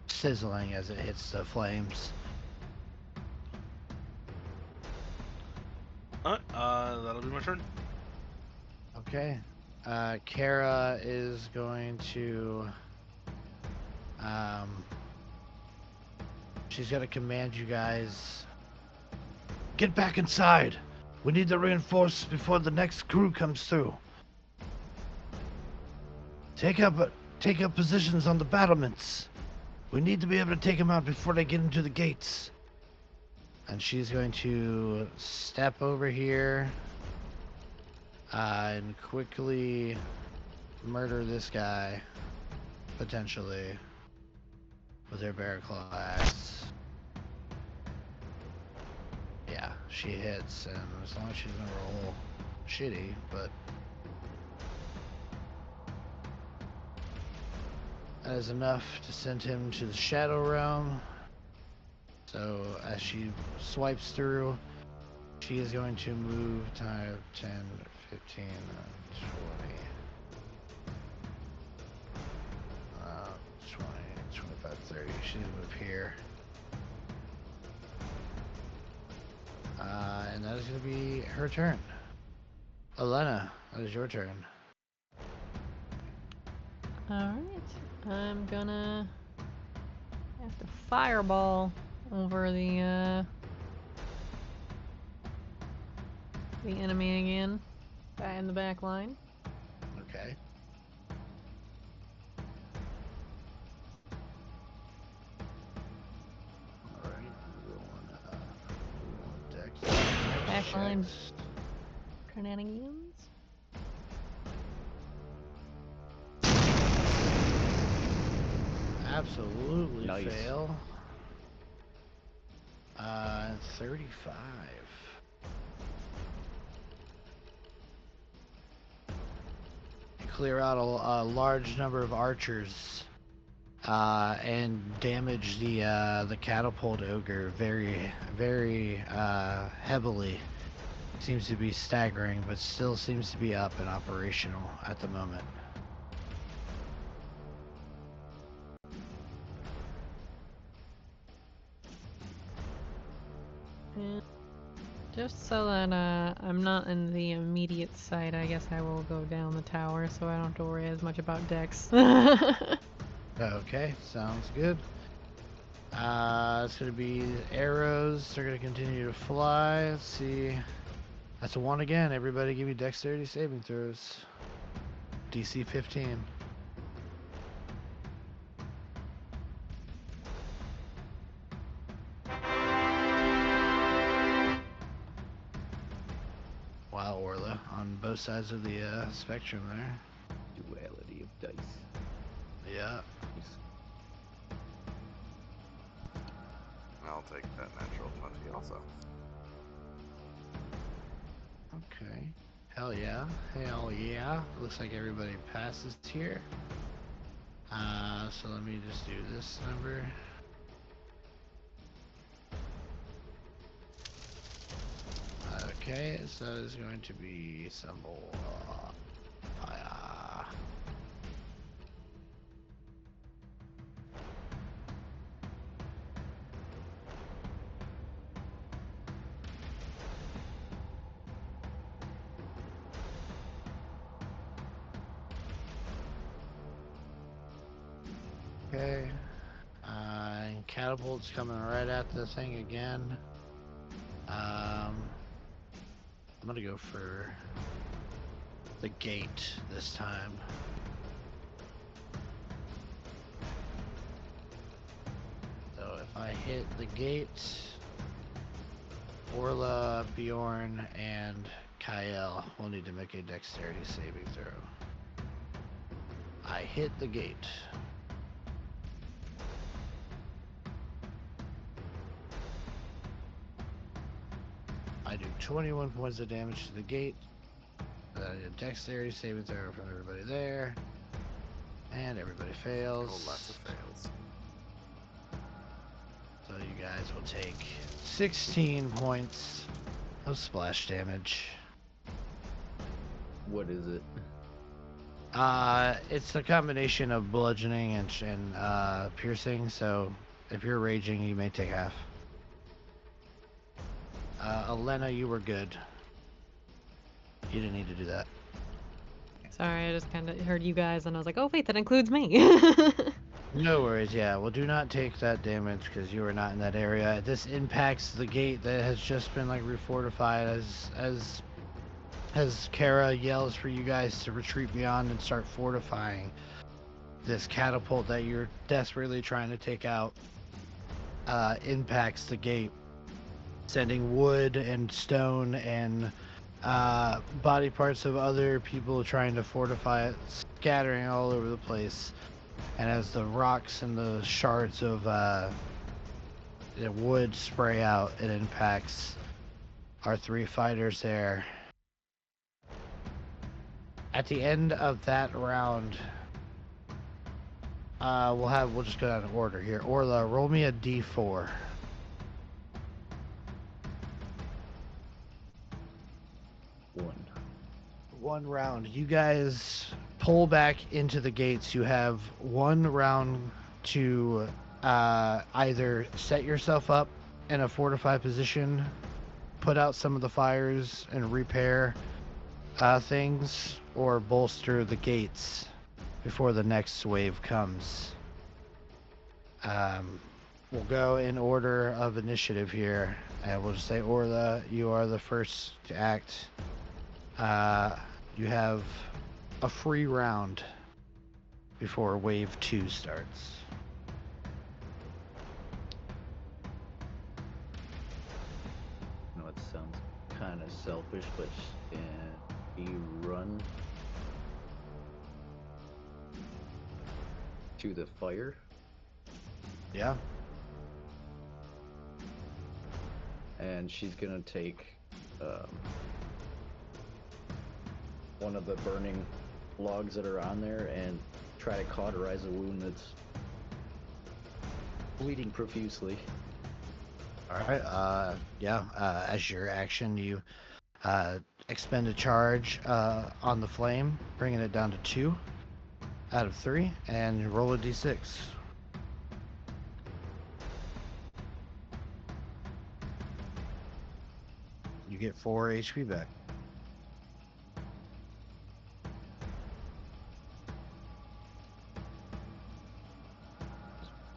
Speaker 2: sizzling as it hits the flames.
Speaker 4: That'll be my turn.
Speaker 2: Okay. Kara is going to. She's going to command you guys. Get back inside. We need to reinforce before the next crew comes through. Take up positions on the battlements. We need to be able to take them out before they get into the gates. And she's going to step over here and quickly murder this guy, potentially, with her bear claw axe. Yeah, she hits, and as long as she's gonna roll shitty, but that is enough to send him to the Shadow Realm. So as she swipes through, she is going to move 10, 15, 20, 20, 25, 30. She's going to move here. And that is going to be her turn. Elena, that is your turn.
Speaker 6: Alright. I'm gonna have to fireball over the enemy again. Guy in the back line.
Speaker 2: Okay. Alright, we're going dex.
Speaker 6: Backline
Speaker 2: Checks.
Speaker 6: shenanigans.
Speaker 2: Absolutely
Speaker 3: Nice.
Speaker 2: fail. 35. You clear out a large number of archers and damage the catapult ogre very, very heavily. Seems to be staggering, but still seems to be up and operational at the moment.
Speaker 6: And just so that I'm not in the immediate sight, I guess I will go down the tower so I don't have to worry as much about Dex.
Speaker 2: Okay, sounds good. It's gonna be arrows. They're gonna continue to fly. Let's see. That's a 1 again. Everybody give me dexterity saving throws. DC 15. Wow, Orla, on both sides of the spectrum there.
Speaker 3: Duality of dice.
Speaker 2: Yeah.
Speaker 3: Nice.
Speaker 1: I'll take that natural 20 also.
Speaker 2: Okay. Hell yeah. Hell yeah. Looks like everybody passes here. So let me just do this number. Okay, so it's going to be symbol fire. Okay. And catapult's coming right at the thing again. I'm gonna go for the gate this time. So if I hit the gate, Orla, Bjorn, and Kyle will need to make a dexterity saving throw. I hit the gate. I do 21 points of damage to the gate. Then I do a dexterity saving throw from everybody there. And everybody fails.
Speaker 1: Oh, lots of fails.
Speaker 2: So you guys will take 16 points of splash damage.
Speaker 3: What is it?
Speaker 2: It's a combination of bludgeoning and piercing, so if you're raging, you may take half. Elena, you were good. You didn't need to do that.
Speaker 6: Sorry, I just kind of heard you guys and I was like, oh wait, that includes me.
Speaker 2: No worries, yeah. Well, do not take that damage because you are not in that area. This impacts the gate that has just been like refortified as Kara yells for you guys to retreat beyond and start fortifying this catapult that you're desperately trying to take out. Impacts the gate, sending wood and stone and body parts of other people trying to fortify it, scattering all over the place. And as the rocks and the shards of wood spray out, it impacts our 3 fighters there. At the end of that round, we'll just go down in order here. Orla, roll me a d4. 1 round. You guys pull back into the gates. You have 1 round to either set yourself up in a fortified position, put out some of the fires and repair things, or bolster the gates before the next wave comes. We'll go in order of initiative here, and we'll just say, Orla, you are the first to act. You have a free round before wave 2 starts.
Speaker 3: I know it sounds kind of selfish, but can you run to the fire?
Speaker 2: Yeah.
Speaker 3: And she's gonna take one of the burning logs that are on there and try to cauterize a wound that's bleeding profusely.
Speaker 2: Alright, as your action, you expend a charge on the flame, bringing it down to 2 out of 3, and roll a d6. You get 4 HP back.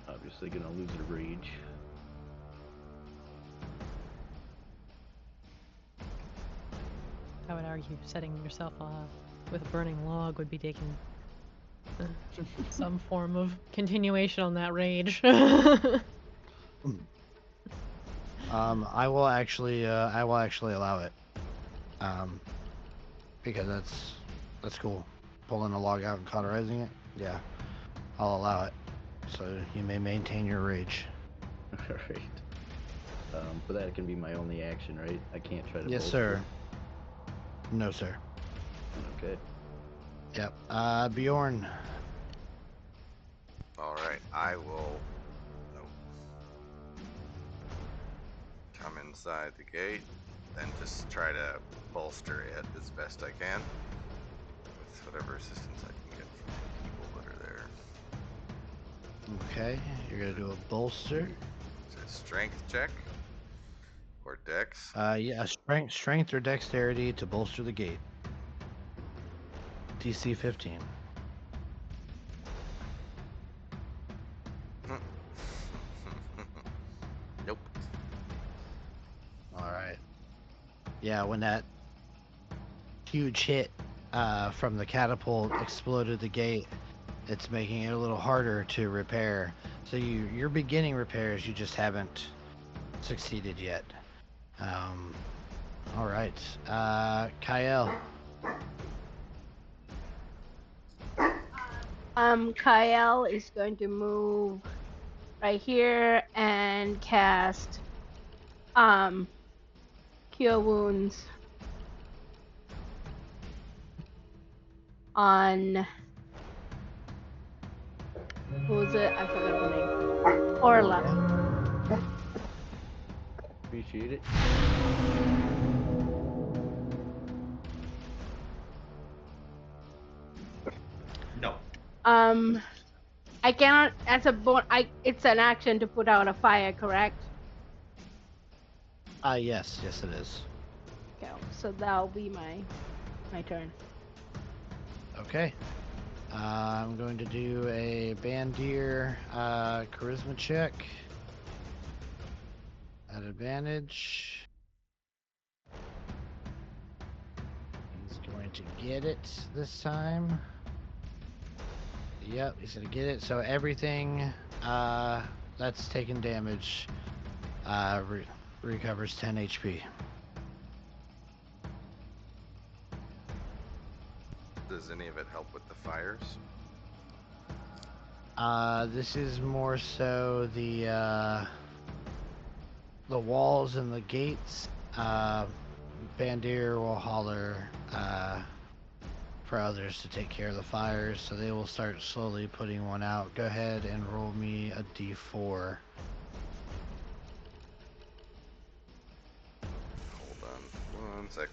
Speaker 3: Obviously gonna lose her rage.
Speaker 6: I would argue setting yourself off with a burning log would be taking some form of continuation on that rage.
Speaker 2: I will actually allow it. Because that's cool. Pulling a log out and cauterizing it. Yeah, I'll allow it. So you may maintain your rage.
Speaker 3: Alright. But that can be my only action, right? I can't try to
Speaker 2: Yes,
Speaker 3: bolster
Speaker 2: sir.
Speaker 3: it.
Speaker 2: No, sir.
Speaker 3: Okay.
Speaker 2: Yep. Bjorn.
Speaker 1: All right, I will. Nope. Come inside the gate, then just try to bolster it as best I can with whatever assistance I can get from the people that are there.
Speaker 2: Okay, you're gonna do a bolster.
Speaker 1: Is it a strength check or dex?
Speaker 2: Yeah, strength or dexterity to bolster the gate. DC 15.
Speaker 1: Nope.
Speaker 2: All right. Yeah, when that huge hit from the catapult exploded the gate, it's making it a little harder to repair. So you're beginning repairs, you just haven't succeeded yet. All right. Kyle.
Speaker 5: Kyle is going to move right here and cast Cure Wounds on who was it? I forgot the name. Orla.
Speaker 3: Appreciate it.
Speaker 7: No.
Speaker 5: I cannot as a it's an action to put out a fire, correct?
Speaker 2: Yes, it is.
Speaker 5: Okay, so that'll be my turn.
Speaker 2: Okay. I'm going to do a Bandier charisma check at advantage. He's going to get it this time. Yep, he's gonna get it. So everything that's taken damage recovers 10 HP.
Speaker 1: Does any of it help with the fires?
Speaker 2: This is more so the walls and the gates. Bandier will holler for others to take care of the fires, so they will start slowly putting one out. Go ahead and roll me a d4.
Speaker 1: Hold on 1 sec.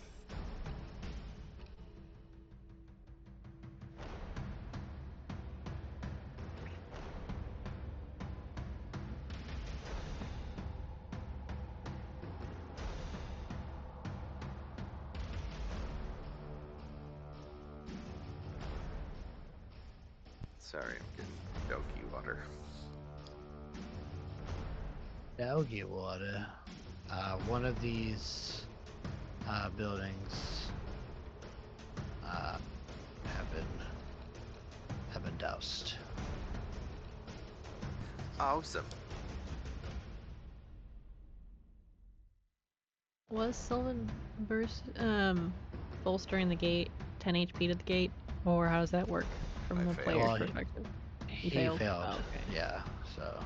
Speaker 1: Sorry, I'm getting doggy water.
Speaker 2: Doggy water. One of these buildings have been doused.
Speaker 1: Awesome.
Speaker 6: Was Sylvan bolstering the gate 10 HP to the gate, or how does that work from
Speaker 1: I
Speaker 6: the
Speaker 1: failed.
Speaker 6: player's
Speaker 2: Well,
Speaker 6: perspective?
Speaker 2: He
Speaker 6: failed?
Speaker 2: failed.
Speaker 6: Oh, okay.
Speaker 2: Yeah, so.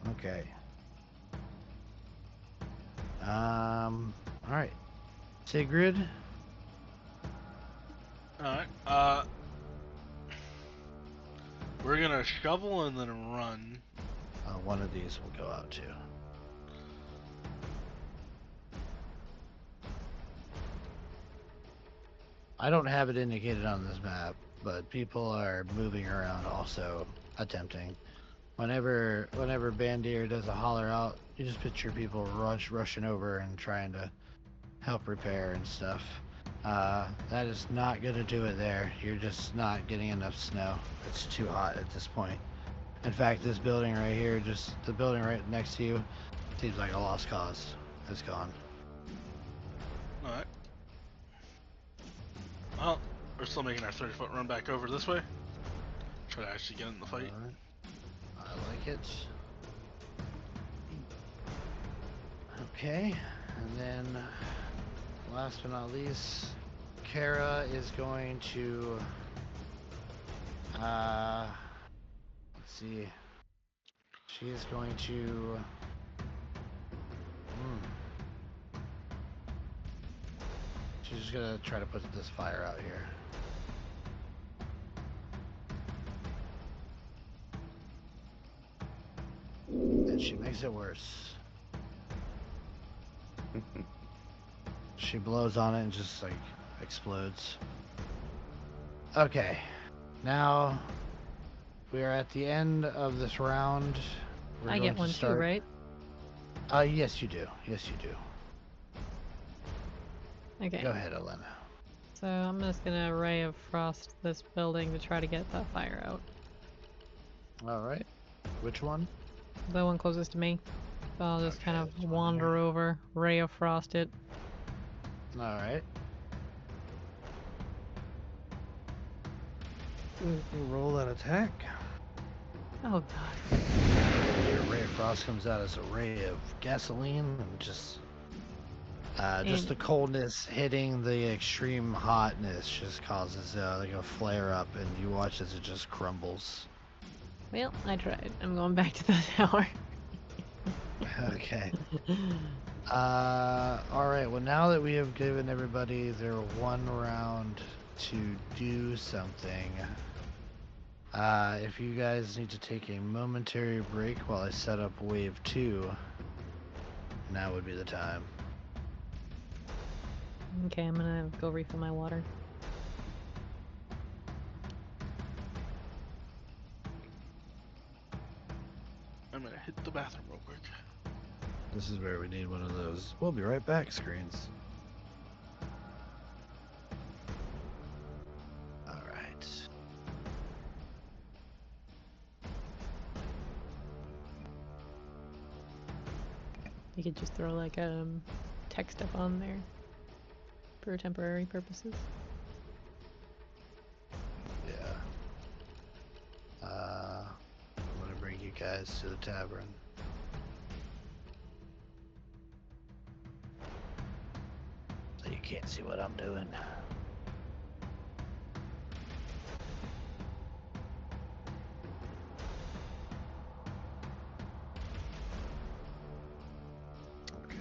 Speaker 2: Okay. Alright. Sigrid?
Speaker 4: Alright, we're gonna shovel and then run.
Speaker 2: One of these will go out too. I don't have it indicated on this map, but people are moving around also attempting. Whenever Bandier does a holler out, you just picture people rushing over and trying to help repair and stuff. That is not going to do it there. You're just not getting enough snow. It's too hot at this point. In fact, this building right here, just the building right next to you, seems like a lost cause. It's gone.
Speaker 4: Alright. Well, we're still making our 30-foot run back over this way. Try to actually get in the fight.
Speaker 2: Alright. I like it. Okay, and then last but not least, Kara is going to let's see. She is going to She's just gonna try to put this fire out here. And she makes it worse. She blows on it and just like explodes. Okay, now we are at the end of this round. We're
Speaker 6: I
Speaker 2: going
Speaker 6: get
Speaker 2: to
Speaker 6: one
Speaker 2: start...
Speaker 6: too, right?
Speaker 2: Yes, you do. Yes, you do.
Speaker 6: Okay.
Speaker 2: Go ahead, Elena.
Speaker 6: So I'm just gonna ray of frost this building to try to get that fire out.
Speaker 2: All right. Which one?
Speaker 6: The one closest to me. So I'll just kind
Speaker 2: Okay,
Speaker 6: of
Speaker 2: this one
Speaker 6: wander
Speaker 2: here.
Speaker 6: over, ray of frost it.
Speaker 2: All right. Roll that attack.
Speaker 6: Oh god.
Speaker 2: Your ray of frost comes out as a ray of gasoline and just the coldness hitting the extreme hotness just causes like a flare up, and you watch as it just crumbles.
Speaker 6: Well, I tried. I'm going back to the tower.
Speaker 2: Okay. All right. Well, now that we have given everybody their one round to do something, if you guys need to take a momentary break while I set up wave 2, now would be the time.
Speaker 6: Okay, I'm gonna go refill my water.
Speaker 4: I'm gonna hit the bathroom real quick.
Speaker 2: This is where we need one of those "we'll be right back" screens. All right.
Speaker 6: You could just throw like text up on there for temporary purposes.
Speaker 2: Yeah. I'm gonna bring you guys to the tavern. So you can't see what I'm doing. Okay.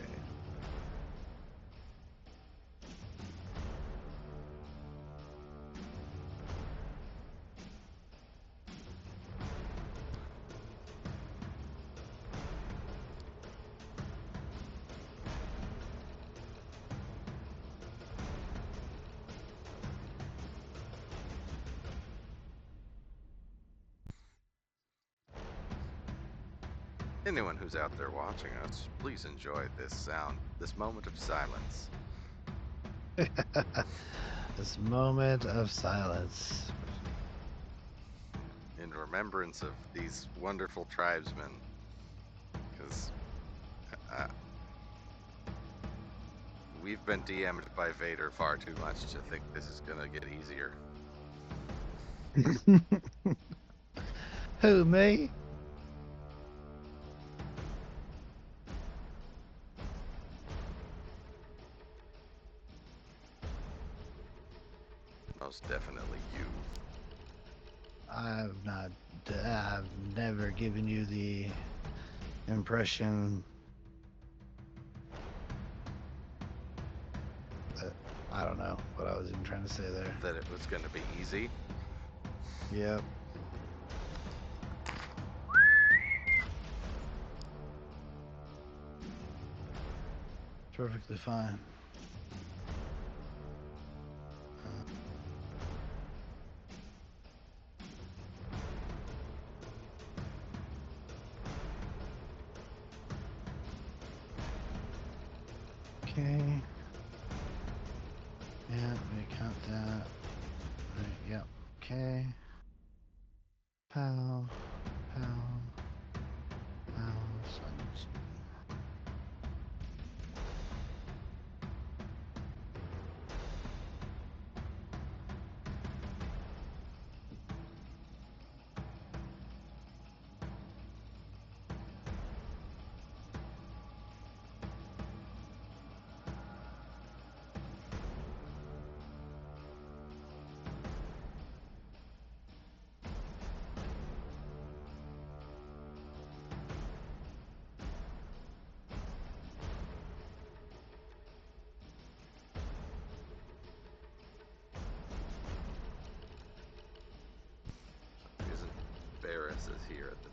Speaker 1: Anyone who's out there watching us, please enjoy this moment of silence.
Speaker 2: This moment of silence.
Speaker 1: In remembrance of these wonderful tribesmen, because we've been DM'd by Vader far too much to think this is gonna get easier.
Speaker 2: Who, me?
Speaker 1: Most definitely you.
Speaker 2: I've never given you the impression that, I don't know what I was even trying to say there.
Speaker 1: That it was gonna be easy.
Speaker 2: Yep. Perfectly fine. Okay. Yeah, we count that. Right, yep. Okay. Pow. Pow. Pow. So I need to...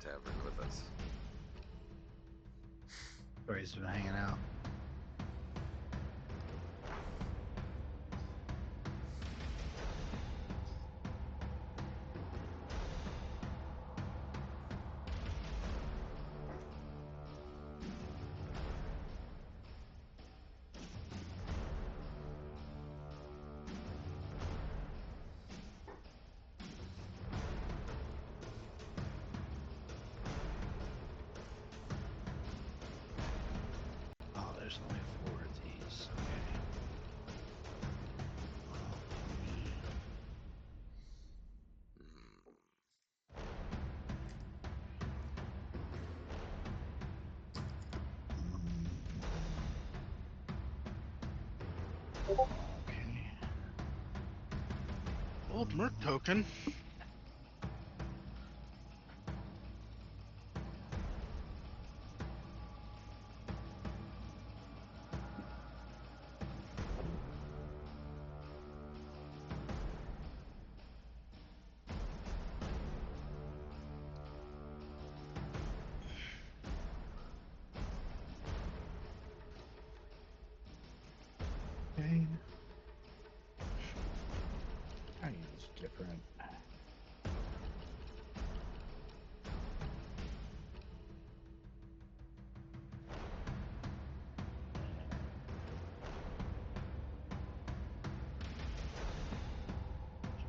Speaker 1: tavern with us.
Speaker 2: Tori's been hanging out. Oh, there's only 4 of these. Okay. Well, let me... Okay.
Speaker 4: Old Merc token.
Speaker 2: Okay. I use different. And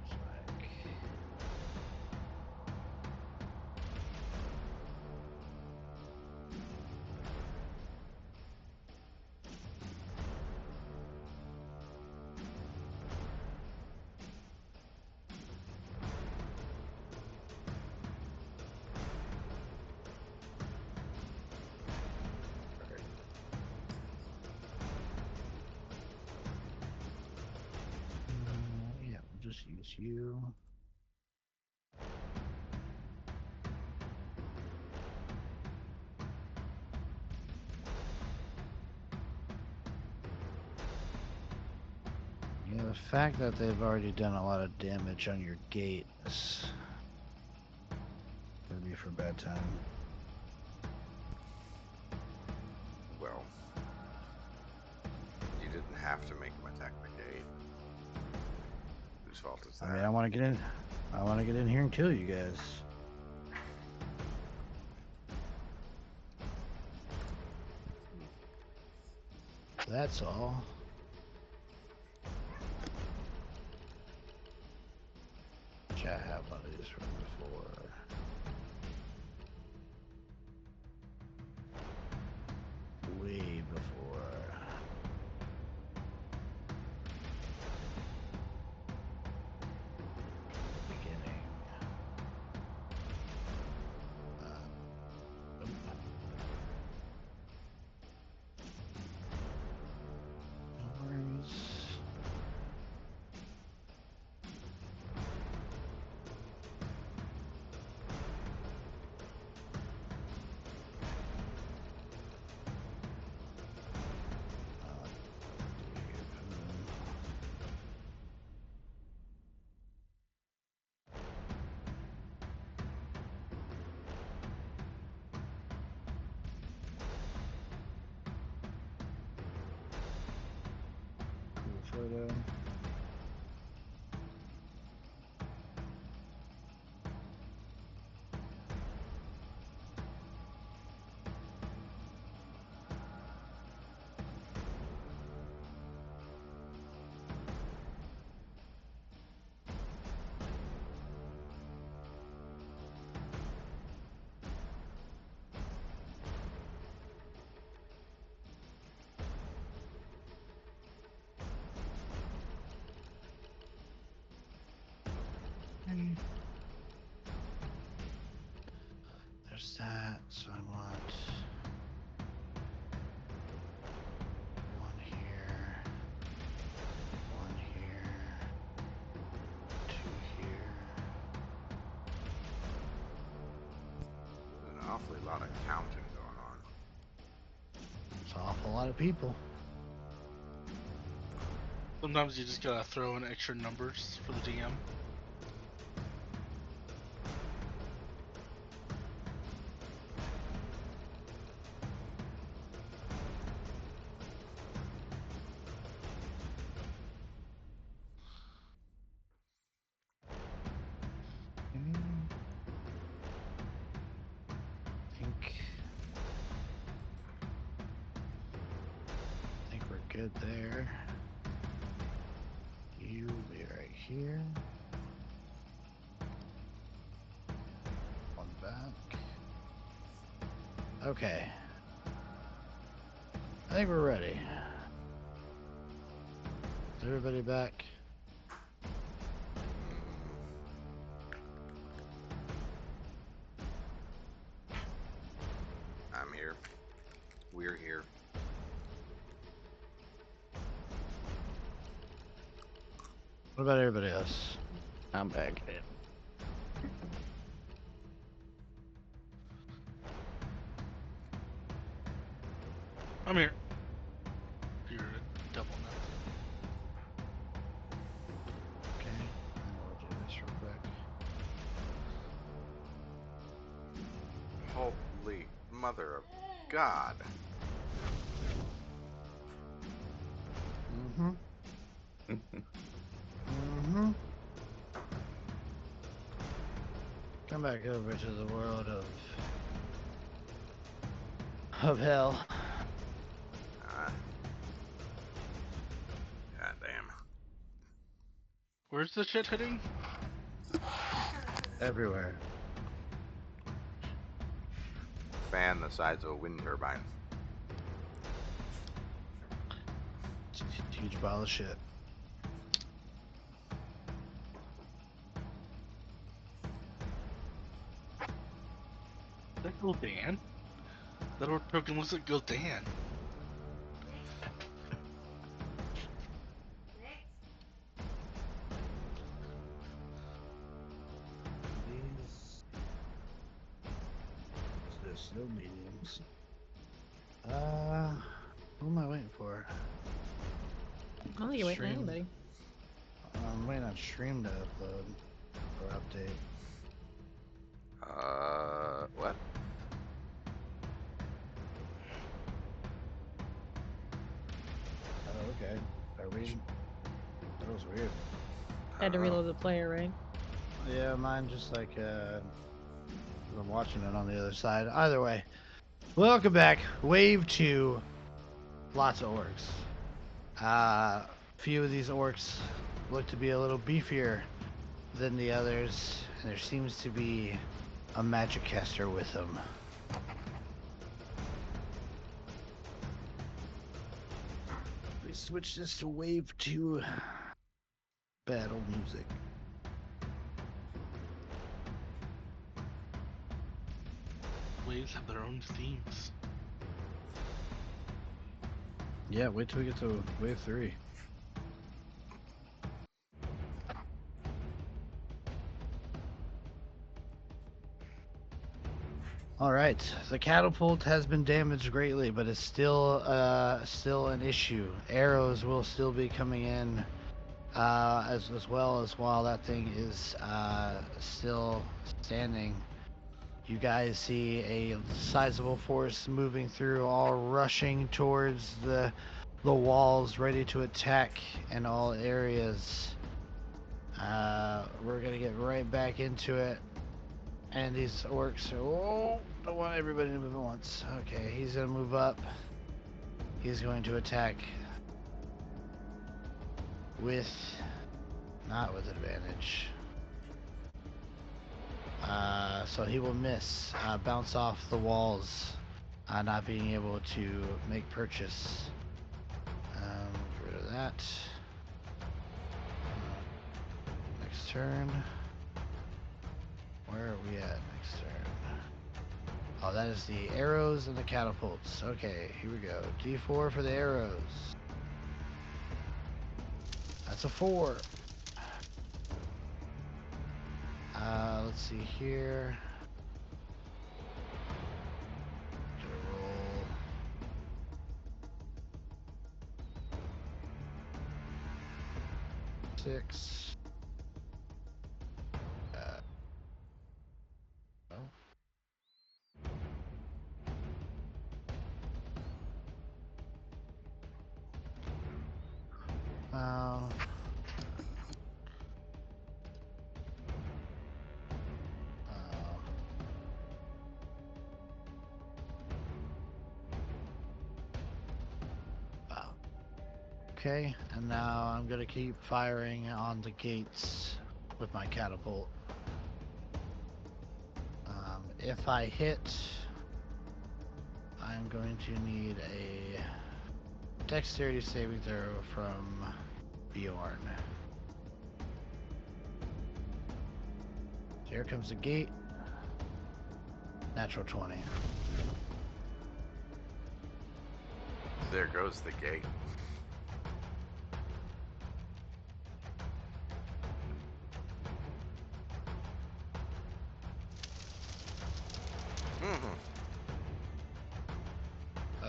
Speaker 2: just like right. Yeah, we'll just use you. Yeah, the fact that they've already done a lot of damage on your gate is gonna be for bad time.
Speaker 1: Well, you didn't have to make him attack the gate. Whose fault is that?
Speaker 2: I mean, I want to get in. I want to get in here and kill you guys. That's all. Which I have one of these from before. Way before. From the beginning. Nope. No worries. See here, boom. Cool photo. Okay. There's that. So I want one here, one here, 2 here.
Speaker 1: There's an awfully lot of counting going on.
Speaker 2: It's an awful lot of people.
Speaker 4: Sometimes you just gotta throw in extra numbers for the DM.
Speaker 2: good there. You be right here. One back. Okay. I think we're ready. Is everybody back?
Speaker 1: I'm here. We're here.
Speaker 2: What about everybody else?
Speaker 3: I'm back.
Speaker 4: I'm here. You're a double nut.
Speaker 2: Okay. I will do this real quick.
Speaker 1: Holy mother of God.
Speaker 2: Mm-hmm. Mm-hmm. Come back over to the world of hell.
Speaker 1: God damn.
Speaker 4: Where's the shit hitting?
Speaker 2: Everywhere.
Speaker 1: Fan the size of a wind turbine.
Speaker 2: It's a huge pile of shit.
Speaker 4: Is that Gul'dan? That orc token looks like Gul'dan.
Speaker 2: These they're still mediums. Who am I waiting for?
Speaker 6: I don't think you're waiting on
Speaker 2: Stream.
Speaker 6: anybody.
Speaker 2: I'm waiting on stream to upload or update.
Speaker 1: What?
Speaker 2: Oh, okay. Are we? That was weird.
Speaker 6: Had to
Speaker 1: I don't know.
Speaker 6: reload the player, right?
Speaker 2: Yeah, mine just like I'm watching it on the other side. Either way, welcome back. Wave 2. Lots of orcs. Few of these orcs look to be a little beefier than the others, and there seems to be a magic caster with them. We switch this to wave 2 battle music.
Speaker 4: Waves have their own themes.
Speaker 2: Yeah, wait till we get to wave 3. All right, the catapult has been damaged greatly, but it's still an issue. Arrows will still be coming in, as well as while that thing is still standing. You guys see a sizable force moving through, all rushing towards the walls, ready to attack in all areas. We're gonna get right back into it. And these orcs are, don't want everybody to move at once. Okay, he's gonna move up. He's going to attack with, not with advantage. So he will miss, bounce off the walls, not being able to make purchase. Get rid of that. Next turn. Where are we at next turn? Oh, that is the arrows and the catapults. Okay, here we go. D4 for the arrows. That's a 4. Let's see here. Gonna roll. Six. Oh. Um, wow. Okay, and now I'm gonna keep firing on the gates with my catapult. If I hit, I'm going to need a dexterity saving throw from Bjorn. Here comes the gate. Natural 20.
Speaker 1: There goes the gate. Mm-hmm.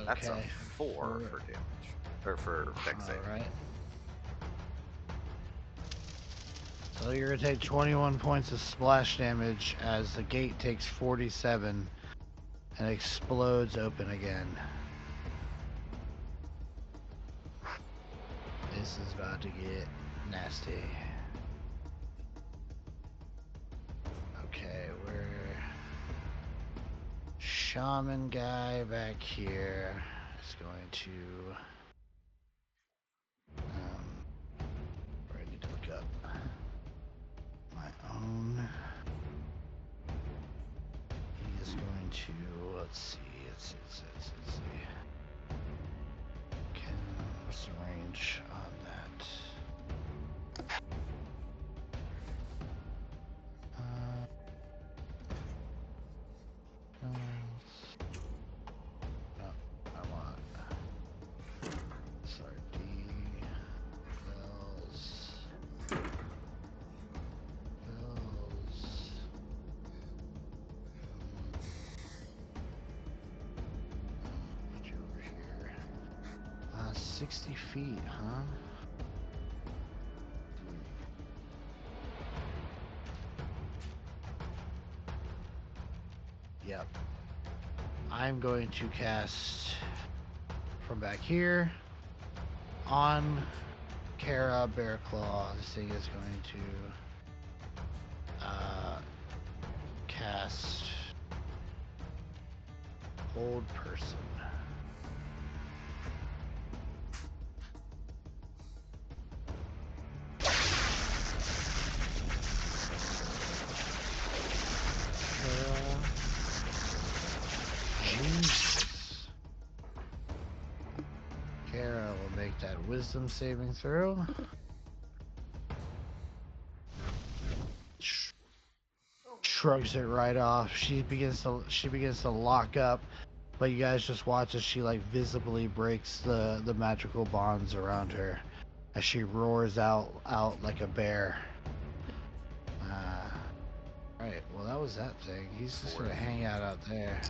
Speaker 1: That's a
Speaker 2: Okay.
Speaker 1: 4 for damage. Or for dex save.
Speaker 2: Alright. So you're gonna take 21 points of splash damage as the gate takes 47 and explodes open again. This is about to get nasty. Okay, we're shaman guy back here is going to where I need to look up my own. He is going to let's see. What's the range on that? No, I want. Sorry, D. Bells. Put you over here. 60 feet, huh? Yep. I'm going to cast from back here on Kara Bearclaw. This thing is going to cast Hold Person. Jesus. Kara will make that wisdom saving throw. Shrugs it right off. She begins to lock up, but you guys just watch as she like visibly breaks the magical bonds around her as she roars out like a bear. Right, well that was that thing. He's just gonna hang out there.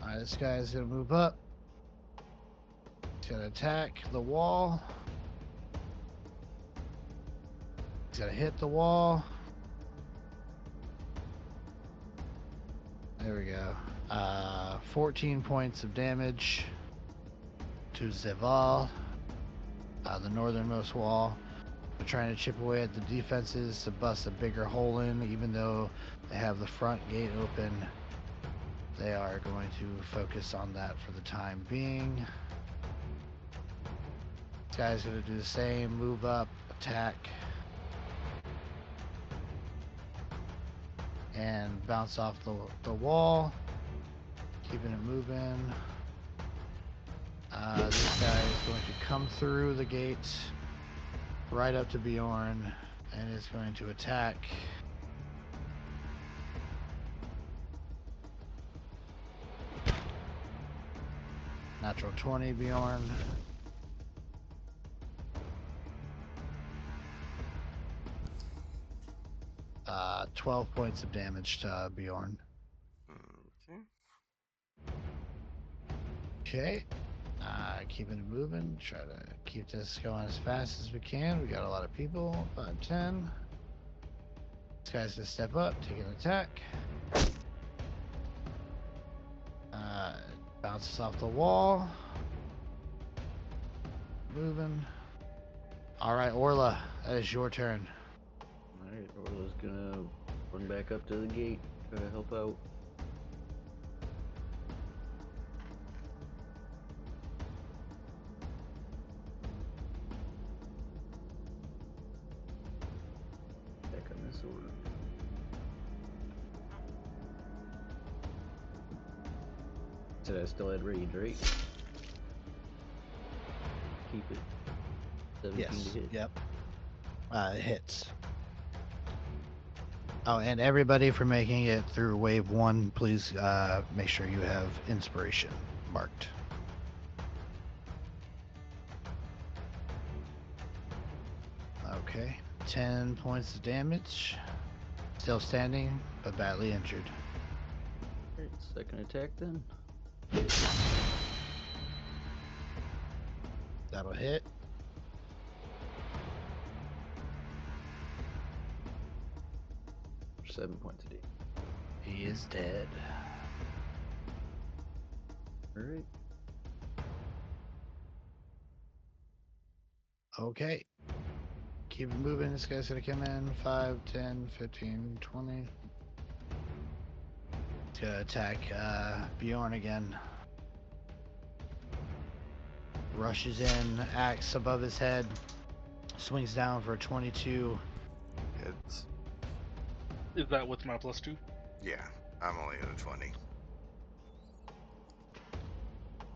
Speaker 2: Alright, this guy's gonna move up. He's gonna attack the wall. He's gonna hit the wall. There we go. 14 points of damage to Zeval, the northernmost wall. They're trying to chip away at the defenses to bust a bigger hole in, even though they have the front gate open. They are going to focus on that for the time being. This guy's going to do the same, move up, attack, and bounce off the wall, keeping it moving. This guy is going to come through the gates right up to Bjorn and is going to attack. Natural 20, Bjorn. Uh, 12 points of damage to Bjorn.
Speaker 1: Okay.
Speaker 2: Okay. Keeping it moving. Try to keep this going as fast as we can. We got a lot of people. 5, 10. This guy's gonna step up, take an attack. Bounces off the wall. Moving. Alright, Orla, that is your turn.
Speaker 3: Alright, Orla's gonna run back up to the gate, try to help out. Said I still had rage, right? Keep it. 17
Speaker 2: Yes.
Speaker 3: to hit.
Speaker 2: Yep. It hits. Oh, and everybody for making it through wave 1, please make sure you have inspiration marked. Okay. 10 points of damage. Still standing, but badly injured.
Speaker 3: Alright, second attack then.
Speaker 2: That'll hit.
Speaker 3: For 7 points of damage.
Speaker 2: He is dead.
Speaker 3: Alright.
Speaker 2: Okay. Keep it moving. This guy's gonna come in 5, 10, 15, 20. He's gonna attack Bjorn again. Rushes in, axe above his head, swings down for 22.
Speaker 1: It's
Speaker 4: Is that with my +2?
Speaker 1: yeah. I'm only at a 20.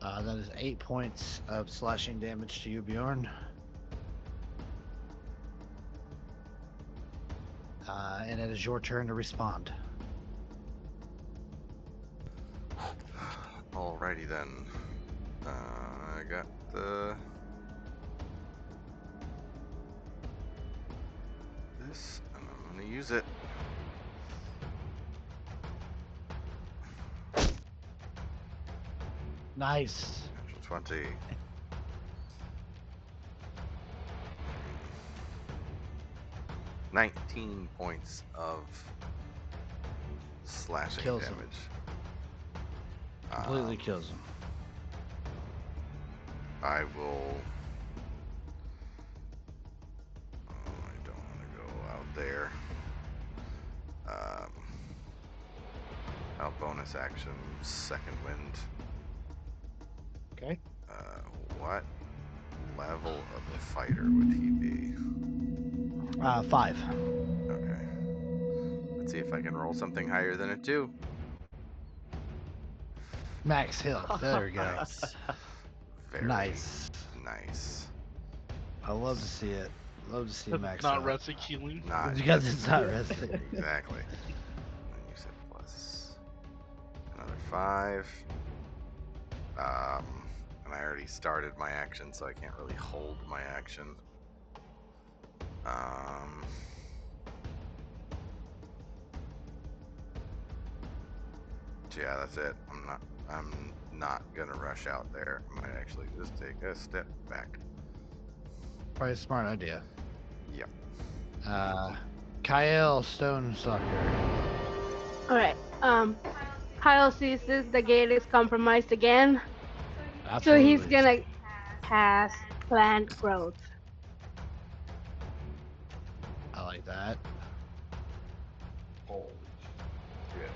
Speaker 2: That is 8 points of slashing damage to you, Bjorn. And it is your turn to respond.
Speaker 1: Alrighty then. I got the this, and I'm gonna use it.
Speaker 2: Nice.
Speaker 1: Natural 20. $19 points of slashing
Speaker 2: Kills him.
Speaker 1: damage.
Speaker 2: Completely kills him.
Speaker 1: I will. Oh, I don't want to go out there. I'll bonus action, second wind.
Speaker 2: Okay.
Speaker 1: What level of a fighter would he be?
Speaker 2: 5.
Speaker 1: Okay. Let's see if I can roll something higher than a 2.
Speaker 2: Max health. There we go.
Speaker 1: Nice. Very
Speaker 2: Nice.
Speaker 1: nice.
Speaker 2: I love to see it. Love to see
Speaker 4: Because
Speaker 2: max
Speaker 4: it's not
Speaker 2: health.
Speaker 4: resting healing.
Speaker 1: Not
Speaker 2: Because it's not resting.
Speaker 1: exactly. And you said plus another 5. And I already started my action, so I can't really hold my action. So yeah, that's it. I'm not gonna rush out there. I might actually just take a step back.
Speaker 2: Probably a smart idea.
Speaker 1: Yep.
Speaker 2: Kyle Stonesucker.
Speaker 5: Alright. Kyle sees this, the gate is compromised again.
Speaker 2: Absolutely.
Speaker 5: So he's gonna cast plant growth.
Speaker 2: I like that.
Speaker 1: Holy shit.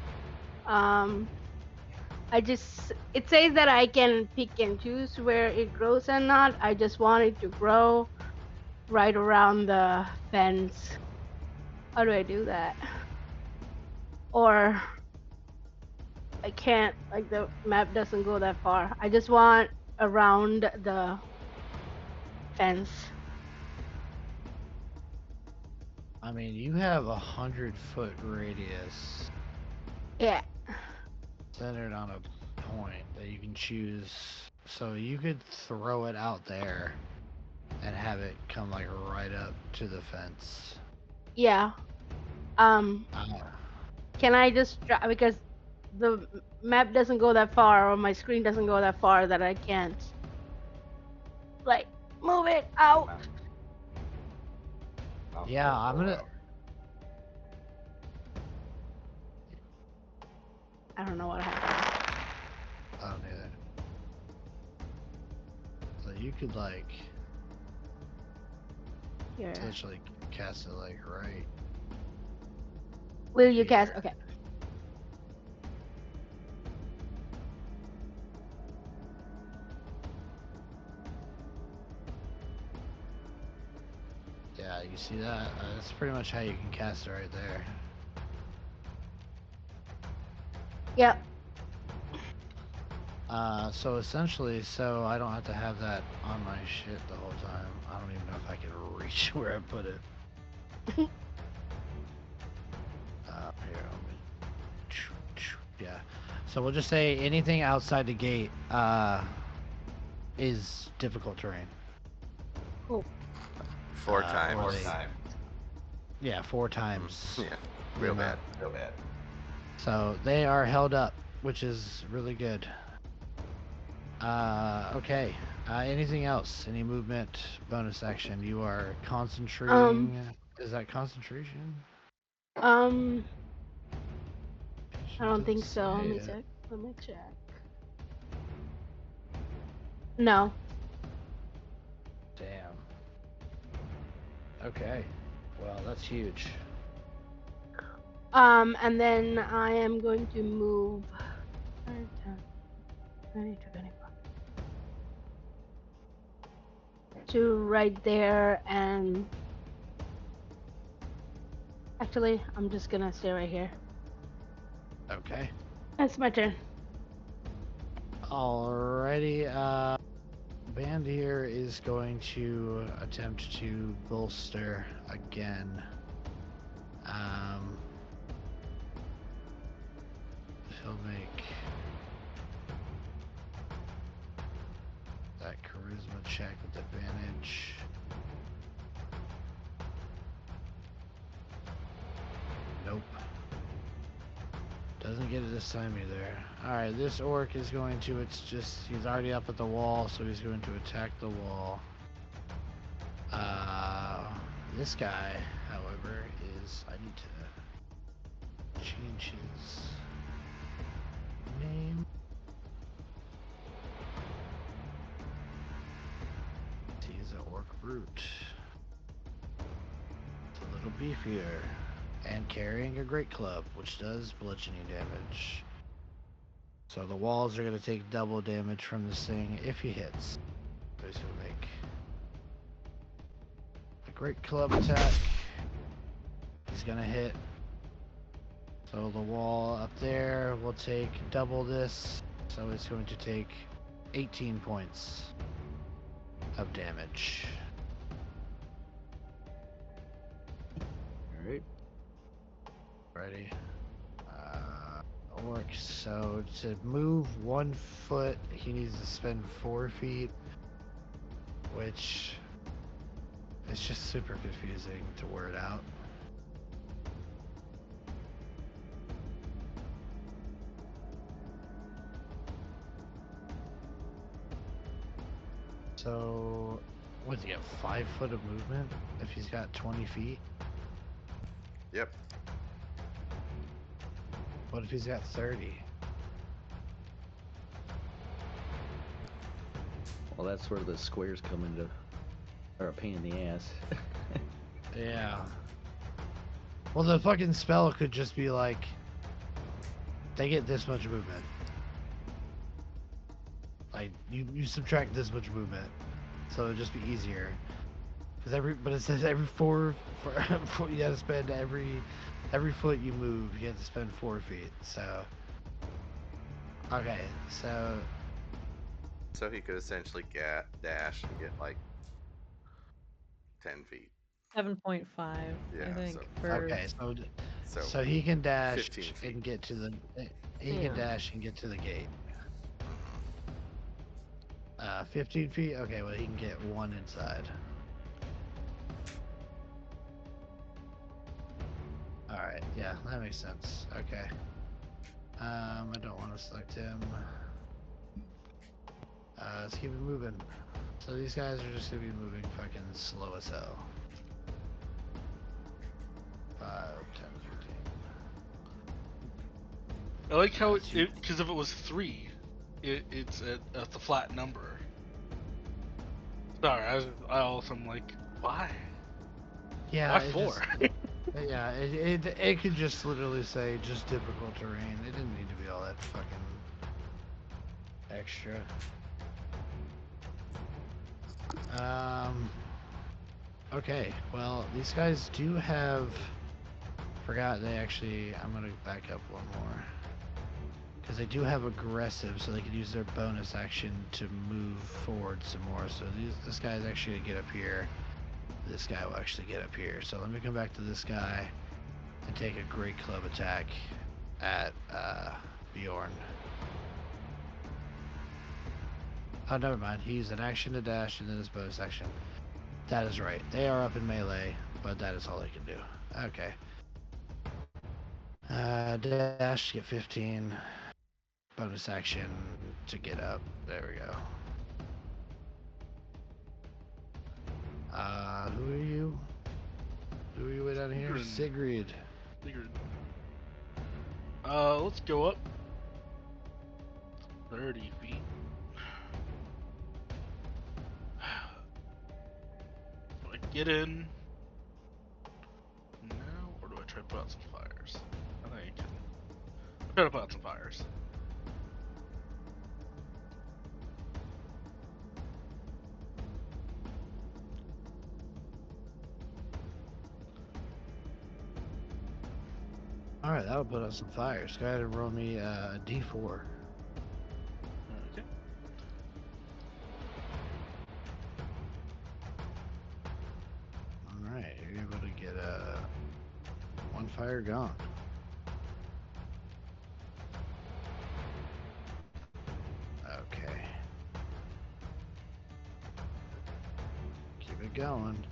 Speaker 5: It says that I can pick and choose where it grows and not. I just want it to grow right around the fence. How do I do that? Or I can't, like the map doesn't go that far. I just want around the fence.
Speaker 2: I mean, you have 100-foot radius
Speaker 5: Yeah.
Speaker 2: centered on a point that you can choose. So you could throw it out there and have it come like right up to the fence.
Speaker 5: Yeah. Can I just try, because the map doesn't go that far, or my screen doesn't go that far, that I can't like move it out.
Speaker 2: Yeah, I'm gonna.
Speaker 5: I don't know what happened.
Speaker 2: I don't either. So you could like
Speaker 5: Here.
Speaker 2: potentially cast it like right.
Speaker 5: Will you cast? Okay.
Speaker 2: Yeah, you see that? That's pretty much how you can cast it right there.
Speaker 5: Yep.
Speaker 2: So essentially, so I don't have to have that on my shit the whole time. I don't even know if I can reach where I put it. Here, let me. Yeah. So we'll just say anything outside the gate is difficult terrain.
Speaker 5: Cool.
Speaker 1: 4 times.
Speaker 2: Or yeah, 4 times.
Speaker 1: Yeah,
Speaker 2: the
Speaker 1: real
Speaker 2: amount.
Speaker 1: bad. Real bad.
Speaker 2: So they are held up, which is really good. Okay. Anything else? Any movement, bonus action? You are concentrating. Is that concentration?
Speaker 5: I don't
Speaker 2: Doesn't
Speaker 5: think so. Let
Speaker 2: say
Speaker 5: me
Speaker 2: it.
Speaker 5: check. Let me check. No.
Speaker 2: Damn. Okay. Well, that's huge.
Speaker 5: And then I am going to move 10, 20, 25 to right there, and actually, I'm just gonna stay right here.
Speaker 2: Okay.
Speaker 5: That's my turn.
Speaker 2: Alrighty. Band here is going to attempt to bolster again. He'll make that charisma check with advantage. Nope. Doesn't get it this time either. Alright, this orc is going to, he's already up at the wall, so he's going to attack the wall. This guy, however, I need to change his name. He's an orc brute. It's a little beefier. And carrying a great club, which does bludgeoning damage. So the walls are going to take double damage from this thing if he hits. So he's going to make a great club attack. He's going to hit. So the wall up there will take double this. So it's going to take 18 points of damage.
Speaker 3: Alright.
Speaker 2: Ready? Orc, so to move 1 foot, he needs to spend 4 feet, which is just super confusing to word out. So, what does he get? 5 foot of movement if he's got 20 feet?
Speaker 1: Yep.
Speaker 2: What if he's got 30?
Speaker 3: Well, that's where the squares come into, are a pain in the ass.
Speaker 2: Yeah. Well, the fucking spell could just be like, they get this much movement. Like, you subtract this much movement, so it'd just be easier. But it says every four you gotta spend every foot you move, you have to spend 4 feet. So, okay, so
Speaker 1: So he could essentially dash and get like 10 feet.
Speaker 6: 7.5,
Speaker 1: Yeah,
Speaker 6: I think.
Speaker 1: so-
Speaker 6: For
Speaker 2: okay,
Speaker 1: So
Speaker 2: so he can dash
Speaker 1: 15 feet.
Speaker 2: and get to the
Speaker 5: Yeah.
Speaker 2: dash and get to the gate.
Speaker 1: Mhm.
Speaker 2: 15 feet. Okay, well he can get 1 inside. All right, yeah, that makes sense. Okay. I don't want to select him. Let's keep it moving. So these guys are just gonna be moving fucking slow as hell. 5, 10, 15.
Speaker 4: I like how
Speaker 2: That's you.
Speaker 4: because if it was 3, it's a flat number. Sorry, I also am like, why?
Speaker 2: Yeah,
Speaker 4: Why
Speaker 2: it
Speaker 4: 4?
Speaker 2: just, yeah, it could just literally say just difficult terrain. It didn't need to be all that fucking extra. Okay, well, these guys do have. Forgot they actually. I'm gonna back up one more. because they do have aggressive, so they could use their bonus action to move forward some more. So this guy is actually gonna get up here. This guy will actually get up here. So let me come back to this guy and take a great club attack at Bjorn. Oh, never mind. He used an action to dash and then his bonus action. That is right. They are up in melee, but that is all they can do. Okay. Dash to get 15. Bonus action to get up. There we go. Who are you? Who are you way down here? Sigrid.
Speaker 4: Sigrid. Let's go up 30 feet. Do I get in now, or do I try to put out some fires? I think I can. I try to put out some fires.
Speaker 2: Alright, that'll put out some fires. Go ahead and roll me a d4.
Speaker 4: Okay.
Speaker 2: Alright, you're able to get one fire gone. Okay. Keep it going.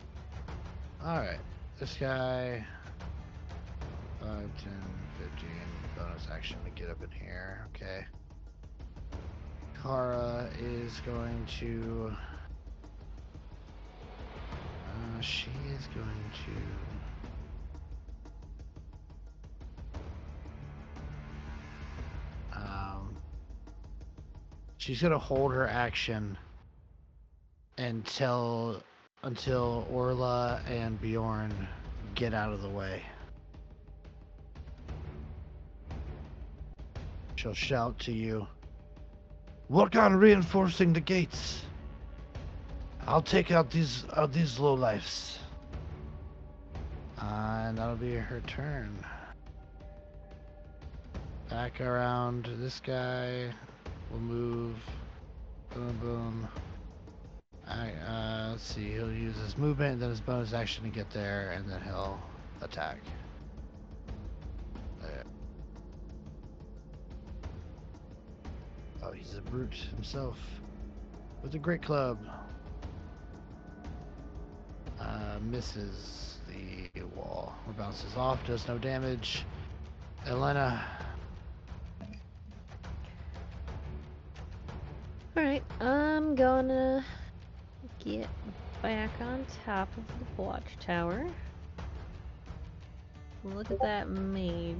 Speaker 2: Alright, this guy 5, 10, 15, bonus action to get up in here. Okay. Kara is going to... she is going to... she's going to hold her action until Orla and Bjorn get out of the way. She'll shout to you, "Work on reinforcing the gates. I'll take out these lowlifes." And that'll be her turn. Back around, this guy will move. Boom, boom. Let's see, he'll use his movement and then his bonus action to get there, and then he'll attack. There. Oh, he's a brute himself. With a great club. Misses the wall. Or bounces off, does no damage. Elena.
Speaker 6: Alright, I'm gonna get back on top of the watchtower. Look at that mage.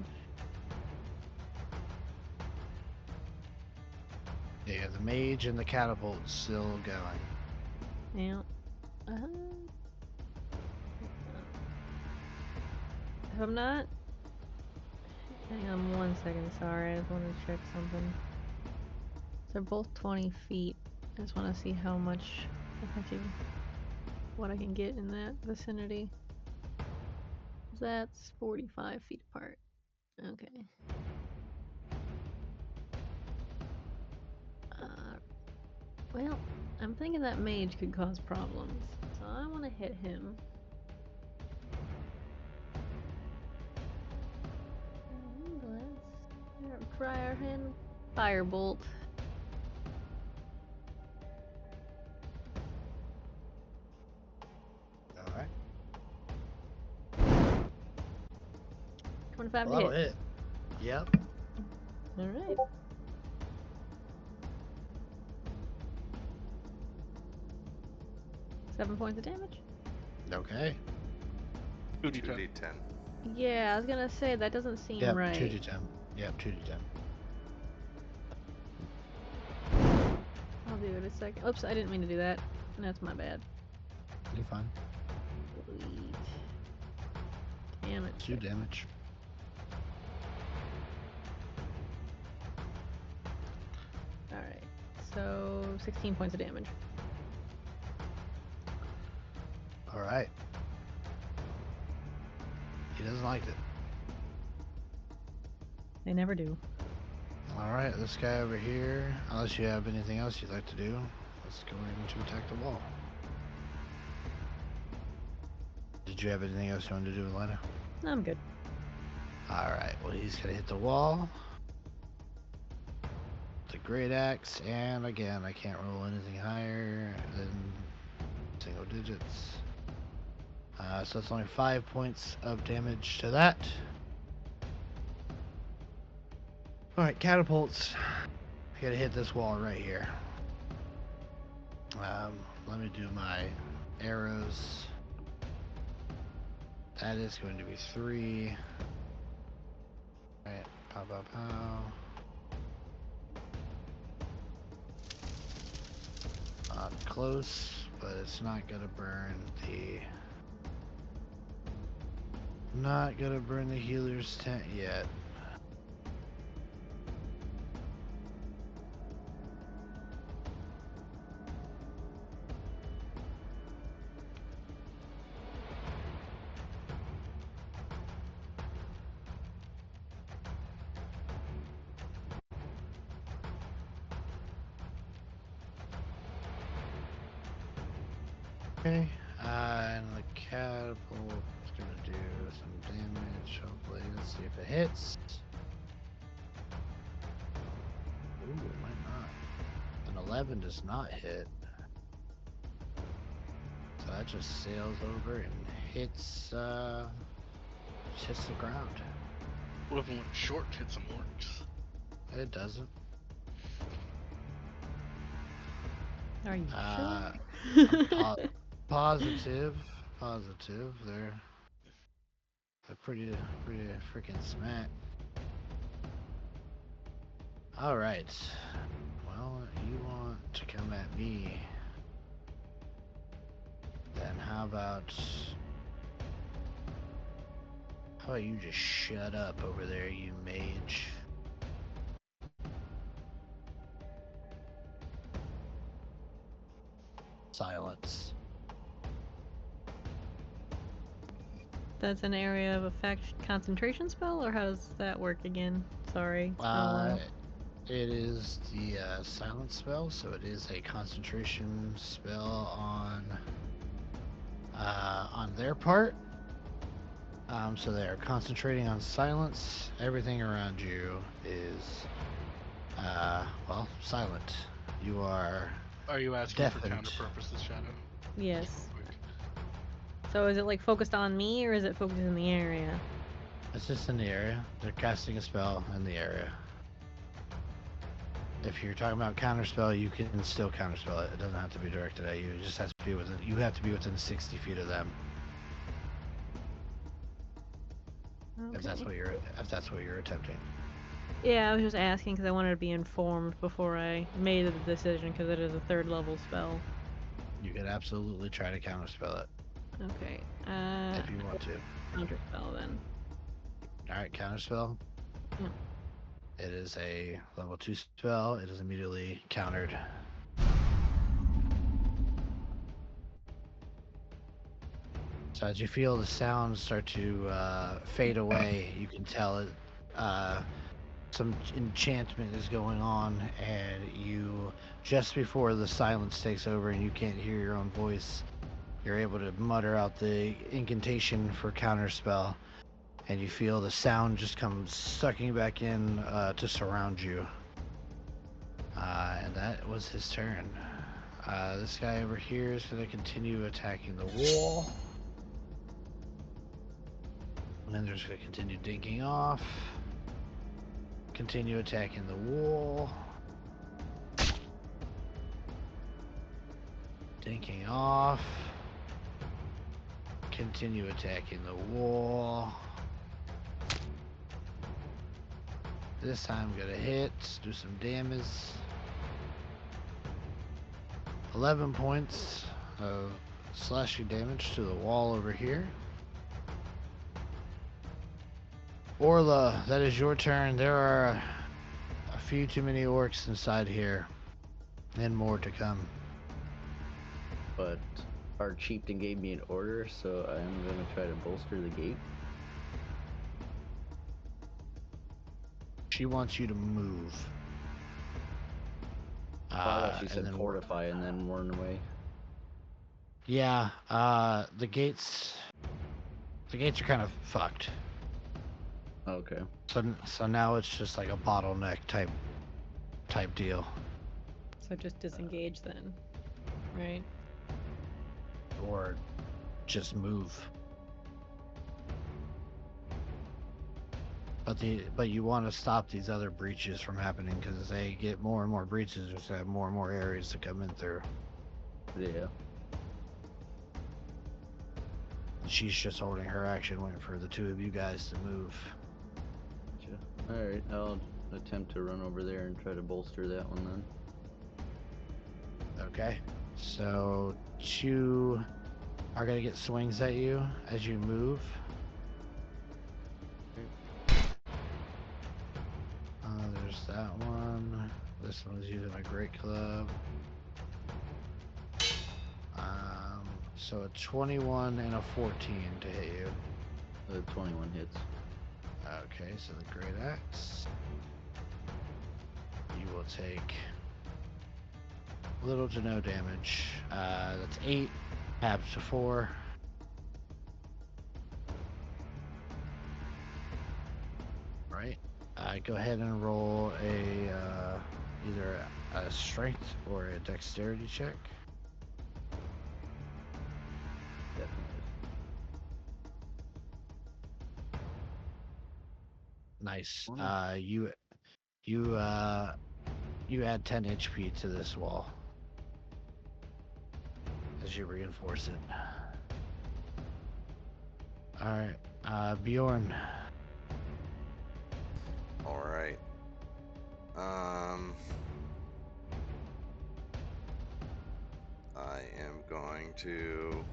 Speaker 2: Yeah, the mage and the catapult still going.
Speaker 6: Yeah. If I'm not... Hang on 1 second, sorry, I just want to check something. They're both 20 feet. I just want to see how much what I can get in that vicinity. That's 45 feet apart. Okay. Well, I'm thinking that mage could cause problems, so I want to hit him. Let's try our hand firebolt.
Speaker 2: Alright.
Speaker 6: 25
Speaker 2: Well,
Speaker 6: to
Speaker 2: that'll
Speaker 6: hit.
Speaker 2: hit. Yep.
Speaker 6: Alright. Seven points of damage?
Speaker 2: Okay.
Speaker 4: 2d10.
Speaker 1: 2d10.
Speaker 6: Yeah, I was gonna say, that doesn't seem
Speaker 2: Yep,
Speaker 6: right.
Speaker 2: 2d10. Yep, 2d10.
Speaker 6: I'll do it a second. Oops, I didn't mean to do that. That's my bad.
Speaker 2: You're fine.
Speaker 6: Delete. Damn it.
Speaker 2: 2 damage.
Speaker 6: Alright, so 16 points of damage.
Speaker 2: Alright. He doesn't like it.
Speaker 6: They never do.
Speaker 2: Alright, this guy over here, unless you have anything else you'd like to do, let's go in to attack the wall. Did you have anything else you wanted to do, Elena?
Speaker 6: I'm good.
Speaker 2: Alright, well, he's gonna hit the wall. The great axe, and again, I can't roll anything higher than single digits. So it's only 5 points of damage to that. Alright, catapults. I gotta hit this wall right here. Let me do my arrows. That is going to be 3. Alright, pow pow pow. Not close, but it's not gonna burn the... Not gonna burn the healer's tent yet. Okay, and the catapult is gonna do some damage, hopefully. Let's see if it hits. Ooh, it might not. An 11 does not hit. So that just sails over and hits the ground.
Speaker 4: What if it went short and hit some orcs?
Speaker 2: It doesn't.
Speaker 6: Are you
Speaker 2: I'm
Speaker 6: sure?
Speaker 2: positive. They're pretty freaking smack. All right. Well, you want to come at me? Then how about you just shut up over there, you mage? Silence.
Speaker 6: That's an area of effect concentration spell, or how does that work again? Sorry. It's been a while.
Speaker 2: It is the silence spell, so it is a concentration spell on their part. So they are concentrating on silence. Everything around you is silent. You are
Speaker 4: you asking
Speaker 2: deafened.
Speaker 4: for counter purposes, Shadow?
Speaker 6: Yes.
Speaker 4: Quick.
Speaker 6: So is it like focused on me, or is it focused in the area?
Speaker 2: It's just in the area. They're casting a spell in the area. If you're talking about counterspell, you can still counterspell it. It doesn't have to be directed at you. It just has to be within. You have to be within 60 feet of them.
Speaker 6: Okay.
Speaker 2: If that's what you're attempting.
Speaker 6: Yeah, I was just asking because I wanted to be informed before I made the decision, because it is a 3rd level spell.
Speaker 2: You can absolutely try to counterspell it
Speaker 6: Okay.
Speaker 2: if you want to.
Speaker 6: Counter spell then.
Speaker 2: All right, counterspell.
Speaker 6: Yeah.
Speaker 2: It is a level 2 spell. It is immediately countered. So as you feel the sounds start to fade away, you can tell it some enchantment is going on, and you, just before the silence takes over and you can't hear your own voice, you're able to mutter out the incantation for counterspell, and you feel the sound just come sucking back in to surround you. And that was his turn. This guy over here is going to continue attacking the wall. And then there's going to continue dinking off. Continue attacking the wall. Dinking off. Continue attacking the wall. This time I'm gonna hit, do some damage. 11 points of slashing damage to the wall over here. Orla, that is your turn. There are a few too many orcs inside here, and more to come.
Speaker 3: But our chieftain gave me an order, so I am gonna try to bolster the gate.
Speaker 2: she wants you to move.
Speaker 3: I thought she
Speaker 2: and
Speaker 3: said
Speaker 2: then
Speaker 3: fortify and then warn away.
Speaker 2: Yeah, the gates are kind of fucked.
Speaker 3: Okay.
Speaker 2: So now it's just like a bottleneck type deal.
Speaker 6: So just disengage then, right?
Speaker 2: Or just move. But you want to stop these other breaches from happening, because as they get more and more breaches, there's gonna have more and more areas to come in through.
Speaker 3: Yeah.
Speaker 2: She's just holding her action, waiting for the two of you guys to move.
Speaker 3: Gotcha. Alright, I'll attempt to run over there and try to bolster that one then.
Speaker 2: Okay. So two are gonna get swings at you as you move. There's that one. This one's using a great club. So a 21 and a 14 to hit you.
Speaker 3: The 21 hits.
Speaker 2: Okay, so the great axe. You will take little to no damage. That's 8 halved to 4. Right. Go ahead and roll either a strength or a dexterity check.
Speaker 3: Definitely is.
Speaker 2: Nice.
Speaker 3: 20.
Speaker 2: You add 10 HP to this wall as you reinforce it. All right, Bjorn.
Speaker 1: All right. I am going to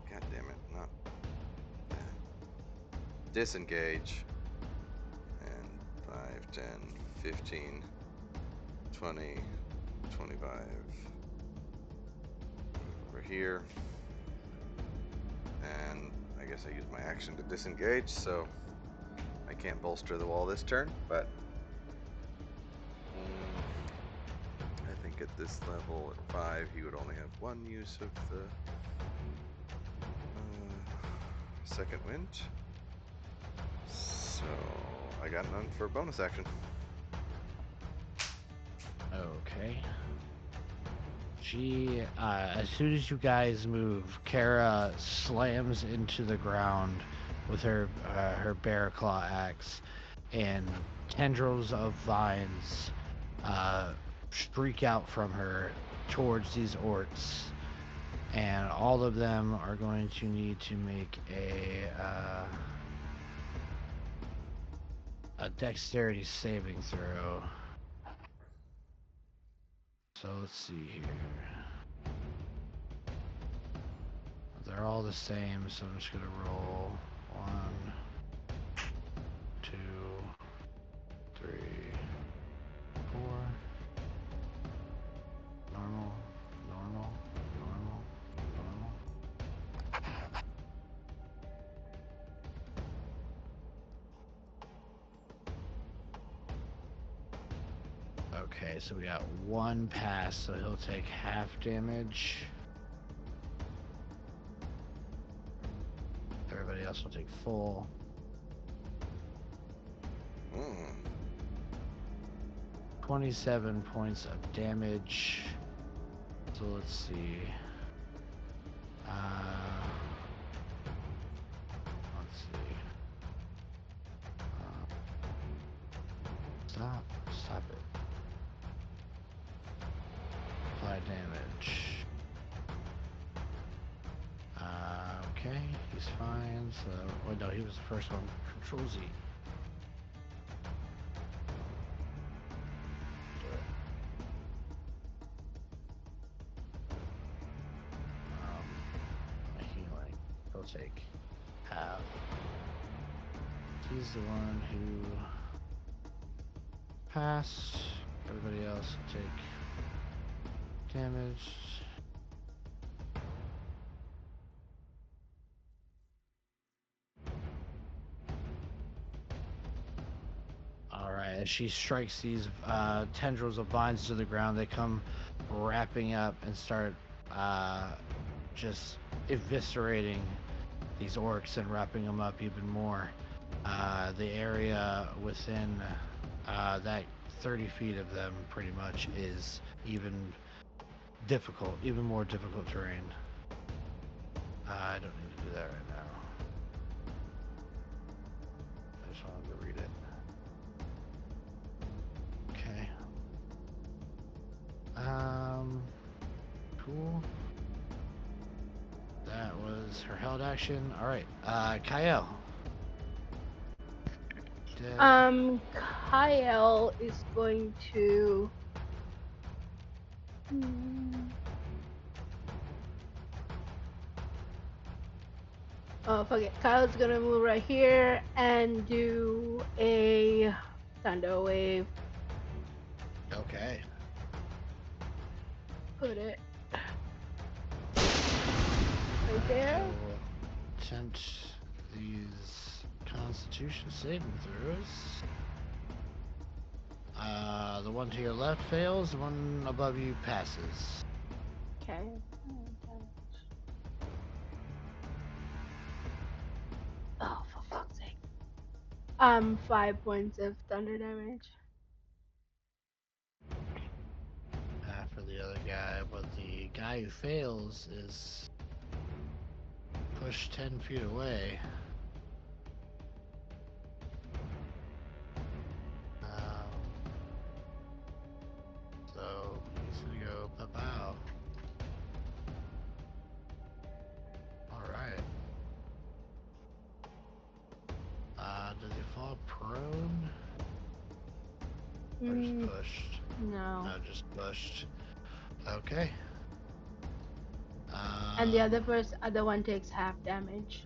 Speaker 1: God damn it, not that. Disengage. And 5, 10, 15, 20, 25. Over here. And I guess I use my action to disengage, so I can't bolster the wall this turn, but I think at this level, at 5, he would only have one use of the second wind. So I got none for bonus action.
Speaker 2: Okay. As soon as you guys move, Kara slams into the ground with her bear claw axe, and tendrils of vines streak out from her towards these orcs, and all of them are going to need to make a dexterity saving throw. So let's see here. They're all the same, so I'm just gonna roll 1, 2, 3, 4. Normal, normal, normal, normal. Okay, so we got one pass, so he'll take half damage. Everybody else will take full. 27 points of damage. So let's see. Let's see. Stop it. Apply damage. Okay, he's fine. So, oh no, he was the first one. Control Z. Do it. My healing. He'll take half. He's the one who passed. Everybody else will take damage. as she strikes these tendrils of vines to the ground, they come wrapping up and start just eviscerating these orcs and wrapping them up even more. The area within that 30 feet of them pretty much is even more difficult terrain. I don't need to do that right now. I just wanted to read it. Okay. Cool. That was her held action. Alright, Kyle.
Speaker 5: Kyle is going to. Oh, fuck it. Kyle's gonna move right here and do a thunder wave.
Speaker 2: Okay.
Speaker 5: Put it right there.
Speaker 2: We'll attempt these Constitution saving throws. The one to your left fails, the one above you passes.
Speaker 5: Okay. Oh, for fuck's sake. 5 points of thunder damage.
Speaker 2: For the other guy, but the guy who fails is pushed 10 feet away. So he's gonna go pow. Alright. Does he fall prone? Or just pushed?
Speaker 5: No.
Speaker 2: No, just pushed. Okay.
Speaker 5: And the other one takes half damage.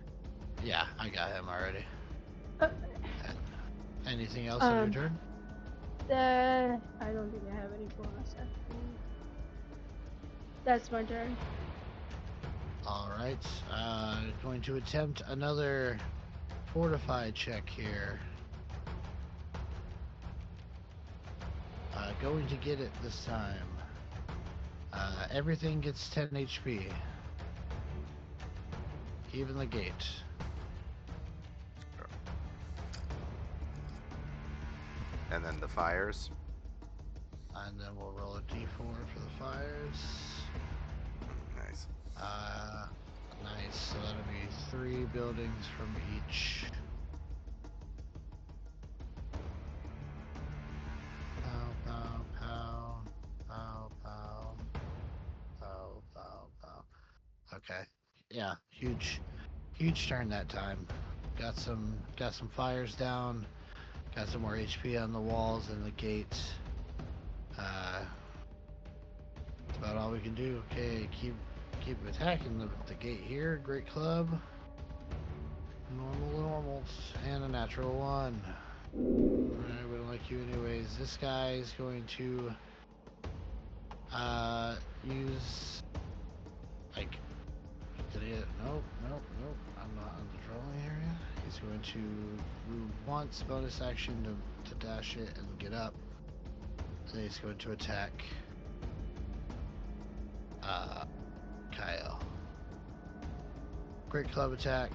Speaker 2: Yeah, I got him already.
Speaker 5: Uh,
Speaker 2: Anything else on your turn?
Speaker 5: I don't think I have any bonus action. That's my turn.
Speaker 2: Alright. Going to attempt another fortified check here. Going to get it this time. Everything gets 10 HP. Even the gate.
Speaker 1: And then the fires.
Speaker 2: And then we'll roll a d4 for the fires.
Speaker 1: Nice.
Speaker 2: Nice. So that'll be 3 buildings from each. Pow, pow, pow. Pow, pow. Pow, pow, pow. Okay. Yeah, huge turn that time. Got some fires down. Got some more HP on the walls and the gate. That's about all we can do. Okay, keep attacking the gate here. Great club. Normals. And a natural 1. Alright, we don't like you anyways. This guy is going to use like nope. I'm not in the drawing area. He's going to move once, bonus action to dash it and get up. Then he's going to attack Kyle. Great club attack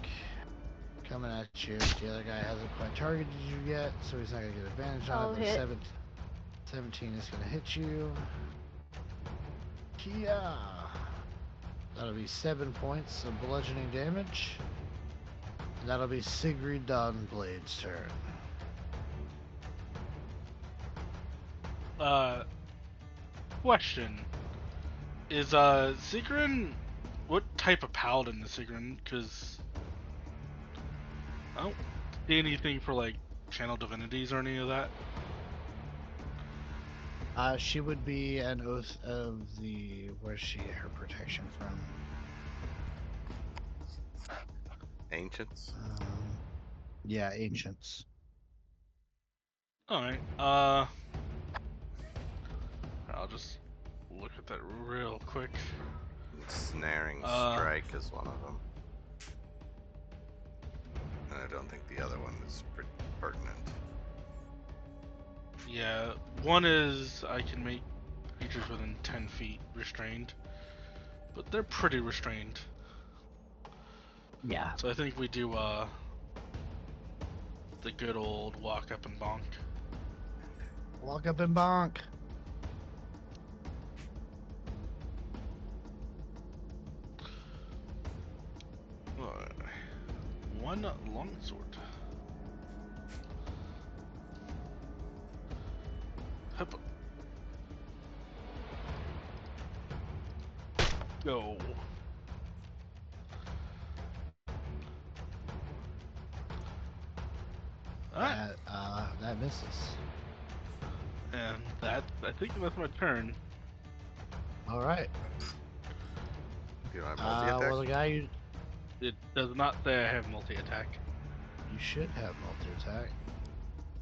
Speaker 2: coming at you. The other guy hasn't quite targeted you yet, so he's not going to get advantage on it.
Speaker 5: Hit.
Speaker 2: 17 is going to hit you. Kia! That'll be 7 points of bludgeoning damage. And that'll be Sigrid Dawnblade's turn.
Speaker 4: Question. Is Sigrun, what type of paladin is Sigrun? Because I don't see anything for like channel divinities or any of that.
Speaker 2: She would be an oath of the. Where's she her protection from?
Speaker 1: Ancients.
Speaker 2: Yeah, ancients.
Speaker 4: All right. I'll just look at that real quick.
Speaker 1: Snaring strike is one of them. And I don't think the other one is pertinent.
Speaker 4: Yeah, one is I can make creatures within 10 feet restrained, but they're pretty restrained.
Speaker 2: Yeah.
Speaker 4: So I think we do the good old walk up and bonk.
Speaker 2: Walk up and bonk.
Speaker 4: One longsword. Hup. Go. Alright,
Speaker 2: That misses.
Speaker 4: and I think that's my turn.
Speaker 2: All right.
Speaker 1: You don't have multi-attack?
Speaker 2: Well, the guy
Speaker 4: It does not say I have multi-attack.
Speaker 2: you should have multi-attack.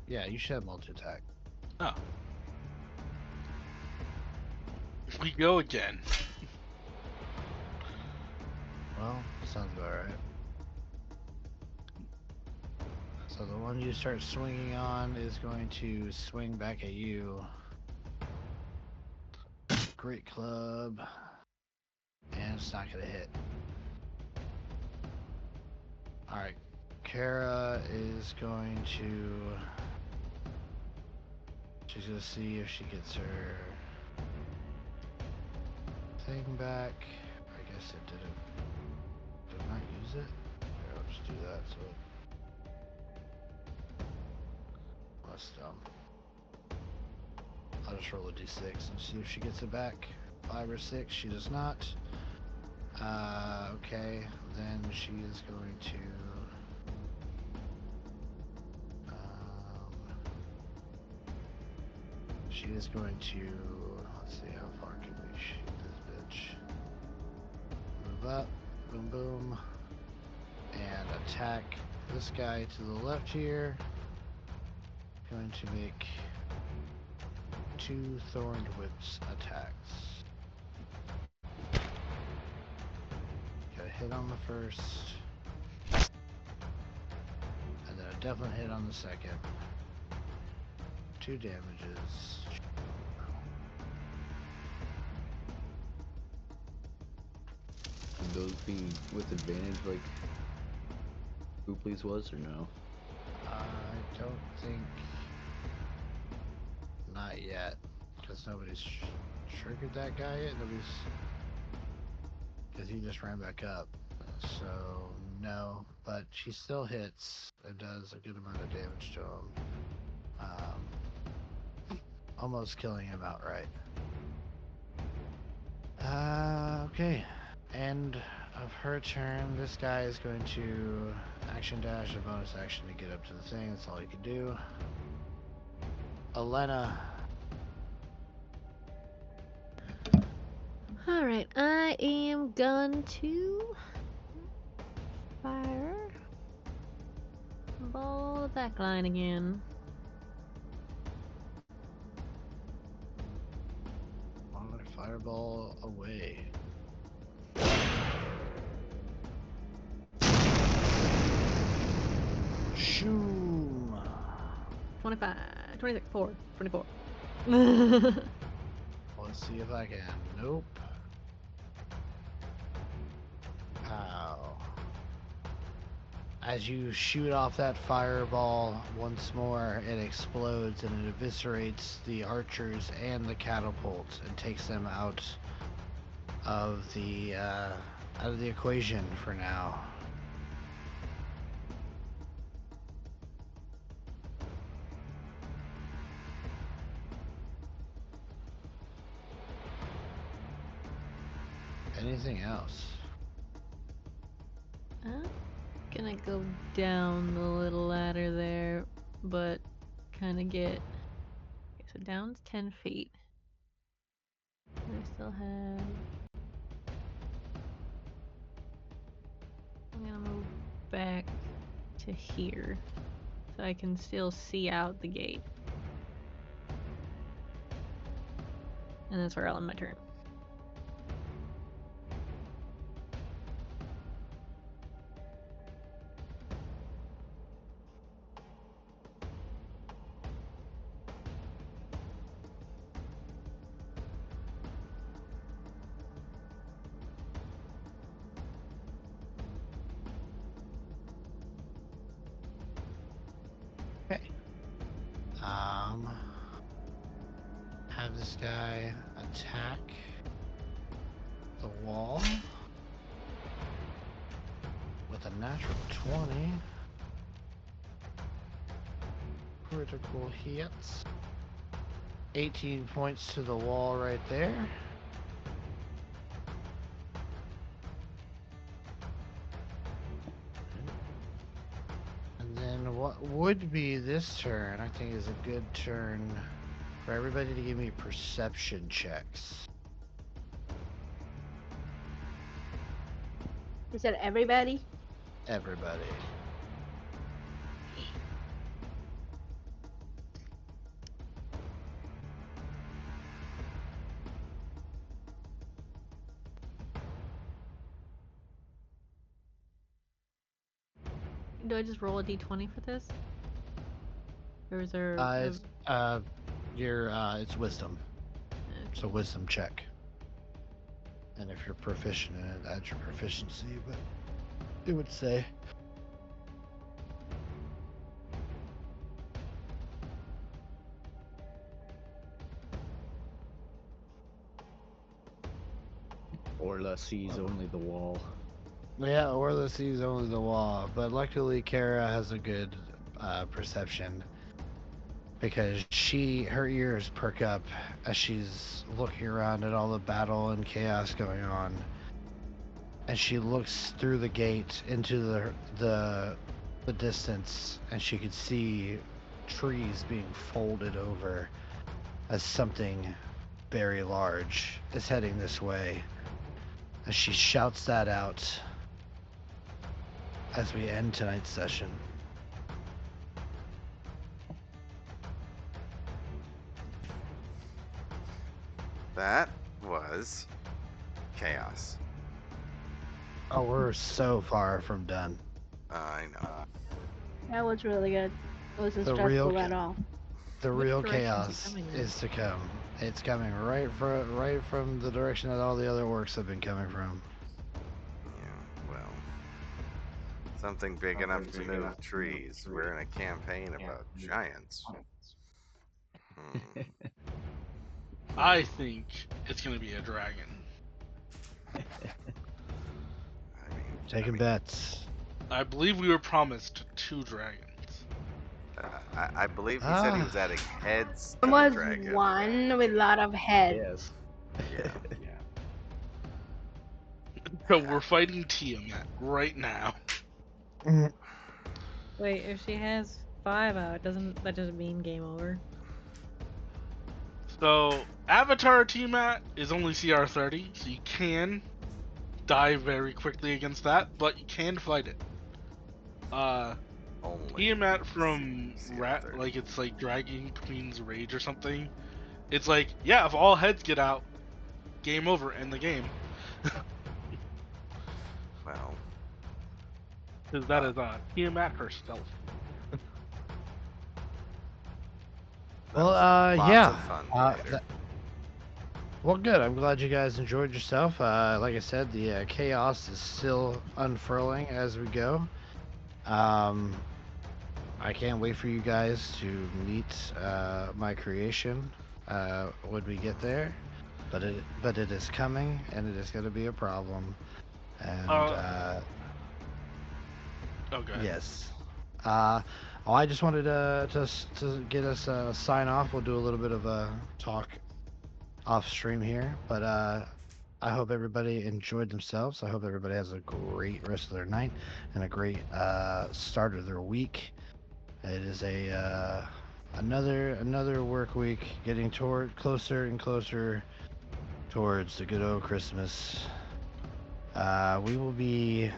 Speaker 2: Yeah, you should have multi-attack.
Speaker 4: Oh. We go again.
Speaker 2: Well, sounds about right. So the one you start swinging on is going to swing back at you. Great club. And it's not going to hit. Alright. Kara is going to... She's going to see if she gets her thing back. I guess it didn't... Did not use it? Here, I'll just do that so it... That's dumb. I'll just roll a d6 and see if she gets it back. 5 or 6, she does not. Okay, then she is going to... she is going to... Let's see, how far can we shoot this bitch? Move up, boom boom, and attack this guy to the left here. Going to make 2 Thorned Whips attacks. Got a hit on the first, and then a definite hit on the second. 2 damages.
Speaker 3: Would those be with advantage like Hoopleys was, or no?
Speaker 2: I don't think... Not yet, because nobody's triggered that guy yet. Nobody's... Because he just ran back up. So, no. But she still hits and does a good amount of damage to him. Almost killing him outright. Okay. End of her turn. This guy is going to action dash, a bonus action to get up to the thing. That's all he can do. Elena.
Speaker 6: Alright, I am going to fire ball the back line again.
Speaker 2: Fireball away. Shoom.
Speaker 6: 25, 26, 4, 24.
Speaker 2: Let's see if I can. Nope. Ow. As you shoot off that fireball once more, it explodes and it eviscerates the archers and the catapults and takes them out of the equation for now. Anything else?
Speaker 6: I'm gonna go down the little ladder there, but kind of get... Okay, so down's 10 feet. I still have... I'm gonna move back to here, so I can still see out the gate. And that's where I'll end my turn.
Speaker 2: Have this guy attack the wall with a natural 20. Critical hits. 18 points to the wall right there. And then what would be this turn, I think is a good turn for everybody to give me perception checks.
Speaker 5: You said everybody?
Speaker 2: Everybody.
Speaker 6: Do I just roll a d20 for this? Or is there?
Speaker 2: It's wisdom. It's a wisdom check. And if you're proficient in it, add your proficiency, but it would say.
Speaker 3: Orla sees only the wall.
Speaker 2: Yeah, Orla sees only the wall, but luckily Kara has a good perception because her ears perk up as she's looking around at all the battle and chaos going on, and she looks through the gate into the distance, and she could see trees being folded over as something very large is heading this way. As she shouts that out as we end tonight's session.
Speaker 1: That was chaos.
Speaker 2: Oh, we're so far from done.
Speaker 1: I know.
Speaker 5: That was really good. It wasn't
Speaker 2: The real
Speaker 5: stressful at all.
Speaker 2: The
Speaker 6: Which
Speaker 2: real
Speaker 6: direction is it
Speaker 2: chaos
Speaker 6: coming in?
Speaker 2: is to come. It's coming right from the direction that all the other orcs have been coming from.
Speaker 1: Yeah, well. Something big enough to move trees. We're in a campaign about giants.
Speaker 4: I think it's gonna be a dragon.
Speaker 2: Taking bets.
Speaker 4: I believe we were promised 2 dragons.
Speaker 1: I believe he said he was adding heads to
Speaker 5: There
Speaker 1: the
Speaker 5: was
Speaker 1: dragon.
Speaker 5: one with a lot of heads.
Speaker 3: Yes.
Speaker 1: Yeah.
Speaker 4: So we're fighting Tiamat right now.
Speaker 6: Wait, if she has 5 out, doesn't that just mean game over?
Speaker 4: So Avatar Tiamat is only CR 30, so you can die very quickly against that, but you can fight it.
Speaker 1: Only
Speaker 4: Tiamat from
Speaker 1: CR30.
Speaker 4: like it's like Dragon Queen's Rage or something. It's like, yeah, if all heads get out, game over, end the game.
Speaker 1: Well,
Speaker 4: Because that is Tiamat herself.
Speaker 1: that
Speaker 2: Well,
Speaker 1: was lots
Speaker 2: yeah.
Speaker 1: of fun later.
Speaker 2: Well, good. I'm glad you guys enjoyed yourself. Like I said, the chaos is still unfurling as we go. I can't wait for you guys to meet my creation when we get there. But it is coming, and it is going to be a problem. And
Speaker 4: Okay.
Speaker 2: yes. I just wanted to get us a sign off. We'll do a little bit of a talk off stream here, but I hope everybody enjoyed themselves. I hope everybody has a great rest of their night and a great start of their week. It is another work week, getting closer and closer towards the good old Christmas. We will be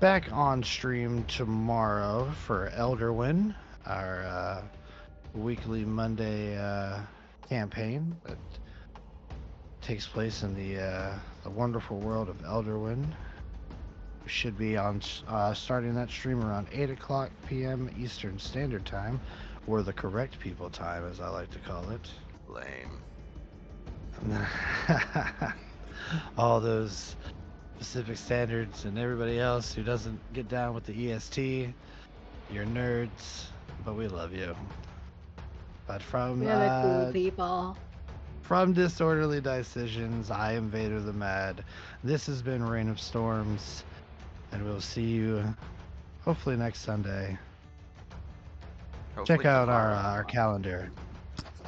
Speaker 2: back on stream tomorrow for Elderwin, our weekly Monday campaign that takes place in the wonderful world of Elderwin. We should be on starting that stream around 8 p.m. Eastern Standard Time, or the correct people time, as I like to call it.
Speaker 1: Lame.
Speaker 2: All those Pacific Standards and everybody else who doesn't get down with the EST, you're nerds, but we love you. But from
Speaker 5: We're the cool people.
Speaker 2: from Disorderly Decisions, I am Vader the Mad. This has been Reign of Storms, and we'll see you hopefully next Sunday.
Speaker 1: Hopefully
Speaker 2: Check out
Speaker 1: tomorrow.
Speaker 2: our calendar.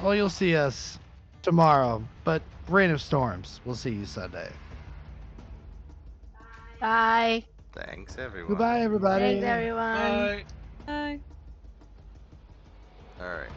Speaker 2: Oh, you'll see us tomorrow, but Reign of Storms, we'll see you Sunday.
Speaker 5: Bye.
Speaker 1: Thanks, everyone.
Speaker 2: Goodbye, everybody.
Speaker 5: Thanks, everyone.
Speaker 4: Bye.
Speaker 6: Bye.
Speaker 1: All right.